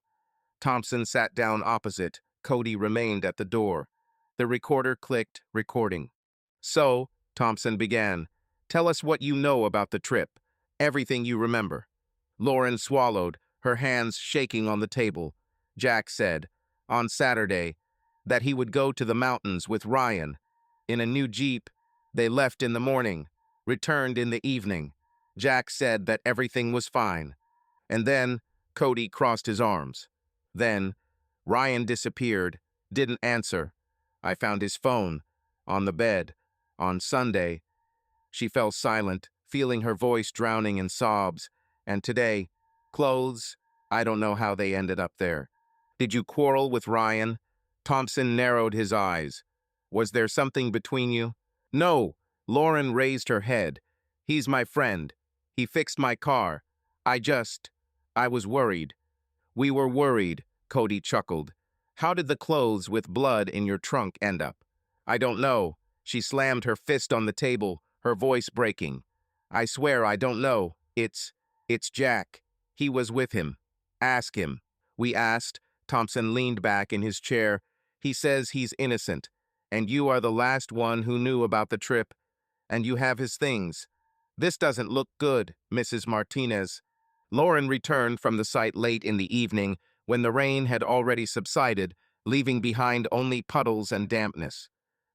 Thompson sat down opposite. Cody remained at the door. The recorder clicked, recording. So, Thompson began, tell us what you know about the trip. Everything you remember. Lauren swallowed, her hands shaking on the table. Jack said, on Saturday, that he would go to the mountains with Ryan. In a new Jeep, they left in the morning, returned in the evening. Jack said that everything was fine. And then, Cody crossed his arms. Then, Ryan disappeared, didn't answer. I found his phone, on the bed, on Sunday. She fell silent, feeling her voice drowning in sobs. And today, clothes, I don't know how they ended up there. Did you quarrel with Ryan? Thompson narrowed his eyes. Was there something between you? No, Lauren raised her head. He's my friend. He fixed my car. I was worried. We were worried, Cody chuckled. How did the clothes with blood in your trunk end up? I don't know. She slammed her fist on the table, her voice breaking. I swear I don't know. It's Jack. He was with him. Ask him. We asked. Thompson leaned back in his chair. He says he's innocent. And you are the last one who knew about the trip. And you have his things. This doesn't look good, Mrs. Martinez. Lauren returned from the site late in the evening when the rain had already subsided, leaving behind only puddles and dampness.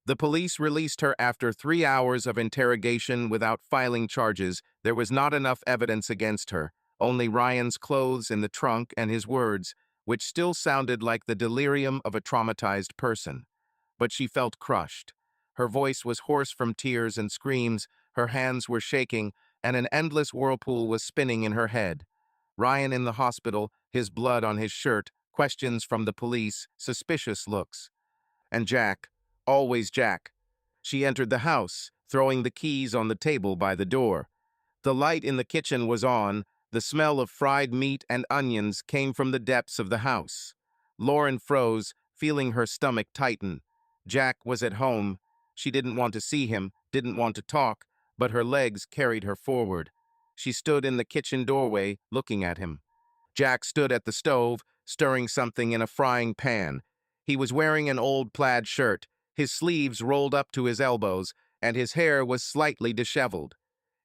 The police released her after 3 hours of interrogation without filing charges. There was not enough evidence against her, only Ryan's clothes in the trunk and his words, which still sounded like the delirium of a traumatized person. But she felt crushed. Her voice was hoarse from tears and screams, her hands were shaking, and an endless whirlpool was spinning in her head. Ryan in the hospital, his blood on his shirt, questions from the police, suspicious looks. And Jack, always Jack. She entered the house, throwing the keys on the table by the door. The light in the kitchen was on. The smell of fried meat and onions came from the depths of the house. Lauren froze, feeling her stomach tighten. Jack was at home. She didn't want to see him, didn't want to talk, but her legs carried her forward. She stood in the kitchen doorway, looking at him. Jack stood at the stove, stirring something in a frying pan. He was wearing an old plaid shirt, his sleeves rolled up to his elbows, and his hair was slightly disheveled.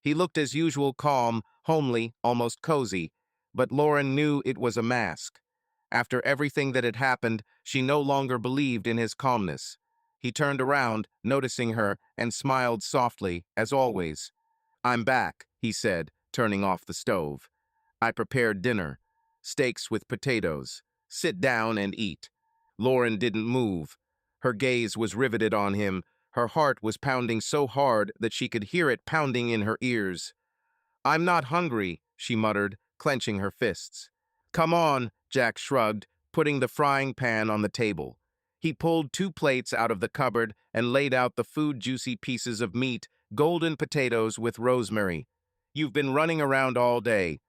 He looked as usual calm, homely, almost cozy, but Lauren knew it was a mask. After everything that had happened, she no longer believed in his calmness. He turned around, noticing her, and smiled softly, as always. I'm back, he said, turning off the stove. I prepared dinner. Steaks with potatoes. Sit down and eat. Lauren didn't move. Her gaze was riveted on him. Her heart was pounding so hard that she could hear it pounding in her ears. I'm not hungry, she muttered, clenching her fists. Come on, Jack shrugged, putting the frying pan on the table. He pulled 2 plates out of the cupboard and laid out the food-juicy pieces of meat, golden potatoes with rosemary. You've been running around all day.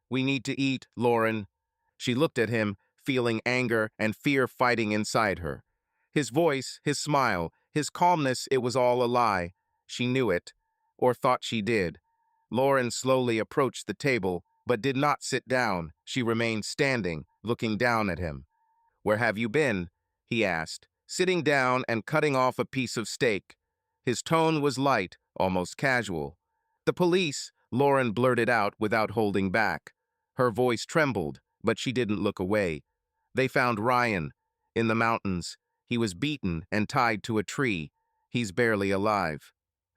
We need to eat, Lauren. She looked at him, feeling anger and fear fighting inside her. His voice, his smile, His calmness, it was all a lie. She knew it, or thought she did. Lauren slowly approached the table, but did not sit down. She remained standing, looking down at him. "Where have you been?" he asked, sitting down and cutting off a piece of steak. His tone was light, almost casual. "The police," Lauren blurted out without holding back. Her voice trembled, but she didn't look away. "They found Ryan in the mountains. He was beaten and tied to a tree. He's barely alive."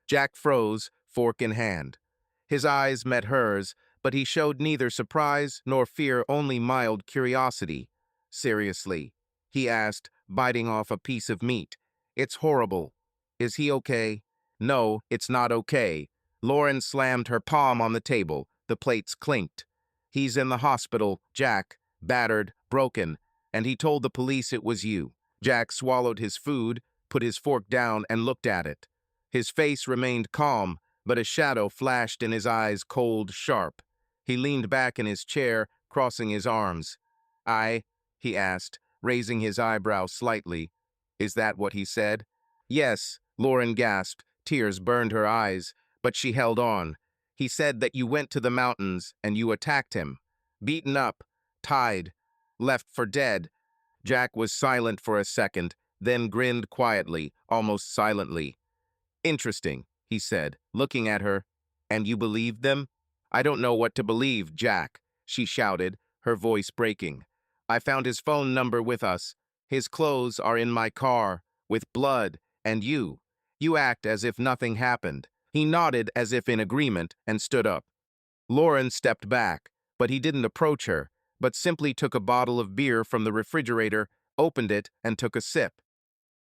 Jack froze, fork in hand. His eyes met hers, but he showed neither surprise nor fear, only mild curiosity. "Seriously?" he asked, biting off a piece of meat. "It's horrible. Is he okay?" "No, it's not okay." Lauren slammed her palm on the table. The plates clinked. "He's in the hospital, Jack, battered, broken, and he told the police it was you." Jack swallowed his food, put his fork down, and looked at it. His face remained calm, but a shadow flashed in his eyes, cold, sharp. He leaned back in his chair, crossing his arms. He asked, raising his eyebrow slightly. "Is that what he said?" "Yes," Lauren gasped. Tears burned her eyes, but she held on. "He said that you went to the mountains and you attacked him. Beaten up, tied, left for dead." Jack was silent for a second, then grinned quietly, almost silently. "Interesting," he said, looking at her. "And you believed them?" "I don't know what to believe, Jack," she shouted, her voice breaking. "I found his phone number with us. His clothes are in my car, with blood, and you. You act as if nothing happened." He nodded as if in agreement and stood up. Lauren stepped back, but he didn't approach her, but simply took a bottle of beer from the refrigerator, opened it, and took a sip.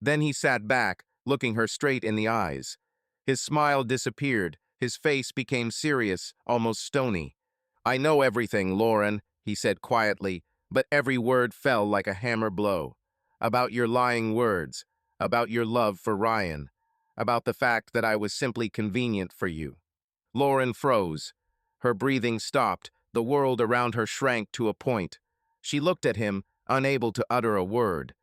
Then he sat back, looking her straight in the eyes. His smile disappeared. His face became serious, almost stony. "I know everything, Lauren," he said quietly, but every word fell like a hammer blow. "About your lying words, about your love for Ryan, about the fact that I was simply convenient for you." Lauren froze. Her breathing stopped. The world around her shrank to a point. She looked at him, unable to utter a word.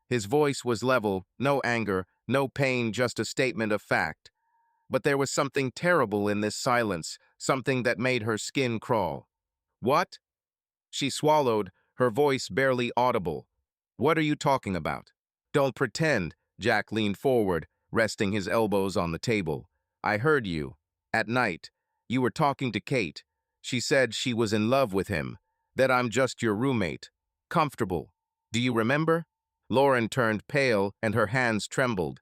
His voice was level, no anger, no pain, just a statement of fact. But there was something terrible in this silence, something that made her skin crawl. "What?" She swallowed, her voice barely audible. "What are you talking about?" "Don't pretend." Jack leaned forward, resting his elbows on the table. "I heard you. At night. You were talking to Kate. She said she was in love with him, that I'm just your roommate. Comfortable. Do you remember?" Lauren turned pale and her hands trembled.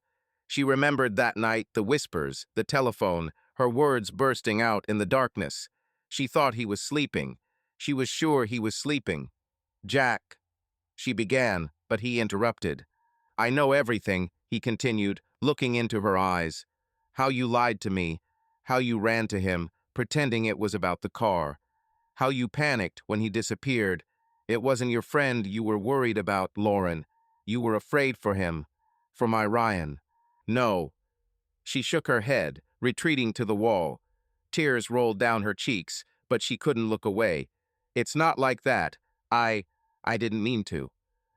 She remembered that night, the whispers, the telephone, her words bursting out in the darkness. She thought he was sleeping. She was sure he was sleeping. "Jack," she began, but he interrupted. "I know everything," he continued, looking into her eyes. "How you lied to me, how you ran to him, pretending it was about the car. How you panicked when he disappeared. It wasn't your friend you were worried about, Lauren. You were afraid for him, for my Ryan." "No." She shook her head, retreating to the wall. Tears rolled down her cheeks, but she couldn't look away. "It's not like that. I didn't mean to."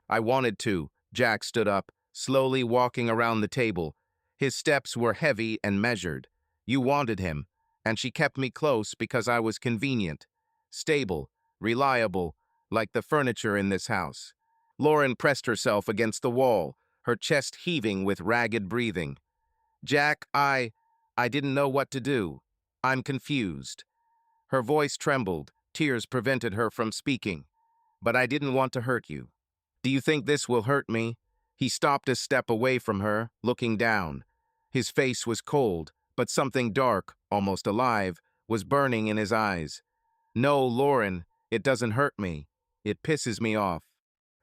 "I wanted to." Jack stood up, slowly walking around the table. His steps were heavy and measured. "You wanted him, and she kept me close because I was convenient, stable, reliable, like the furniture in this house." Lauren pressed herself against the wall, her chest heaving with ragged breathing. "Jack, I didn't know what to do. I'm confused." Her voice trembled. Tears prevented her from speaking. "But I didn't want to hurt you." "Do you think this will hurt me?" He stopped a step away from her, looking down. His face was cold, but something dark, almost alive, was burning in his eyes. "No, Lauren, it doesn't hurt me. It pisses me off."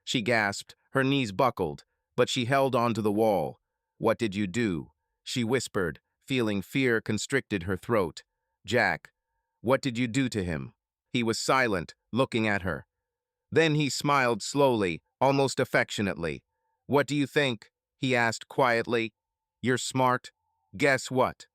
She gasped, her knees buckled, but she held onto the wall. "What did you do?" she whispered, feeling fear constricted her throat. "Jack, what did you do to him?" He was silent, looking at her. Then he smiled slowly, almost affectionately. "What do you think?" he asked quietly. "You're smart. Guess what?"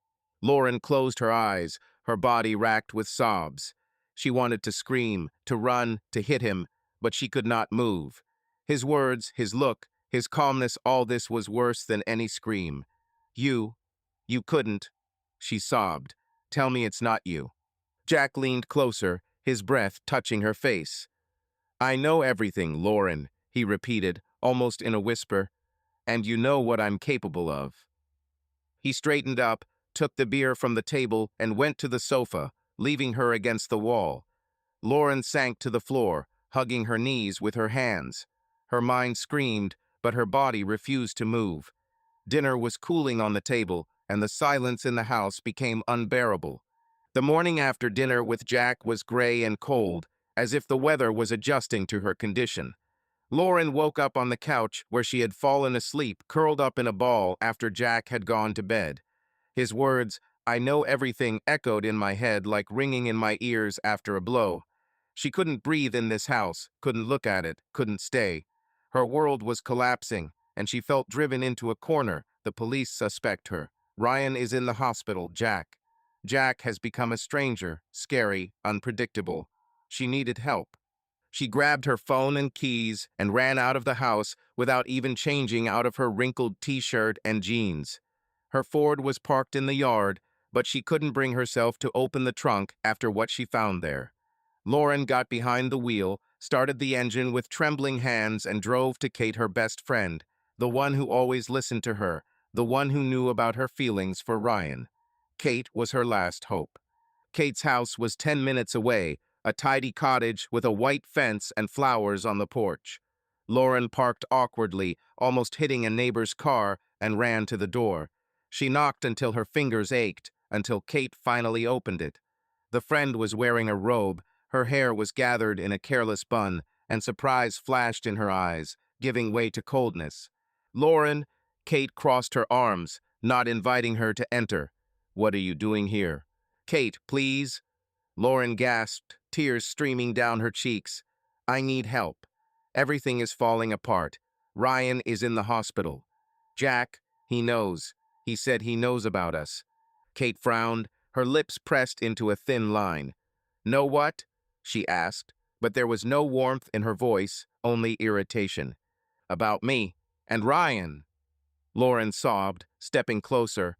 Lauren closed her eyes, her body racked with sobs. She wanted to scream, to run, to hit him, but she could not move. His words, his look, his calmness, all this was worse than any scream. You, you couldn't, she sobbed. Tell me it's not you. Jack leaned closer, his breath touching her face. I know everything, Lauren, he repeated, almost in a whisper, and you know what I'm capable of. He straightened up, took the beer from the table, and went to the sofa, leaving her against the wall. Lauren sank to the floor, hugging her knees with her hands. Her mind screamed, but her body refused to move. Dinner was cooling on the table, and the silence in the house became unbearable. The morning after dinner with Jack was gray and cold, as if the weather was adjusting to her condition. Lauren woke up on the couch where she had fallen asleep, curled up in a ball after Jack had gone to bed. His words, "I know everything," echoed in my head like ringing in my ears after a blow. She couldn't breathe in this house, couldn't look at it, couldn't stay. Her world was collapsing, and she felt driven into a corner. The police suspect her. Ryan is in the hospital, Jack. Jack has become a stranger, scary, unpredictable. She needed help. She grabbed her phone and keys and ran out of the house without even changing out of her wrinkled t-shirt and jeans. Her Ford was parked in the yard, but she couldn't bring herself to open the trunk after what she found there. Lauren got behind the wheel, started the engine with trembling hands, and drove to Kate, her best friend, the one who always listened to her, the one who knew about her feelings for Ryan. Kate was her last hope. Kate's house was 10 minutes away, a tidy cottage with a white fence and flowers on the porch. Lauren parked awkwardly, almost hitting a neighbor's car, and ran to the door. She knocked until her fingers ached, until Kate finally opened it. The friend was wearing a robe, her hair was gathered in a careless bun, and surprise flashed in her eyes, giving way to coldness. Lauren, Kate crossed her arms, not inviting her to enter. What are you doing here? Kate, please. Lauren gasped, tears streaming down her cheeks. I need help. Everything is falling apart. Ryan is in the hospital. Jack, he knows. He said he knows about us. Kate frowned, her lips pressed into a thin line. Know what? She asked, but there was no warmth in her voice, only irritation. About me. And Ryan. Lauren sobbed, stepping closer.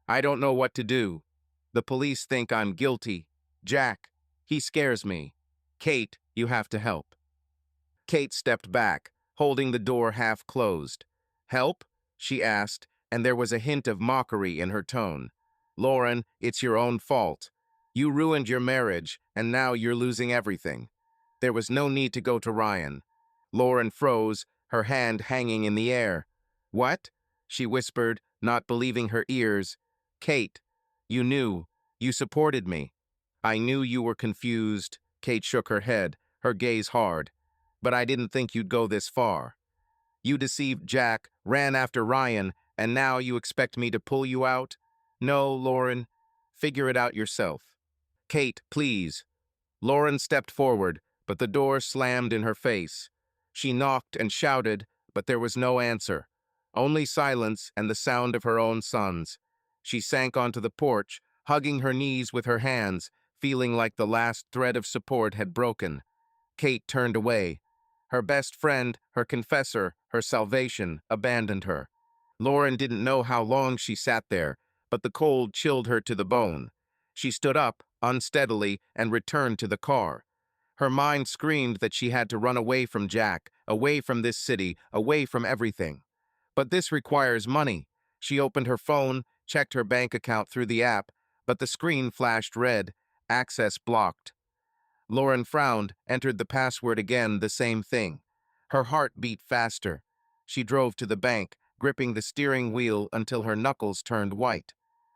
I don't know what to do. The police think I'm guilty. Jack, he scares me. Kate, you have to help. Kate stepped back, holding the door half closed. Help? She asked, and there was a hint of mockery in her tone. Lauren, it's your own fault. You ruined your marriage, and now you're losing everything. There was no need to go to Ryan. Lauren froze, her hand hanging in the air. What? She whispered, not believing her ears. Kate, you knew. You supported me. I knew you were confused. Kate shook her head, her gaze hard. But I didn't think you'd go this far. You deceived Jack, ran after Ryan, and now you expect me to pull you out? No, Lauren. Figure it out yourself. Kate, please. Lauren stepped forward, but the door slammed in her face. She knocked and shouted, but there was no answer. Only silence and the sound of her own sons. She sank onto the porch, hugging her knees with her hands, feeling like the last thread of support had broken. Kate turned away. Her best friend, her confessor, her salvation, abandoned her. Lauren didn't know how long she sat there, but the cold chilled her to the bone. She stood up, unsteadily, and returned to the car. Her mind screamed that she had to run away from Jack, away from this city, away from everything. But this requires money. She opened her phone, checked her bank account through the app, but the screen flashed red, access blocked. Lauren frowned, entered the password again, the same thing. Her heart beat faster. She drove to the bank, gripping the steering wheel until her knuckles turned white.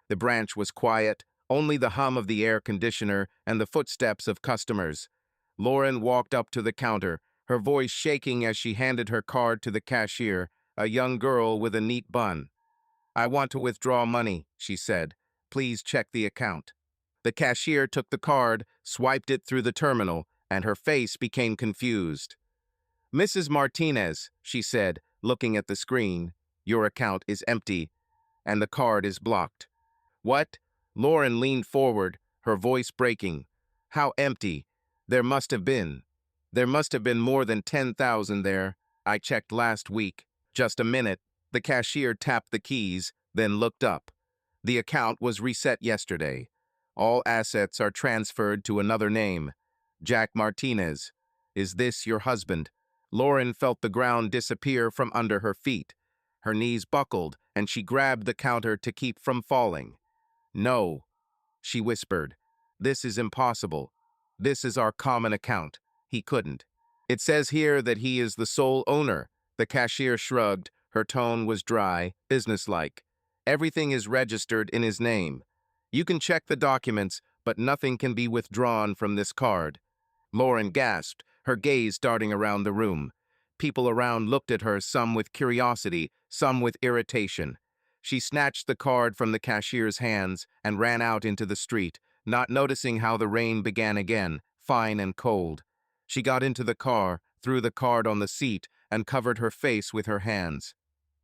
The branch was quiet, only the hum of the air conditioner and the footsteps of customers. Lauren walked up to the counter, her voice shaking as she handed her card to the cashier, a young girl with a neat bun. I want to withdraw money, she said. Please check the account. The cashier took the card, swiped it through the terminal, and her face became confused. Mrs. Martinez, she said, looking at the screen, your account is empty, and the card is blocked. What? Lauren leaned forward, her voice breaking. How empty? There must have been more than 10,000 there. I checked last week. Just a minute. The cashier tapped the keys, then looked up. The account was reset yesterday. All assets are transferred to another name. Jack Martinez. Is this your husband? Lauren felt the ground disappear from under her feet. Her knees buckled, and she grabbed the counter to keep from falling. No, she whispered. This is impossible. This is our common account. He couldn't. It says here that he is the sole owner. The cashier shrugged. Her tone was dry, businesslike. Everything is registered in his name. You can check the documents, but nothing can be withdrawn from this card. Lauren gasped, her gaze darting around the room. People around looked at her, some with curiosity, some with irritation. She snatched the card from the cashier's hands and ran out into the street, not noticing how the rain began again, fine and cold. She got into the car, threw the card on the seat, and covered her face with her hands.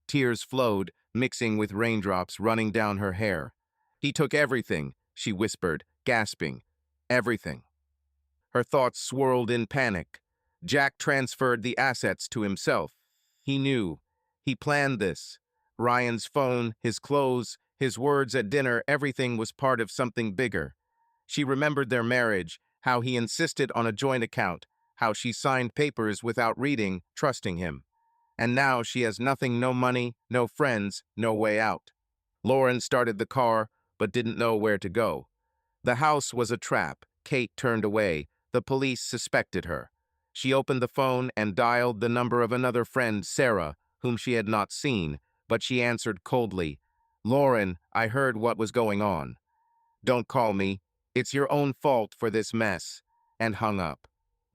Tears flowed, mixing with raindrops running down her hair. He took everything, she whispered, gasping. Everything. Her thoughts swirled in panic. Jack transferred the assets to himself. He knew. He planned this. Ryan's phone, his clothes, his words at dinner, everything was part of something bigger. She remembered their marriage, how he insisted on a joint account, how she signed papers without reading, trusting him. And now she has nothing, no money, no friends, no way out. Lauren started the car, but didn't know where to go. The house was a trap. Kate turned away. The police suspected her. She opened the phone and dialed the number of another friend, Sarah, whom she had not seen, but she answered coldly. Lauren, I heard what was going on. Don't call me. It's your own fault for this mess. And hung up.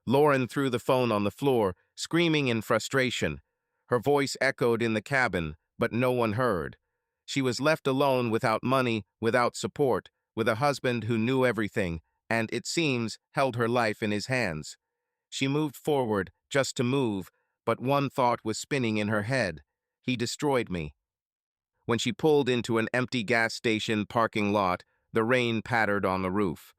Lauren threw the phone on the floor, screaming in frustration. Her voice echoed in the cabin, but no one heard. She was left alone without money, without support, with a husband who knew everything, and, it seems, held her life in his hands. She moved forward, just to move, but one thought was spinning in her head. He destroyed me. When she pulled into an empty gas station parking lot, the rain pattered on the roof.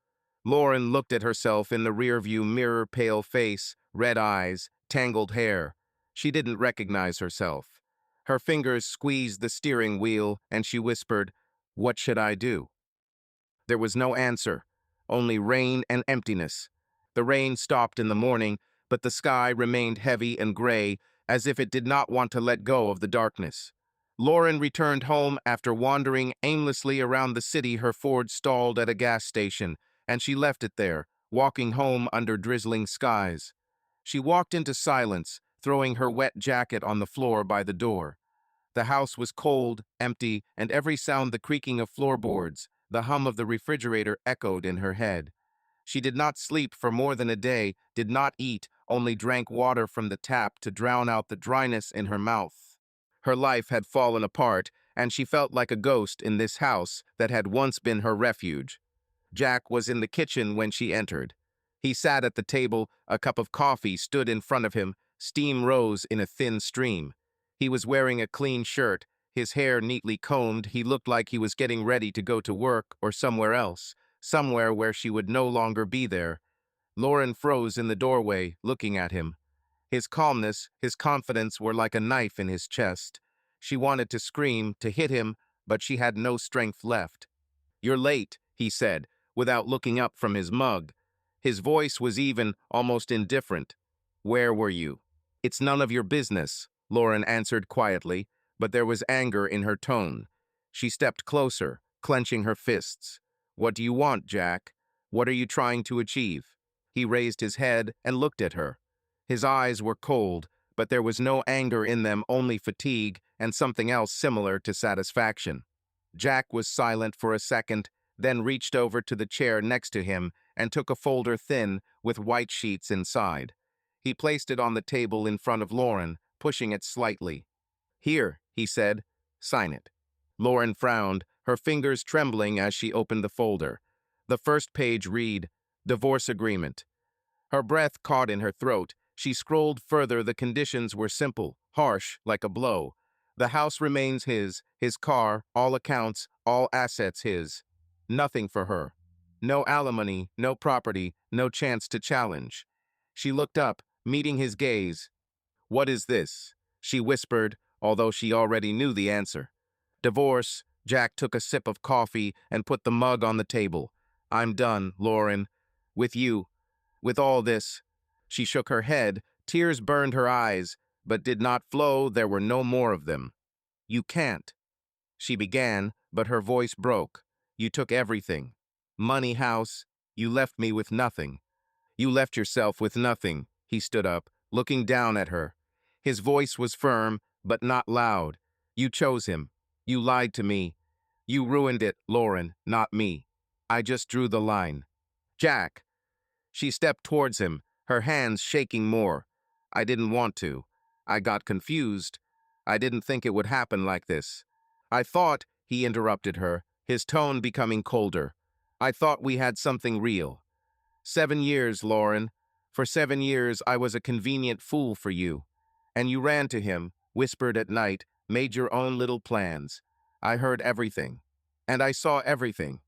Lauren looked at herself in the rearview mirror, pale face, red eyes, tangled hair. She didn't recognize herself. Her fingers squeezed the steering wheel, and she whispered, "What should I do?" There was no answer, only rain and emptiness. The rain stopped in the morning, but the sky remained heavy and gray, as if it did not want to let go of the darkness. Lauren returned home after wandering aimlessly around the city. Her Ford stalled at a gas station, and she left it there, walking home under drizzling skies. She walked into silence, throwing her wet jacket on the floor by the door. The house was cold, empty, and every sound, the creaking of floorboards, the hum of the refrigerator, echoed in her head. She did not sleep for more than a day, did not eat, only drank water from the tap to drown out the dryness in her mouth. Her life had fallen apart, and she felt like a ghost in this house that had once been her refuge. Jack was in the kitchen when she entered. He sat at the table, a cup of coffee stood in front of him, steam rose in a thin stream. He was wearing a clean shirt, his hair neatly combed. He looked like he was getting ready to go to work or somewhere else, somewhere where she would no longer be there. Lauren froze in the doorway, looking at him. His calmness, his confidence were like a knife in his chest. She wanted to scream, to hit him, but she had no strength left. "You're late," he said, without looking up from his mug. His voice was even, almost indifferent. "Where were you?" "It's none of your business," Lauren answered quietly, but there was anger in her tone. She stepped closer, clenching her fists. "What do you want, Jack? What are you trying to achieve?" He raised his head and looked at her. His eyes were cold, but there was no anger in them, only fatigue and something else similar to satisfaction. Jack was silent for a second, then reached over to the chair next to him and took a folder thin with white sheets inside. He placed it on the table in front of Lauren, pushing it slightly. "Here," he said, "sign it." Lauren frowned, her fingers trembling as she opened the folder. The first page read, "Divorce Agreement." Her breath caught in her throat. She scrolled further. The conditions were simple, harsh, like a blow. The house remains his car, all accounts, all assets his. Nothing for her. No alimony, no property, no chance to challenge. She looked up, meeting his gaze. "What is this?" she whispered, although she already knew the answer. "Divorce, Jack took a sip of coffee and put the mug on the table. I'm done, Lauren. With you. With all this. She shook her head, tears burned her eyes, but did not flow, there were no more of them. You can't. She began, but her voice broke. You took everything. Money, house. You left me with nothing. You left yourself with nothing. He stood up, looking down at her. His voice was firm, but not loud. You chose him. You lied to me. You ruined it, Lauren, not me. I just drew the line. Jack. She stepped towards him, her hands shaking more. I didn't want to. I got confused. I didn't think it would happen like this. I thought, he interrupted her, his tone becoming colder. I thought we had something real. 7 years, Lauren. For 7 years I was a convenient fool for you. And you ran to him, whispered at night, made your own little plans. I heard everything. And I saw everything.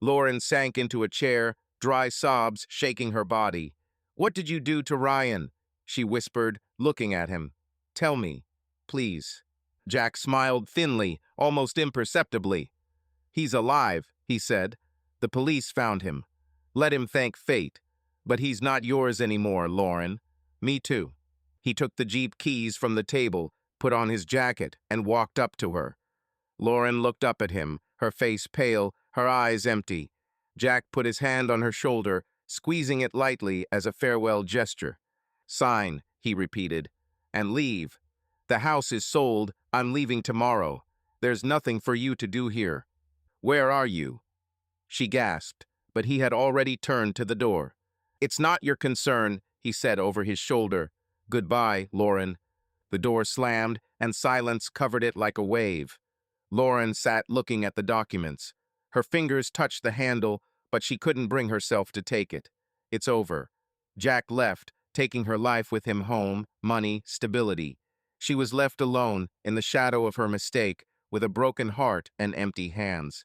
Lauren sank into a chair, dry sobs shaking her body. What did you do to Ryan? She whispered, looking at him. Tell me, please. Jack smiled thinly, almost imperceptibly. He's alive, he said. The police found him. Let him thank fate. But he's not yours anymore, Lauren. Me too. He took the Jeep keys from the table, put on his jacket, and walked up to her. Lauren looked up at him, her face pale, her eyes empty. Jack put his hand on her shoulder, squeezing it lightly as a farewell gesture. Sign, he repeated, and leave. The house is sold. I'm leaving tomorrow. There's nothing for you to do here. Where are you? She gasped, but he had already turned to the door. It's not your concern, he said over his shoulder. Goodbye, Lauren. The door slammed, and silence covered it like a wave. Lauren sat looking at the documents. Her fingers touched the handle, but she couldn't bring herself to take it. It's over. Jack left, taking her life with him home, money, stability. She was left alone, in the shadow of her mistake, with a broken heart and empty hands.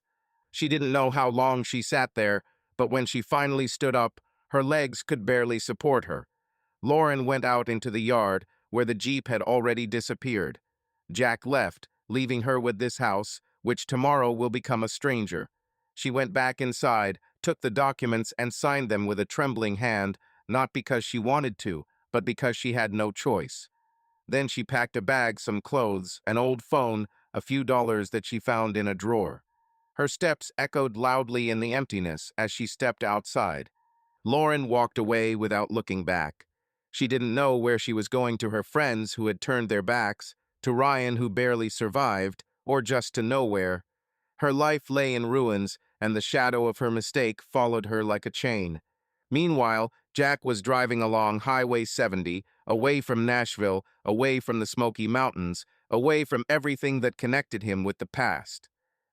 She didn't know how long she sat there, but when she finally stood up, her legs could barely support her. Lauren went out into the yard, where the Jeep had already disappeared. Jack left, leaving her with this house, which tomorrow will become a stranger. She went back inside, took the documents and signed them with a trembling hand, not because she wanted to, but because she had no choice. Then she packed a bag, some clothes, an old phone, a few dollars that she found in a drawer. Her steps echoed loudly in the emptiness as she stepped outside. Lauren walked away without looking back. She didn't know where she was going, to her friends who had turned their backs, to Ryan who barely survived, or just to nowhere. Her life lay in ruins, and the shadow of her mistake followed her like a chain. Meanwhile, Jack was driving along Highway 70, away from Nashville, away from the Smoky Mountains, away from everything that connected him with the past.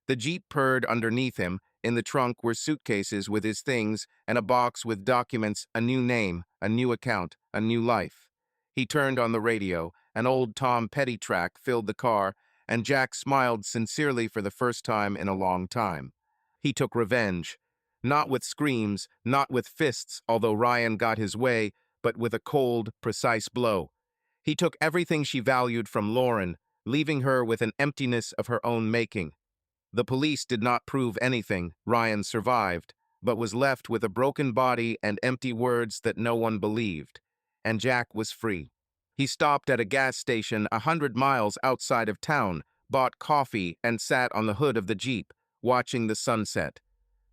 The Jeep purred underneath him. In the trunk were suitcases with his things and a box with documents, a new name, a new account, a new life. He turned on the radio. An old Tom Petty track filled the car, and Jack smiled sincerely for the first time in a long time. He took revenge. Not with screams, not with fists, although Ryan got his way, but with a cold, precise blow. He took everything she valued from Lauren, leaving her with an emptiness of her own making. The police did not prove anything. Ryan survived, but was left with a broken body and empty words that no one believed. And Jack was free. He stopped at a gas station 100 miles outside of town, bought coffee, and sat on the hood of the Jeep, watching the sunset.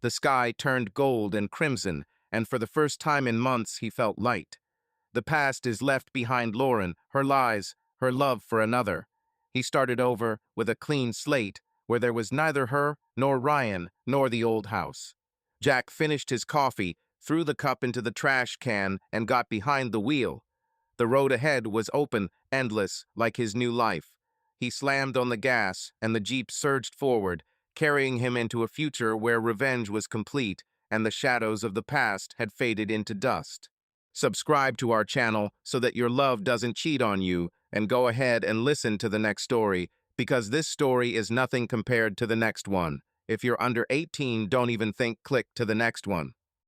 The sky turned gold and crimson, and for the first time in months he felt light. The past is left behind Lauren, her lies, her love for another. He started over with a clean slate, where there was neither her, nor Ryan, nor the old house. Jack finished his coffee, threw the cup into the trash can, and got behind the wheel. The road ahead was open, endless, like his new life. He slammed on the gas, and the Jeep surged forward, carrying him into a future where revenge was complete and the shadows of the past had faded into dust. Subscribe to our channel so that your love doesn't cheat on you, and go ahead and listen to the next story, because this story is nothing compared to the next one. If you're under 18, don't even think, click to the next one.